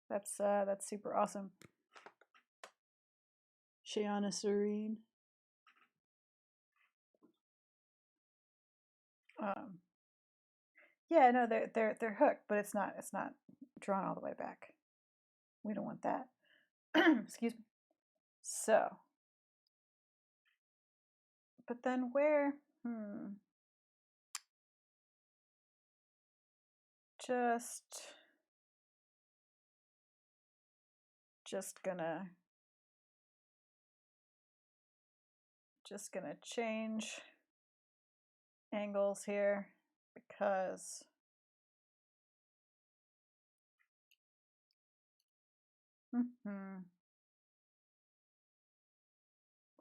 That's super awesome. Shiana Serene. Yeah, no, they're hooked, but it's not drawn all the way back. We don't want that. Excuse me. So, but then where? Just gonna change angles here because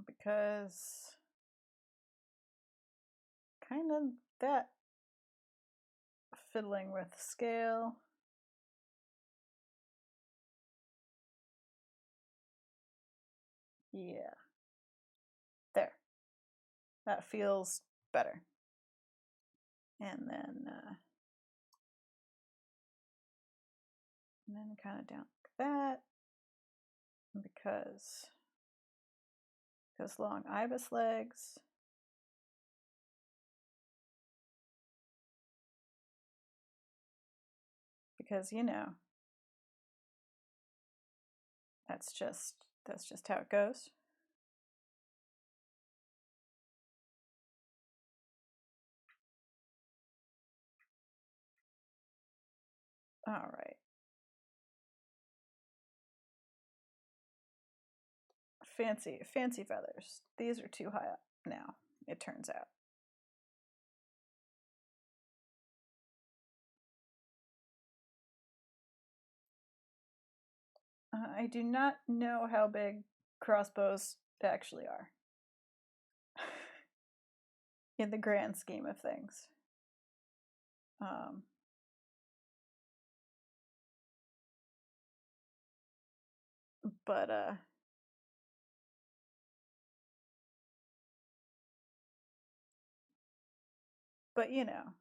because kind of that fiddling with scale. Yeah. There. That feels better. And then kind of down like that, because long ibis legs. Because that's just how it goes. All right. Fancy feathers. These are too high up now, it turns out. I do not know how big crossbows actually are in the grand scheme of things. Um, but but you know,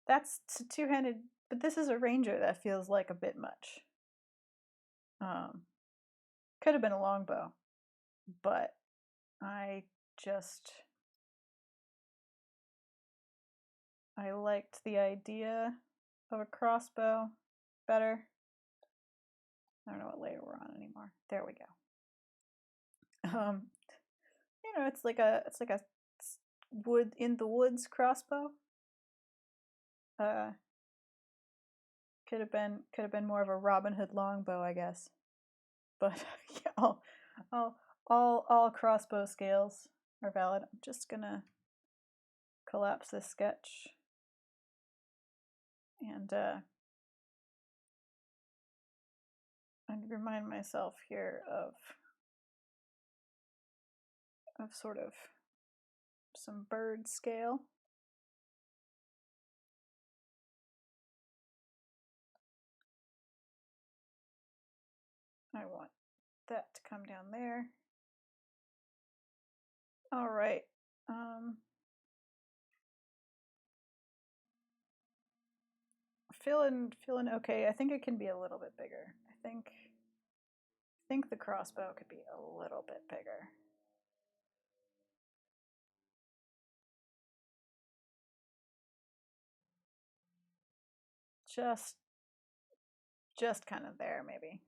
that's two-handed. But this is a ranger that feels like a bit much. Um, could have been a longbow, but I just I liked the idea of a crossbow better. I don't know what layer we're on anymore. There we go. It's like a wood in the woods crossbow. Uh, could have been more of a Robin Hood longbow, I guess. But yeah, all crossbow scales are valid. I'm just gonna collapse this sketch and remind myself here of sort of some bird scale. I want that to come down there. All right. Feeling okay. I think it can be a little bit bigger. I think the crossbow could be a little bit bigger. Just kind of there, maybe.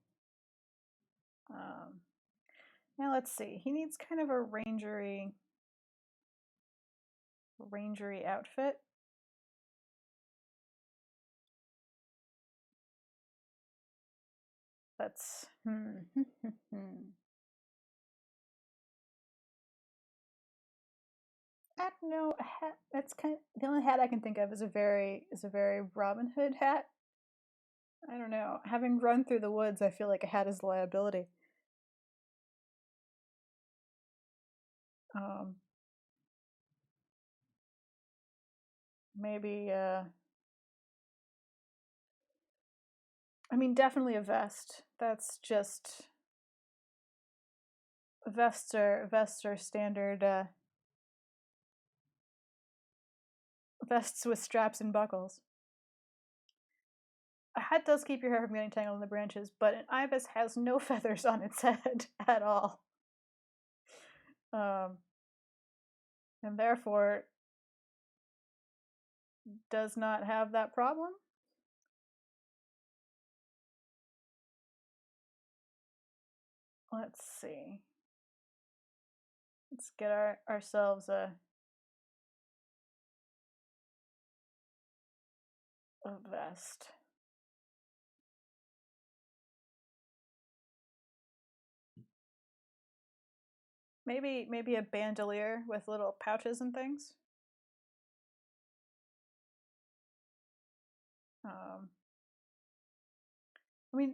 Um, Now let's see. He needs kind of a rangery outfit. Let's I don't know. A hat. That's kind of the only hat I can think of is a very Robin Hood hat. I don't know. Having run through the woods, I feel like a hat is a liability. Um, maybe. I mean, definitely a vest. That's just vests are standard. Vests with straps and buckles. A hat does keep your hair from getting tangled in the branches, but an ibis has no feathers on its head at all. Um, and therefore does not have that problem. Let's see. Let's get ourselves a vest. Maybe a bandolier with little pouches and things. Um, I mean,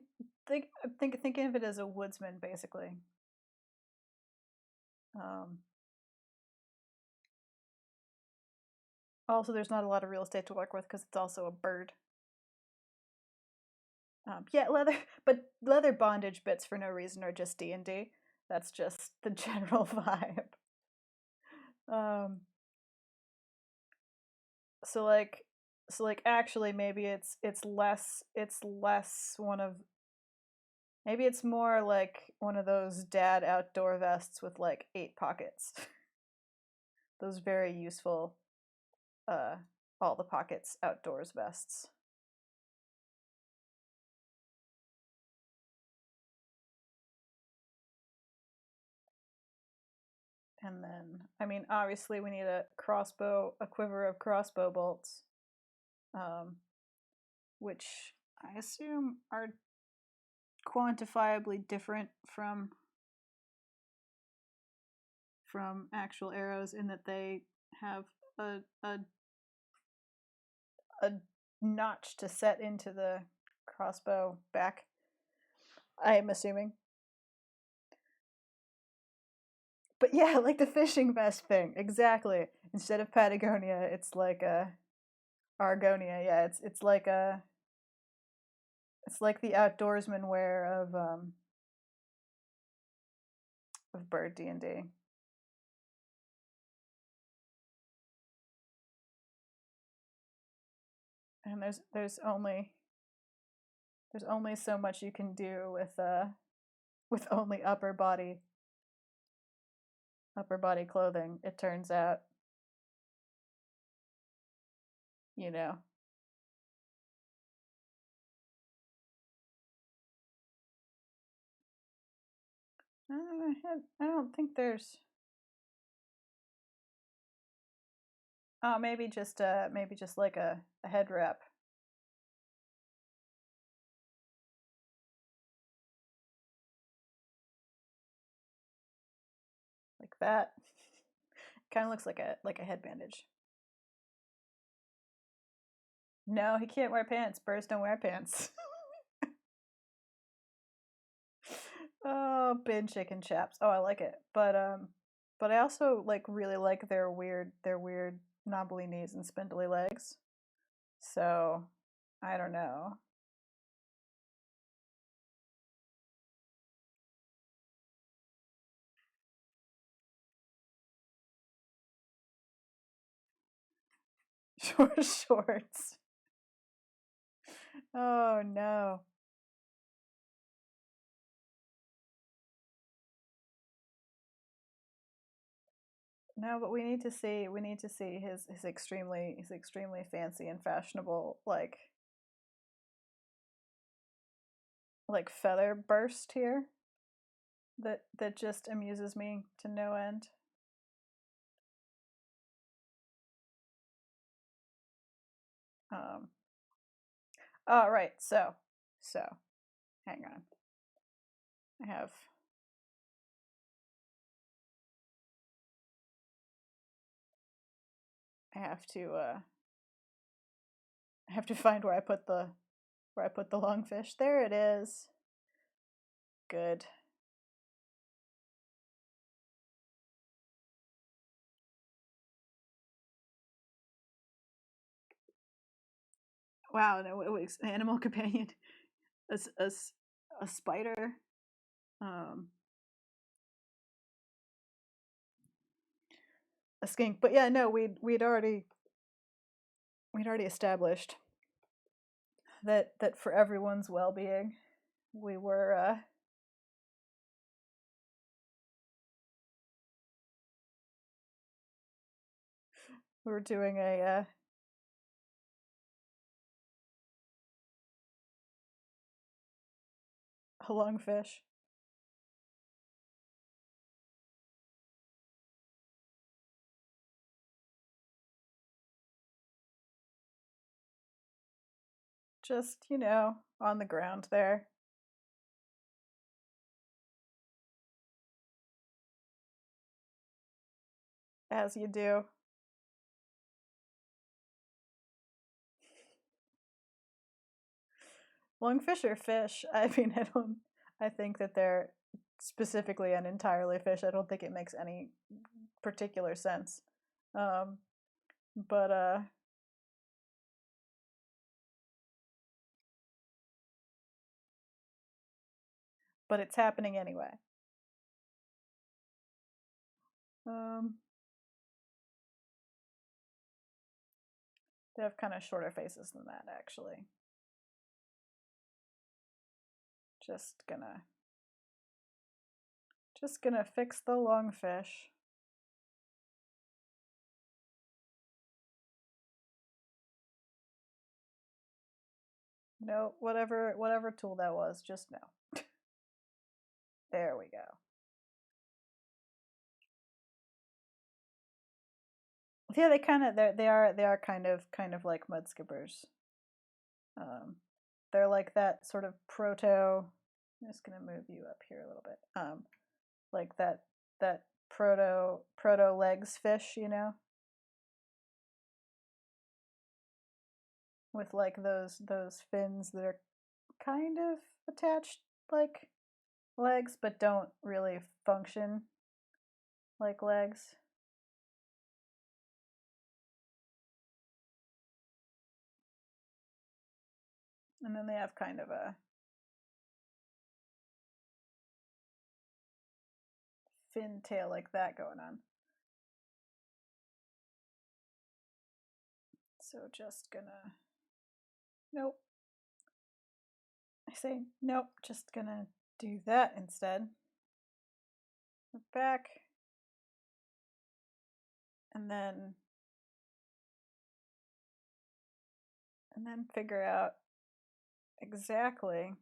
thinking of it as a woodsman, basically. Um, Also, there's not a lot of real estate to work with because it's also a bird. Yeah, but leather bondage bits for no reason are just D&D. That's just the general vibe. Um, so like, actually, maybe it's less one of maybe it's more like one of those dad outdoor vests with like 8 pockets. Those very useful, uh, all the pockets outdoors vests. And then, I mean, obviously, we need a quiver of crossbow bolts, um, which I assume are quantifiably different from actual arrows in that they have a a notch to set into the crossbow back, I am assuming. But yeah, like the fishing vest thing, exactly. Instead of Patagonia, it's like a Argonia. Yeah, it's like the outdoorsman wear of Bird D&D. And there's only so much you can do with only upper body clothing. It turns out, you know. I don't think there's. Oh, maybe just like a head wrap. Like that. Kind of looks like a head bandage. No, he can't wear pants. Birds don't wear pants. Oh, bin chicken chaps. Oh, I like it. But I also like really like their weird knobbly knees and spindly legs. So, I don't know. Short shorts. Oh no. No, but we need to see his extremely fancy and fashionable like feather burst here that just amuses me to no end. Um oh right, so hang on. I have I have to I have to find where I put the lungfish. There it is. Good. Wow, no, animal companion, a, a, a spider, um, a skink. But yeah, no, we'd already established that for everyone's well being, we we were doing a lungfish. Just on the ground there, as you do. Lungfish are fish. I mean, I don't. I think that they're specifically and entirely fish. I don't think it makes any particular sense. Um, but but it's happening anyway. Um, they have kind of shorter faces than that, actually. Just gonna just gonna fix the lungfish. No, whatever tool that was, just no. There we go. Yeah, they are kind of like mud skippers. Um, they're like that sort of proto. I'm just gonna move you up here a little bit. Like that proto legs fish. with like those fins that are kind of attached like legs, but don't really function like legs. And then they have kind of a fin tail like that going on. So just gonna, nope. I say nope, just gonna do that instead. Back. And then figure out exactly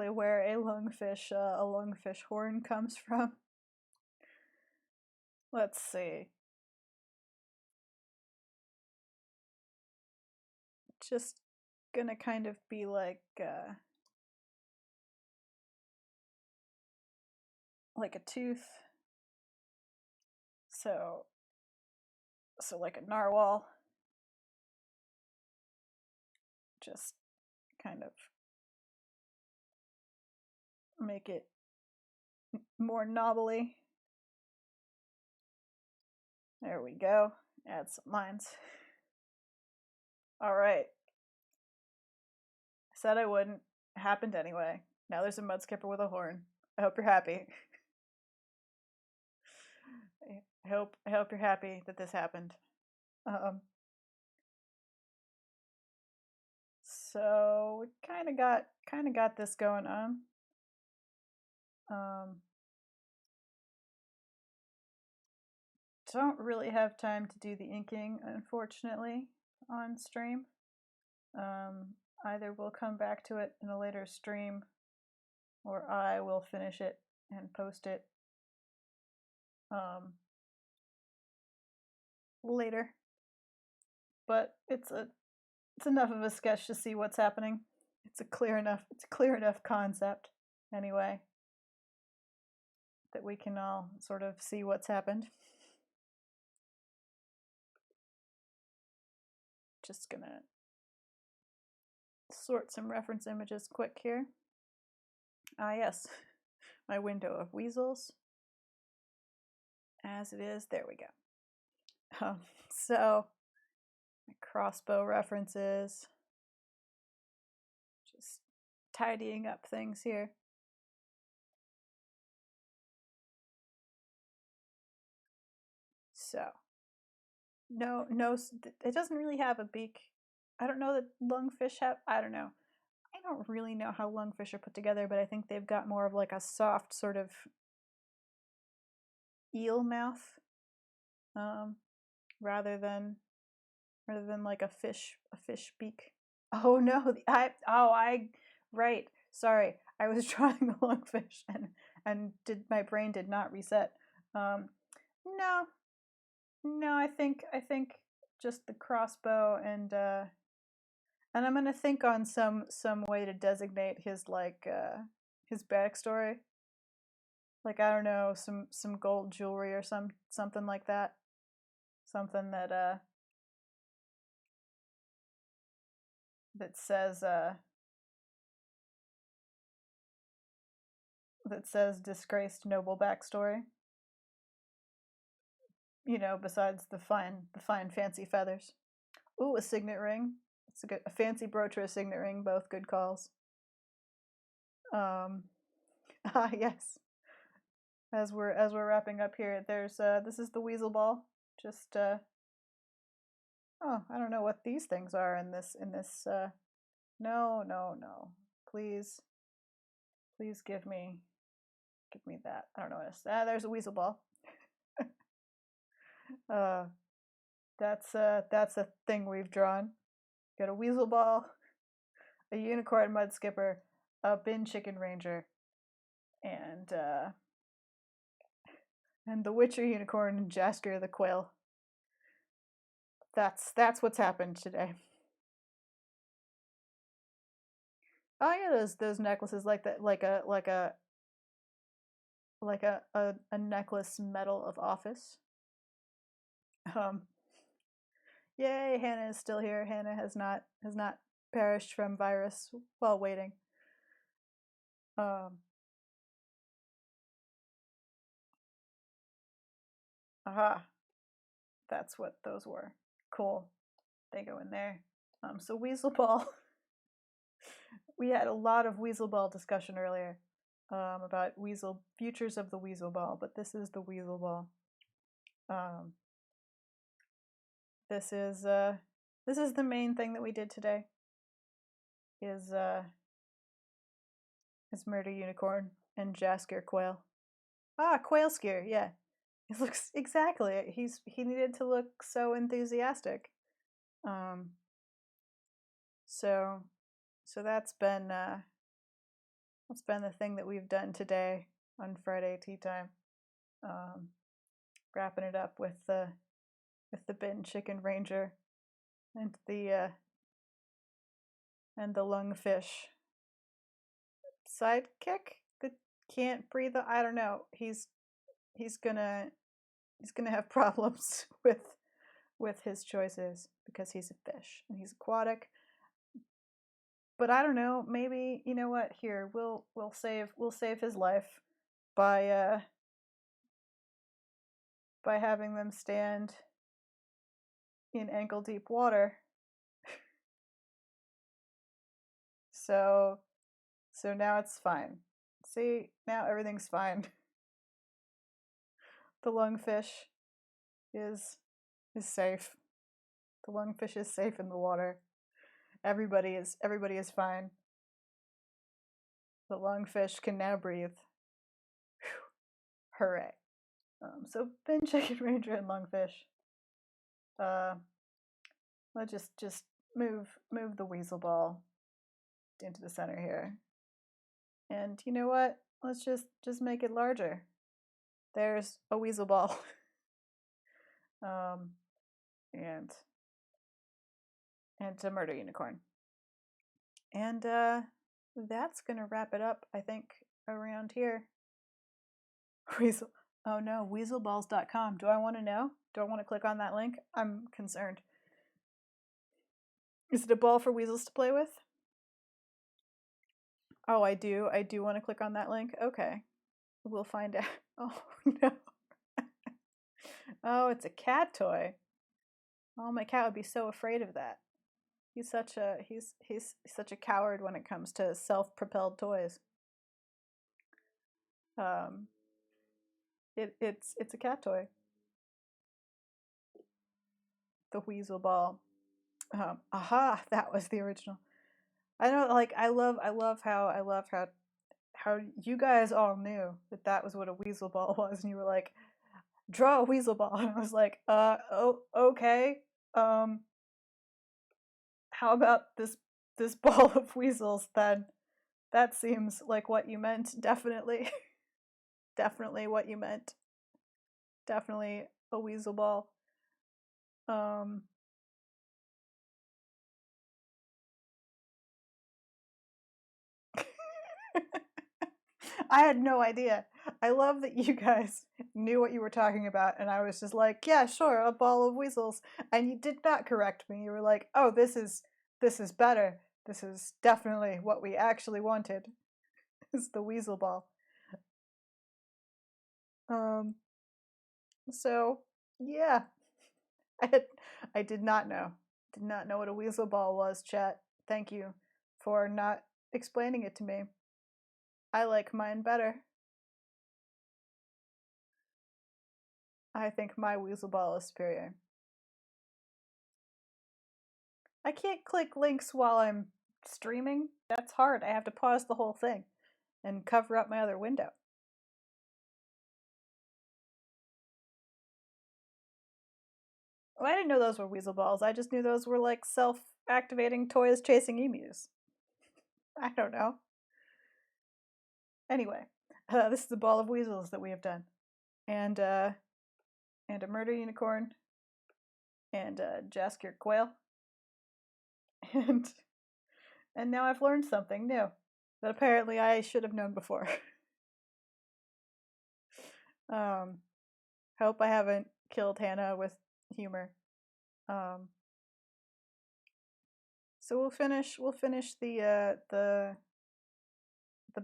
where a lungfish horn comes from. Let's see. Just gonna kind of be like a tooth. So like a narwhal. Just kind of make it more knobbly. There we go. Add some lines. All right. I said I wouldn't. It happened anyway. Now there's a mud skipper with a horn. I hope you're happy. I hope you're happy that this happened. So we kind of got this going on. Don't really have time to do the inking, unfortunately, on stream. Either we'll come back to it in a later stream, or I will finish it and post it later. But it's enough of a sketch to see what's happening. It's a clear enough concept, anyway, that we can all sort of see what's happened. Just gonna sort some reference images quick here. Ah, yes, my window of weasels. As it is, there we go. So, my crossbow references. Just tidying up things here. So, no, it doesn't really have a beak. I don't know that lungfish have, I don't know. I don't really know how lungfish are put together, but I think they've got more of like a soft sort of eel mouth, rather than like a fish beak. Oh no, right. Sorry, I was drawing the lungfish and my brain did not reset. No, I think just the crossbow and I'm gonna think on some way to designate his his backstory. Like, I don't know, some gold jewelry or something like that. Something that that says disgraced noble backstory. You know, besides the fine fancy feathers. Ooh, a signet ring. It's a fancy brooch or a signet ring, both good calls. Yes. As we're wrapping up here, there's this is the weasel ball. Just oh, I don't know what these things are in this no. Please give me that. I don't know what it is. There's a weasel ball. That's a thing we've drawn. Got a weasel ball, a unicorn mud skipper, a bin chicken ranger, and the Witcher unicorn and Jaskier the quail. That's what's happened today. Oh yeah, those necklaces like that, like a necklace medal of office. Um, Yay, Hannah is still here. Hannah has not perished from virus while waiting. Um, aha, that's what those were. Cool. They go in there. So Weasel Ball. We had a lot of Weasel Ball discussion earlier, about Weasel futures of the Weasel Ball, but this is the Weasel Ball. Um, this is the main thing that we did today. Is Murder Unicorn and Jaskier Quail. Ah, Quail Skier, yeah. It looks exactly. He needed to look so enthusiastic. Um, so that's been the thing that we've done today on Friday tea time. Wrapping it up with the bitten chicken ranger and the lungfish sidekick that can't breathe. I don't know. He's gonna have problems with his choices because he's a fish and he's aquatic. But I don't know. Maybe, you know what? Here, we'll save his life by having them stand in ankle deep water. So now it's fine. See, now everything's fine. The lungfish is safe. The lungfish is safe in the water. Everybody is fine. The lungfish can now breathe. Whew. Hooray! So Ben Chicken Ranger and lungfish. Let's just move the weasel ball into the center here. And you know what? Let's just make it larger. There's a weasel ball. And a murder unicorn. And that's gonna wrap it up, I think, around here. Weasel. Oh no, weaselballs.com. Do I want to know? Do I want to click on that link? I'm concerned. Is it a ball for weasels to play with? Oh, I do. I do want to click on that link. Okay. We'll find out. Oh no. Oh, it's a cat toy. Oh, my cat would be so afraid of that. He's such a coward when it comes to self-propelled toys. It's a cat toy. The weasel ball. Aha, that was the original. I know, like I love how you guys all knew that was what a weasel ball was, and you were like, draw a weasel ball, and I was like, oh, okay. How about this ball of weasels then? That seems like what you meant. Definitely, definitely what you meant. Definitely a weasel ball. I had no idea. I love that you guys knew what you were talking about, and I was just like, yeah, sure, a ball of weasels. And you did not correct me. You were like, oh, this is better. This is definitely what we actually wanted. Is the weasel ball. So yeah. I did not know. Did not know what a weasel ball was, chat. Thank you for not explaining it to me. I like mine better. I think my weasel ball is superior. I can't click links while I'm streaming. That's hard. I have to pause the whole thing and cover up my other window. Well, I didn't know those were weasel balls. I just knew those were like self-activating toys chasing emus. I don't know. Anyway, this is the ball of weasels that we have done. And a murder unicorn. And Jaskier Quail. And And now I've learned something new that apparently I should have known before. Hope I haven't killed Hannah with humor. So we'll finish the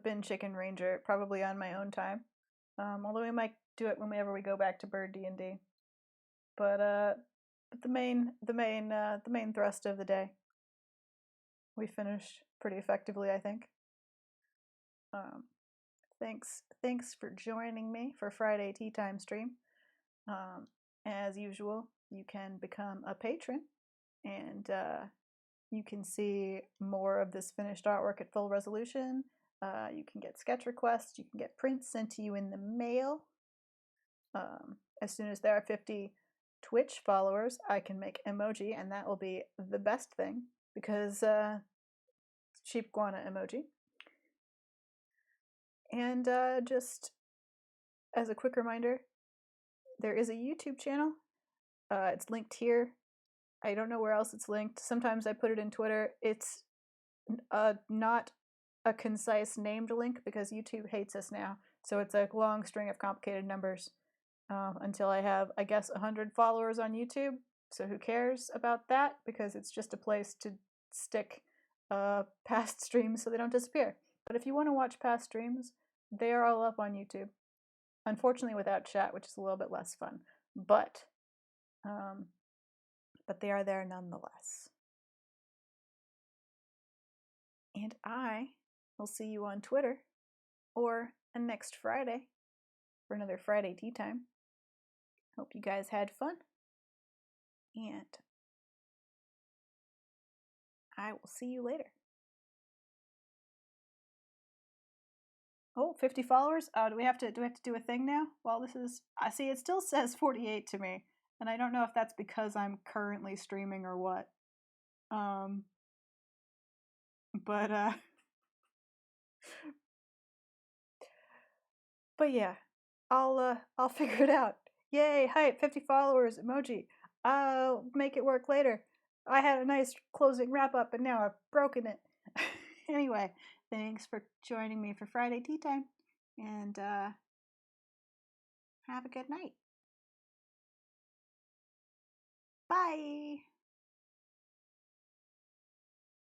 bin chicken ranger probably on my own time. Although we might do it whenever we go back to bird D&D. But the main thrust of the day we finished pretty effectively, I think. Thanks for joining me for Friday Tea Time stream. As usual, you can become a patron, and you can see more of this finished artwork at full resolution. You can get sketch requests. You can get prints sent to you in the mail. As soon as there are 50 Twitch followers, I can make emoji, and that will be the best thing because cheap guana emoji. And just as a quick reminder, there is a YouTube channel. It's linked here. I don't know where else it's linked. Sometimes I put it in Twitter. It's not a concise named link because YouTube hates us now. So it's a long string of complicated numbers until I have, I guess, 100 followers on YouTube. So who cares about that? Because it's just a place to stick past streams so they don't disappear. But if you want to watch past streams, they are all up on YouTube. Unfortunately without chat, which is a little bit less fun. But they are there nonetheless. And I will see you on Twitter or next Friday for another Friday Tea Time. Hope you guys had fun. And I will see you later. Oh, 50 followers? Do we have to do a thing now? Well, this is, I see it still says 48 to me, and I don't know if that's because I'm currently streaming or what. But yeah, I'll figure it out. Yay, hype, 50 followers, emoji. I'll make it work later. I had a nice closing wrap up and now I've broken it. Anyway, thanks for joining me for Friday Tea Time, and have a good night. Bye!